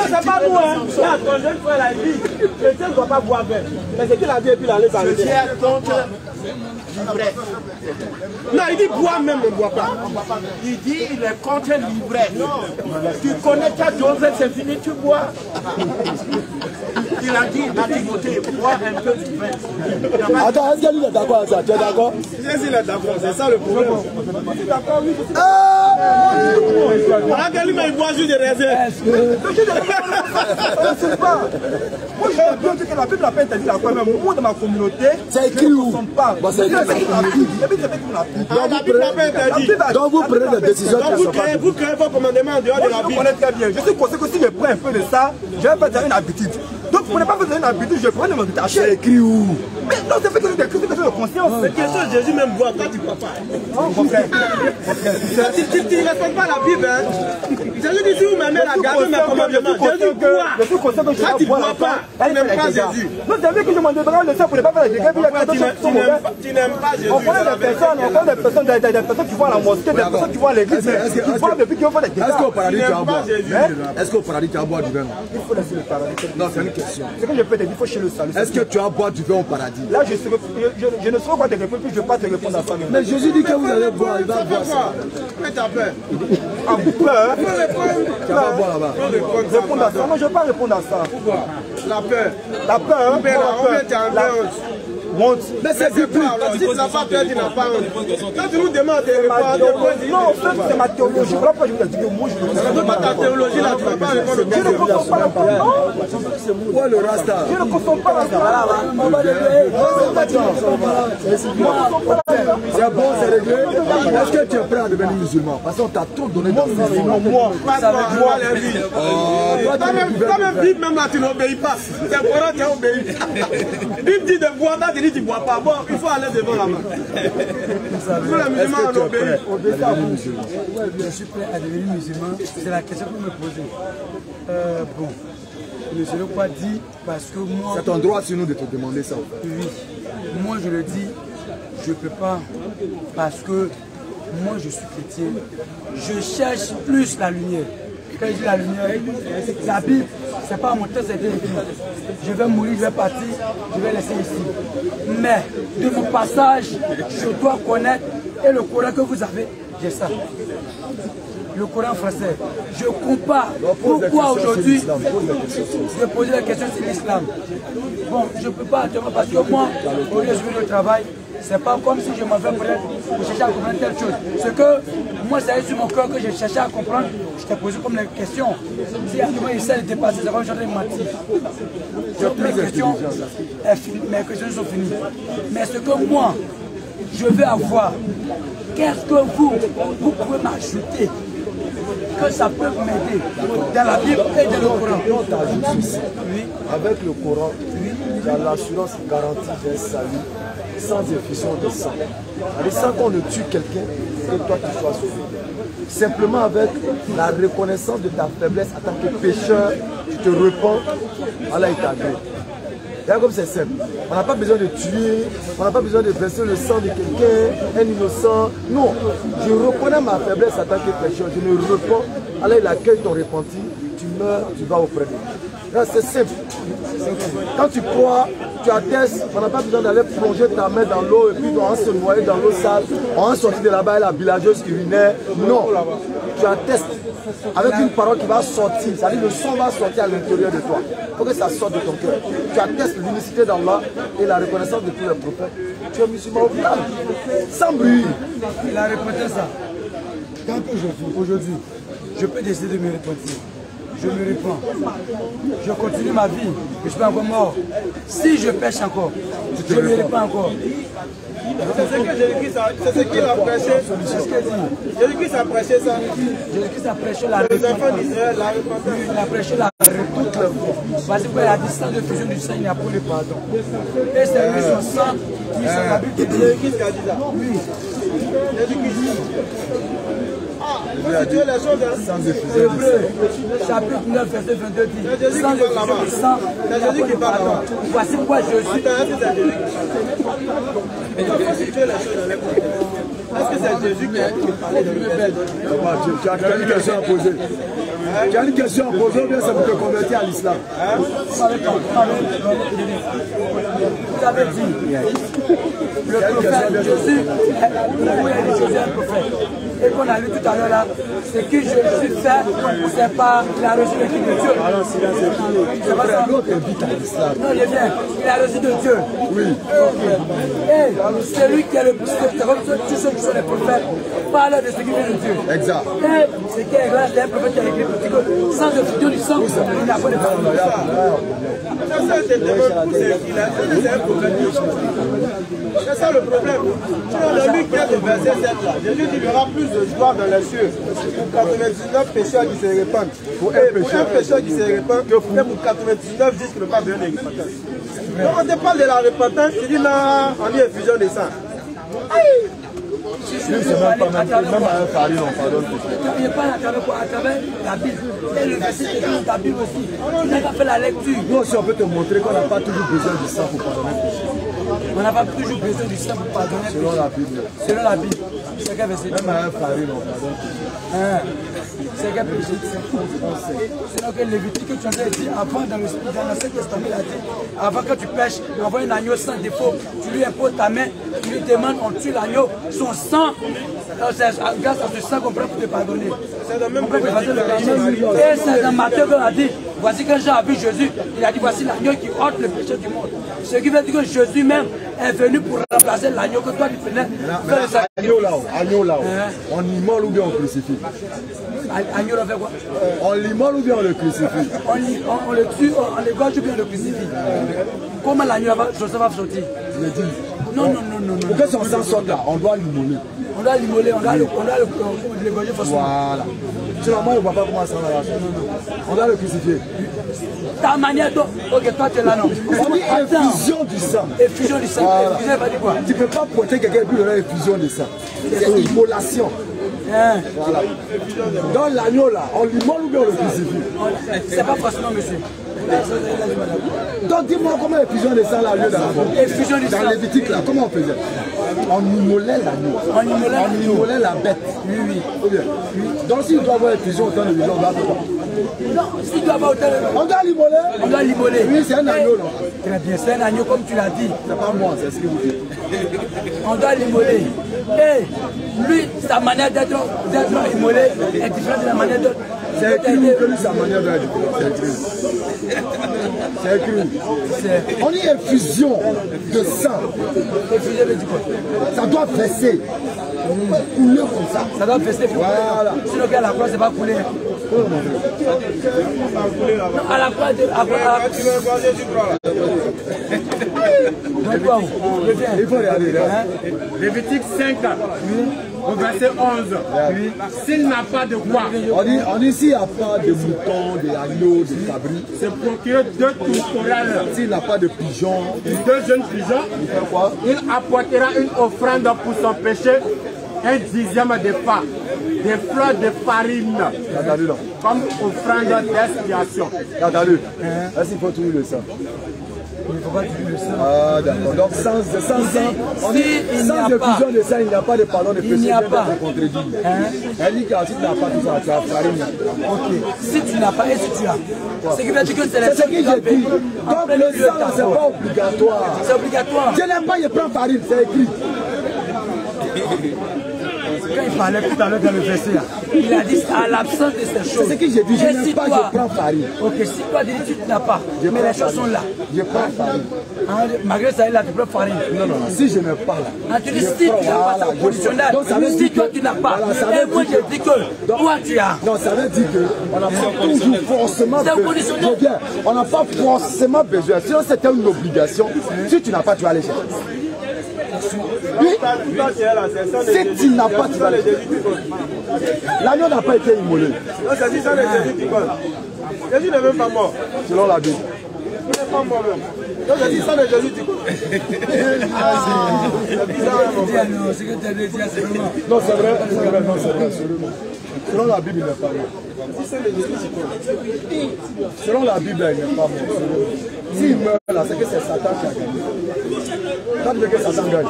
C'est pas nous, hein. Là, ton jeune frère a dit quelqu'un ne doit pas boire vin. Mais c'est qu'il a dit et puis il allait s'arrêter. Non, il dit boire même, ne boit pas. Il dit il est contre l'ivresse. Tu connais ta dose, c'est fini, tu bois. Il a dit à Timothée, bois un peu d'ivresse. Attends, est-ce qu'il est d'accord avec ça? Tu es d'accord? Il est d'accord, c'est ça le problème. Alors que lui, il boit juste des raisins. Je ne sais pas. Moi, je veux dire que la Bible n'a pas interdit la foi, mais moi, dans ma communauté, c'est écrit où? C'est écrit. La Bible n'a pas interdit. Donc vous prenez des décisions. Donc vous créez vos commandements en dehors de la Je Bible. connais très bien. Je suis conscient que si je prends un peu de ça, je vais faire une habitude. Donc pour ne pas faire une habitude, je prends de me détacher. C'est écrit où? Mais non, c'est fait que c'est des questions de conscience. C'est question de Jésus même boit, toi tu ne bois pas. Mon frère. Tu ne respectes pas la Bible, hein. Jésus dit si vous m'aimez la garde mes commandements. Jésus boit. Je suis conscient que je Toi tu ne bois bois pas. Tu n'aimes pas Jésus. Non, c'est vrai que je m'en débarrasse de ça pour ne pas faire les dégâts. Tu n'aimes pas Jésus. On connaît des personnes qui vont à la mosquée, des personnes qui vont à l'église, qui boivent depuis qu'ils vont faire des dégâts. Est-ce qu'au paradis tu vas boire? Jésus. Est-ce qu'au paradis tu vas boire du vin? Il faut laisser le paradis. Non, c'est une question. Ce que je peux te dire, il faut chez le salut. Est-ce que tu vas boire du vin au paradis? Là, je ne saurais pas te répondre, puis je ne vais pas te répondre à ça. Mais Jésus dit que vous allez boire, il va boire ça. Mais t'as peur. Ah, peur? Tu vas boire là-bas. Répondre à ça. Moi, je ne vais pas répondre à ça. Pourquoi? La peur. La peur, Mais on vient t'en honte. Mais c'est biblique. Si tu n'as pas peur, tu n'as pas honte. Quand tu nous demandes de répondre, Non, c'est ma théologie. Voilà pourquoi je vous ai dit que moi, je ne c'est pas ta théologie là, tu ne vas pas répondre. Je ne consomme pas la parole. Où est le rasta? Je ne consomme pas la parole. C'est bon, c'est réglé. Est-ce que tu es prêt à devenir musulman? Parce qu'on t'a trop donné d'enseignements. Moi, Ça va moi la vie. Toi-même, Bible, même là, tu n'obéis pas. C'est pour ça que tu as obéi. Bible dit de boire, toi, tu dis tu ne bois pas. Bon, il faut aller devant la main. Tous les musulmans en obéissent. Je suis prêt à devenir musulman. C'est la question que vous me posez. Bon, je ne l'ai pas dit parce que moi... C'est ton droit sur nous de te demander ça. Oui, moi je le dis, je ne peux pas parce que moi je suis chrétien, je cherche plus la lumière. Quand je dis la lumière, la Bible, c'est pas mon temps, c'est écrit. Je vais mourir, je vais partir, je vais laisser ici. Mais de mon passage, je dois connaître, et le Coran que vous avez, j'ai ça. Le Coran français. Je compare pourquoi aujourd'hui je posais la question sur l'islam. Bon, je ne peux pas attendre parce que moi, au lieu de suivre le travail, c'est pas comme si je m'en vais pour chercher à comprendre telle chose. Ce que moi, ça a sur mon cœur que je cherchais à comprendre, je t'ai posé comme les questions. Si moi, il essaie de dépasser, c'est comme je suis en train de mentir. Toutes mes questions, mes questions sont finies. Mais ce que moi, je veux avoir, qu'est-ce que vous pouvez m'ajouter que ça peut m'aider dans la Bible et dans le Coran. Oui. Avec le Coran, il y a l'assurance garantie d'un salut sans effusion de sang. Sans qu'on ne tue quelqu'un, que toi tu sois sauvé. Simplement avec la reconnaissance de ta faiblesse en tant que pécheur, tu te repens, Allah est agréé. Comme c'est simple, on n'a pas besoin de tuer, on n'a pas besoin de verser le sang de quelqu'un, un innocent. Non, je reconnais ma faiblesse en tant que pécheur, je me repens, Allah il accueille ton repenti, tu meurs, tu vas auprès de lui. C'est simple. Quand tu crois, tu attestes, on n'a pas besoin d'aller plonger ta main dans l'eau et puis on va se noyer dans l'eau sale, on va sortir de là-bas et la villageuse urinaire. Non, tu attestes avec une parole qui va sortir, c'est-à-dire le son va sortir à l'intérieur de toi. Il faut que ça sorte de ton cœur. Tu attestes l'unicité d'Allah et la reconnaissance de tous les prophètes. Tu es musulman au calme, sans bruit. Il a répété ça. Quand je vis aujourd'hui, je peux décider de me repentir. Je me répands. Je continue ma vie. Je suis pas encore mort. Si je pêche encore, je me répands encore. C'est ce que Jésus-Christ a prêché. C'est ce qu'il dit. Jésus-Christ a prêché ça. Jésus-Christ a prêché la repentance. Les enfants d'Israël, la repentance. Il a prêché la repentance. Parce qu'il y a la distance de fusion du sang, il n'y a pas le pardon. Et c'est lui son sang qui s'est la Bible qui dit. Jésus-Christ a dit ça. Oui. Jésus-Christ. Tu es la chose sans effusion. Hébreu, chapitre 9, verset 22 dit sans effusion du sang, il n'y a pas de pardon. Voici pourquoi je suis. Est-ce que c'est Jésus qui a parlé de l'Évêque? Tu as une question à poser. Tu as une question à poser ou bien ça vous te convertir à l'islam? Vous avez dit, le prophète Jésus, Jésus est un prophète. Et qu'on a lu tout à l'heure là, ce que Jésus fait, c'est pas, il a reçu l'équipe de Dieu. Alors, si là c'est pas ça. L'autre invite à l'islam. Non, il est bien, il a reçu de Dieu. Oui. Et c'est lui qui est le plus, c'est comme tous ceux qui sont les prophètes, parlent de ce qui vient de Dieu. Exact. Et ce qui est grave, c'est un prophète qui a écrit pour dire que sans le futur du sang, il n'y a pas de pardon. C'est ça le problème. Sinon, lui qui a le verset 7 là, Jésus dit qu'il y aura plus de joie dans les cieux pour 99 pécheurs qui se répandent. Pour un pécheur qui se répand, que pour 99 disent qu'il ne pas besoin de repentance. Donc on te parle de la repentance, tu dis là, on dit effusion de sang. Même à un farine, on pardonne. Il n'est pas à travers la Bible. Et le verset qui est dans la Bible aussi. Il n'a pas fait la lecture. Nous aussi, on peut te montrer qu'on n'a pas toujours besoin du sang pour pardonner le péché. On n'a pas toujours besoin du sang pour pardonner le péché. Selon la Bible. Selon la Bible. C'est quel verset? Même à un farine, on pardonne le péché. C'est quel péché? C'est donc que Lévitique que tu as dit avant dans l'Ancien Testament, il a dit avant que tu pêches, envoie un agneau sans défaut, tu lui imposes ta main, tu lui demandes, on tue l'agneau, son sang, grâce à ce sang qu'on prend pour te pardonner. C'est le même problème. Et c'est dans Matthieu qu'on a dit, voici quand Jean a vu Jésus, il a dit voici l'agneau qui ôte le péché du monde. Ce qui veut dire que Jésus même est venu pour remplacer l'agneau que toi tu prenais. Agneau là-haut, on immole ou bien on crucifie? Agneau là fait quoi? On l'immole ou bien on le crucifie? On le tue, on l'égorge ou bien on le crucifie. Comment l'agneau va sortir? Je l'ai dit. Non. Pour que son sang sorte là, on doit l'immoler. On doit l'immoler, on doit l'égorger forcément. Voilà. Sinon, moi, je ne vois pas comment ça va. On doit le crucifier. Ta manière, ok, toi tu es là, non. On dit effusion du sang. Effusion du sang. Voilà. Effusion, ça veut dire quoi? Tu ne peux pas porter quelqu'un et puis donner effusion du sang. C'est immolation. Voilà. Dans l'agneau là, on l'immole ou bien on le crucifie? C'est pas forcément, monsieur. Donc dis-moi comment effusion de sang là a lieu dans la bombe. Effusion du sang. Dans Lévitique là, comment on faisait? On immolait l'agneau. On immolait la bête. Oui, oui. Donc s'il doit avoir une fusion autant de vision, on doit faire quoi? Non, s'il doit avoir autant de... On doit l'immoler. On doit l'immoler. Oui, c'est un agneau, non? Très bien, c'est un agneau comme tu l'as dit. C'est pas moi, c'est ce que vous dites. On doit l'immoler. Et lui, sa manière d'être immolé est différente de la manière d'être... C'est écrit que lui, sa manière d'être différente. C'est écrit. C'est écrit. On dit infusion de sang. Infusion de quoi? Ça doit verser. Couler comme ça. Ça doit verser. Voilà. Sinon, à la croix, c'est pas couler. Non, à la croix, il faut regarder. Lévitique 5, au verset 11. S'il n'a pas de quoi, on dit s'il n'y a pas de mouton, de agneau, de cabri, c'est procurer 2 tourterelles. S'il n'a pas de pigeons, 2 jeunes pigeons, il fait quoi? Il apportera une offrande pour son péché, un dixième de pas, des fleurs de farine, comme offrande d'expiation. Regardez, est-ce qu'il faut trouver le sang? Il ne faut pas tuer le sang. Ah d'accord. Donc sans effusion de sang, il n'y a pas de pardon de péché. Il n'y a pas. Elle dit que si tu n'as pas tout ça, tu as farine. Ok. Si tu n'as pas et si tu as. Ce qui veut dire que c'est ce que j'ai dit. Donc le sang, c'est pas obligatoire. C'est obligatoire. Je n'aime pas, je prends farine, c'est écrit. Quand il parlait tout à l'heure dans le verset, il a dit à l'absence de ces choses. C'est ce que j'ai dit, je n'aime pas, je prends farine. Ok, si toi tu n'as pas, mais les choses sont là. Je prends farine. Malgré ça, il a tu prends farine. Non, si je n'ai pas là. Tu dis si tu n'as pas, c'est conditionnel. Si toi tu n'as pas, et moi je dis que toi tu as. Non, ça veut dire qu'on n'a pas toujours forcément besoin. C'est conditionnel. On n'a pas forcément besoin. Sinon c'était une obligation. Si tu n'as pas, tu vas aller chercher. Oui. Si tu n'as pas, tu vas aller chercher. L'agneau n'a pas été immolé. Non, ça dit ça, les Jésus qui parle. Jésus n'est même pas mort. Selon la Bible. Il n'est pas mort même. Donc ça dit ça, les Jésus qui parle. Non, c'est vrai, non, c'est vrai. Selon la Bible, il n'est pas mort. Selon la Bible, il n'est pas mort. S'il meurt là, c'est que c'est Satan qui a gagné. Quand tu veux que Satan gagne.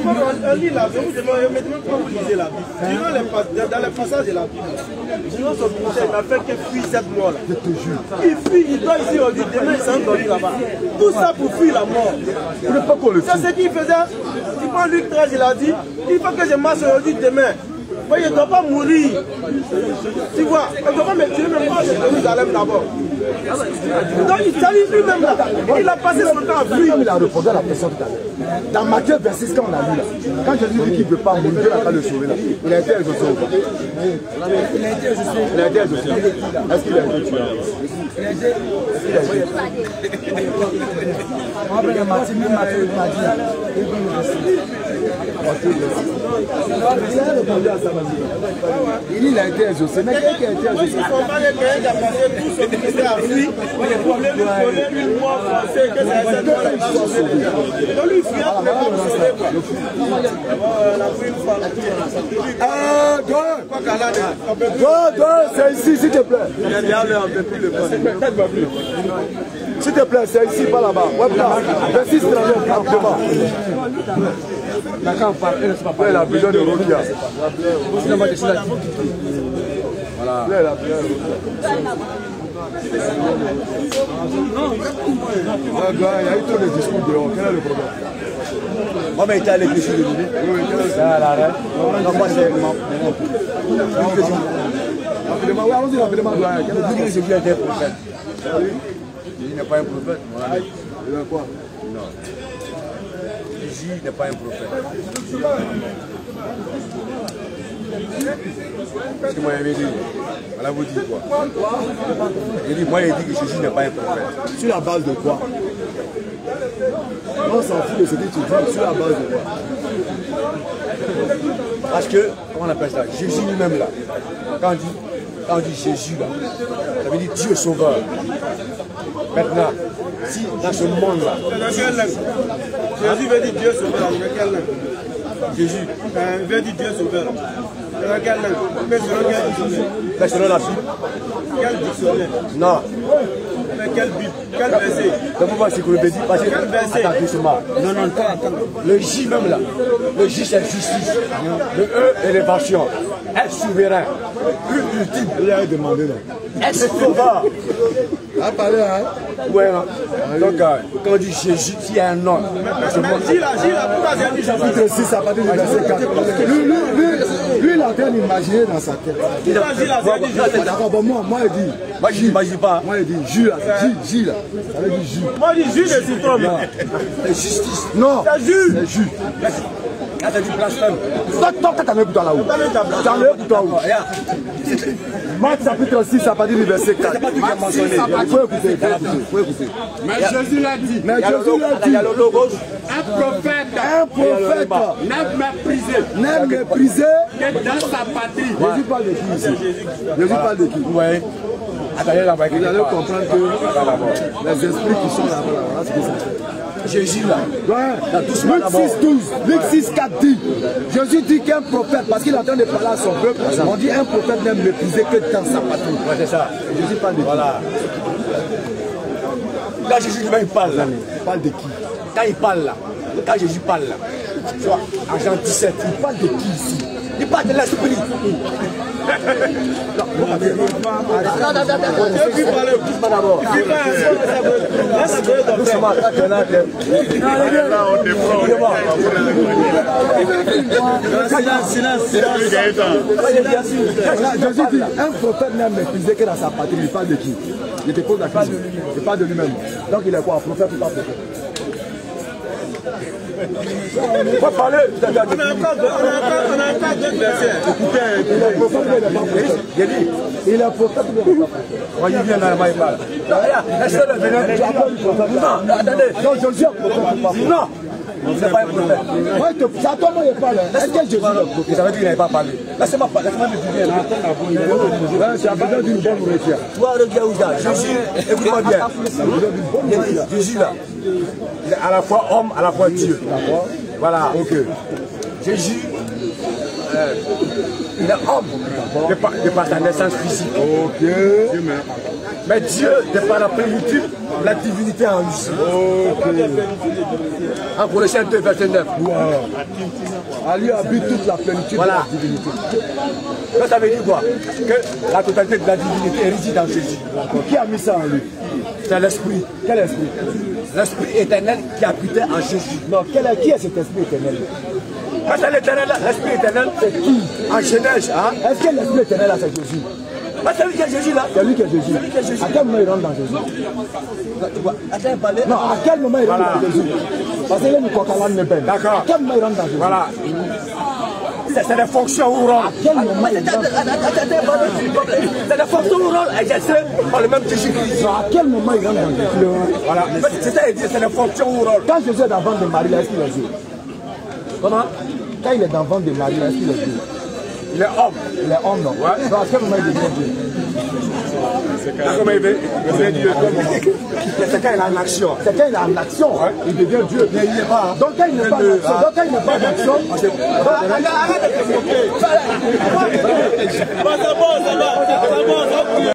On lit la Bible, maintenant quand vous lisez la Bible, dans les passages de la Bible, sinon son ministère n'a fait que fuir cette mort-là. Je te jure. Il fuit, il doit ici aujourd'hui, demain il s'en donne là-bas. Tout ça pour fuir la mort. C'est ce qu'il faisait. Tu prends Luc 13, il a dit, il faut que je marche aujourd'hui, demain. Mais il ne doit pas mourir. Tu vois, il ne doit pas me tuer, même pas Jérusalem d'abord. Donc il s'allie lui-même là. Il a passé son temps à fuir. Il a répondu à la question tout à l'heure. Dans Matthieu 26, quand on a lu là, quand Jésus dit qu'il ne veut pas mourir, Dieu n'a pas le sauver là. Il a été exaucé ou pas? Il a été exaucé. Il a été exaucé. Est-ce qu'il a été tué? Il a été. Il a été exaucé. Mais quelqu'un qui a été exaucé. Il ne faut pas les payer à passer tout son ministère à fuir. Les problèmes de connaître une mort française que c'est cette mort là. Donc lui, il fuit après pas vous sauver quoi. La fouille nous parle. C'est ici, s'il te plaît. S'il te plaît, c'est ici, pas là-bas. Ouais, là. 26 devant. Ouais, la vision de Rokia. Voilà. Il y a eu trop de discours dehors. Quel est le problème? Moi, mais il était allé pêcher le dîner. Oui, c'est à l'arrêt. Non, moi, c'est allons-y rapidement. Jésus était prophète. Jésus n'est pas un prophète. Il veut quoi? Non. Jésus n'est pas un prophète. Parce que moi, il avait dit, voilà, vous dites quoi? Il dit, moi, il dit que Jésus n'est pas un prophète. Sur la base de quoi? On s'en fout de ce que tu dis, sur la base de quoi? Parce que, comment on appelle ça? Jésus lui-même là, quand on dit Jésus là, ça veut dire Dieu sauveur. Maintenant, si dans ce monde là, Jésus veut dire Dieu sauveur, dans quelle langue? Jésus veut dire Dieu sauveur. Dans quelle langue? Mais selon quel dictionnaire? Selon la Bible. Quel dictionnaire? Non. avec quel but? Quel verset? Donc, moi, c'est que le dit, parce que, attends, doucement. Non, attends. Le J même là, le J c'est justice. Le E, élévation. Est souverain. Ultime. Il a demandé là. Est sauveur. À parler, hein? Ouais, hein. Donc, quand on dit Jésus, il y a un nom. Gilles, pourquoi c'est dit Chapitre 6, à partir du verset 4. Lui, il est en train d'imaginer dans sa tête. D'accord, bon, moi, il dit. Moi, je n'imagine pas. Moi, il dit Jus, là. J, là. Ça veut dire jus. Moi, je dis jus de citron. C'est justice. Non. C'est jus. C'est jus. Là, t'as dit blasphème. Toi, t'as mis pour toi là-haut. T'as mis pour toi où? Marc chapitre 6, à partir du verset 4. Il faut écouter. Mais Jésus l'a dit. Il y a le logos. Un prophète n'est méprisé que dans sa patrie. Jésus parle de qui ici? Jésus parle de qui? Oui. Attendez, là, vous allez comprendre que les esprits qui sont là-bas, c'est ce que ça fait. Jésus là. Ouais. Luc 6, 4 dit. Jésus dit qu'un prophète, parce qu'il est en train de parler à son peuple, on dit un prophète n'est méprisé que dans sa patrie. Ouais, c'est ça. Jésus parle de qui? Voilà. Quand Jésus lui-même parle là. Il parle de qui? Quand il parle là. Quand Jésus parle là. Tu vois, en Jean 17, il parle de qui ici? Il parle de l'esprit. Jésus dit, un prophète n'est méprisé que dans sa patrie. Il parle de qui? Il te pose la question. Il parle de lui-même. Donc il est quoi? Prophète ou pas prophète? On va parler. On a encore deux versets. Il est prophète ou pas prophète? Moi, il vient dans la main, il parle. Laissez-le venir. Non, attendez. Non, Jésus est prophète ou pas prophète? Non. C'est pas un prophète. C'est à toi, moi, il parle. Est-ce que Jésus est prophète? Ça veut dire qu'il n'avait pas parlé. Laissez-moi me dire. Tu as besoin d'une bonne nourriture. Toi, regarde où ça. Jésus, écoute-moi bien. Jésus, là, il est à la fois homme, à la fois Dieu. D'accord. Voilà. Ok. Jésus, il est homme de par sa naissance physique. Ok. Mais Dieu, de par la plénitude, la divinité en lui. Ok. En Colossiens 2, verset 9. Wow. À lui habite toute la plénitude de la divinité. Ça, ça veut dire quoi? Que la totalité de la divinité réside en Jésus. Qui a mis ça en lui? C'est l'esprit. Quel esprit? L'esprit éternel qui habitait en Jésus. Non, qui est cet esprit éternel? Quand c'est l'éternel, l'esprit éternel, c'est qui? En Genèse, hein? Est-ce que l'esprit éternel là, c'est Jésus? C'est lui qui est Jésus là. C'est lui qui est Jésus. À quel moment il rentre dans Jésus? Non, à quel moment il rentre dans Jésus? Parce qu'il y a une cocaïne de peine. D'accord. À quel moment il rentre dans Jésus? Voilà. C'est des fonctions ou rôles. À quel moment il rentre? C'est des fonctions ou rôles exercées par le même Jésus-Christ. À quel moment il rentre dans Jésus? Voilà. C'est ça, c'est des fonctions ou rôles. Quand Jésus est dans le ventre de Marie, est-ce qu'il est Dieu? Comment? Quand il est dans le ventre de Marie, est-ce qu'il est Dieu? Il est homme. Il est homme, non? Ouais. Donc à quel moment il devient Dieu? C'est quand il est en action. C'est quand il est en action, il devient Dieu. Mais il n'est pas. Donc quand il n'est pas en action, donc quand il n'est pas en action, Arrête de te moquer. Ça va.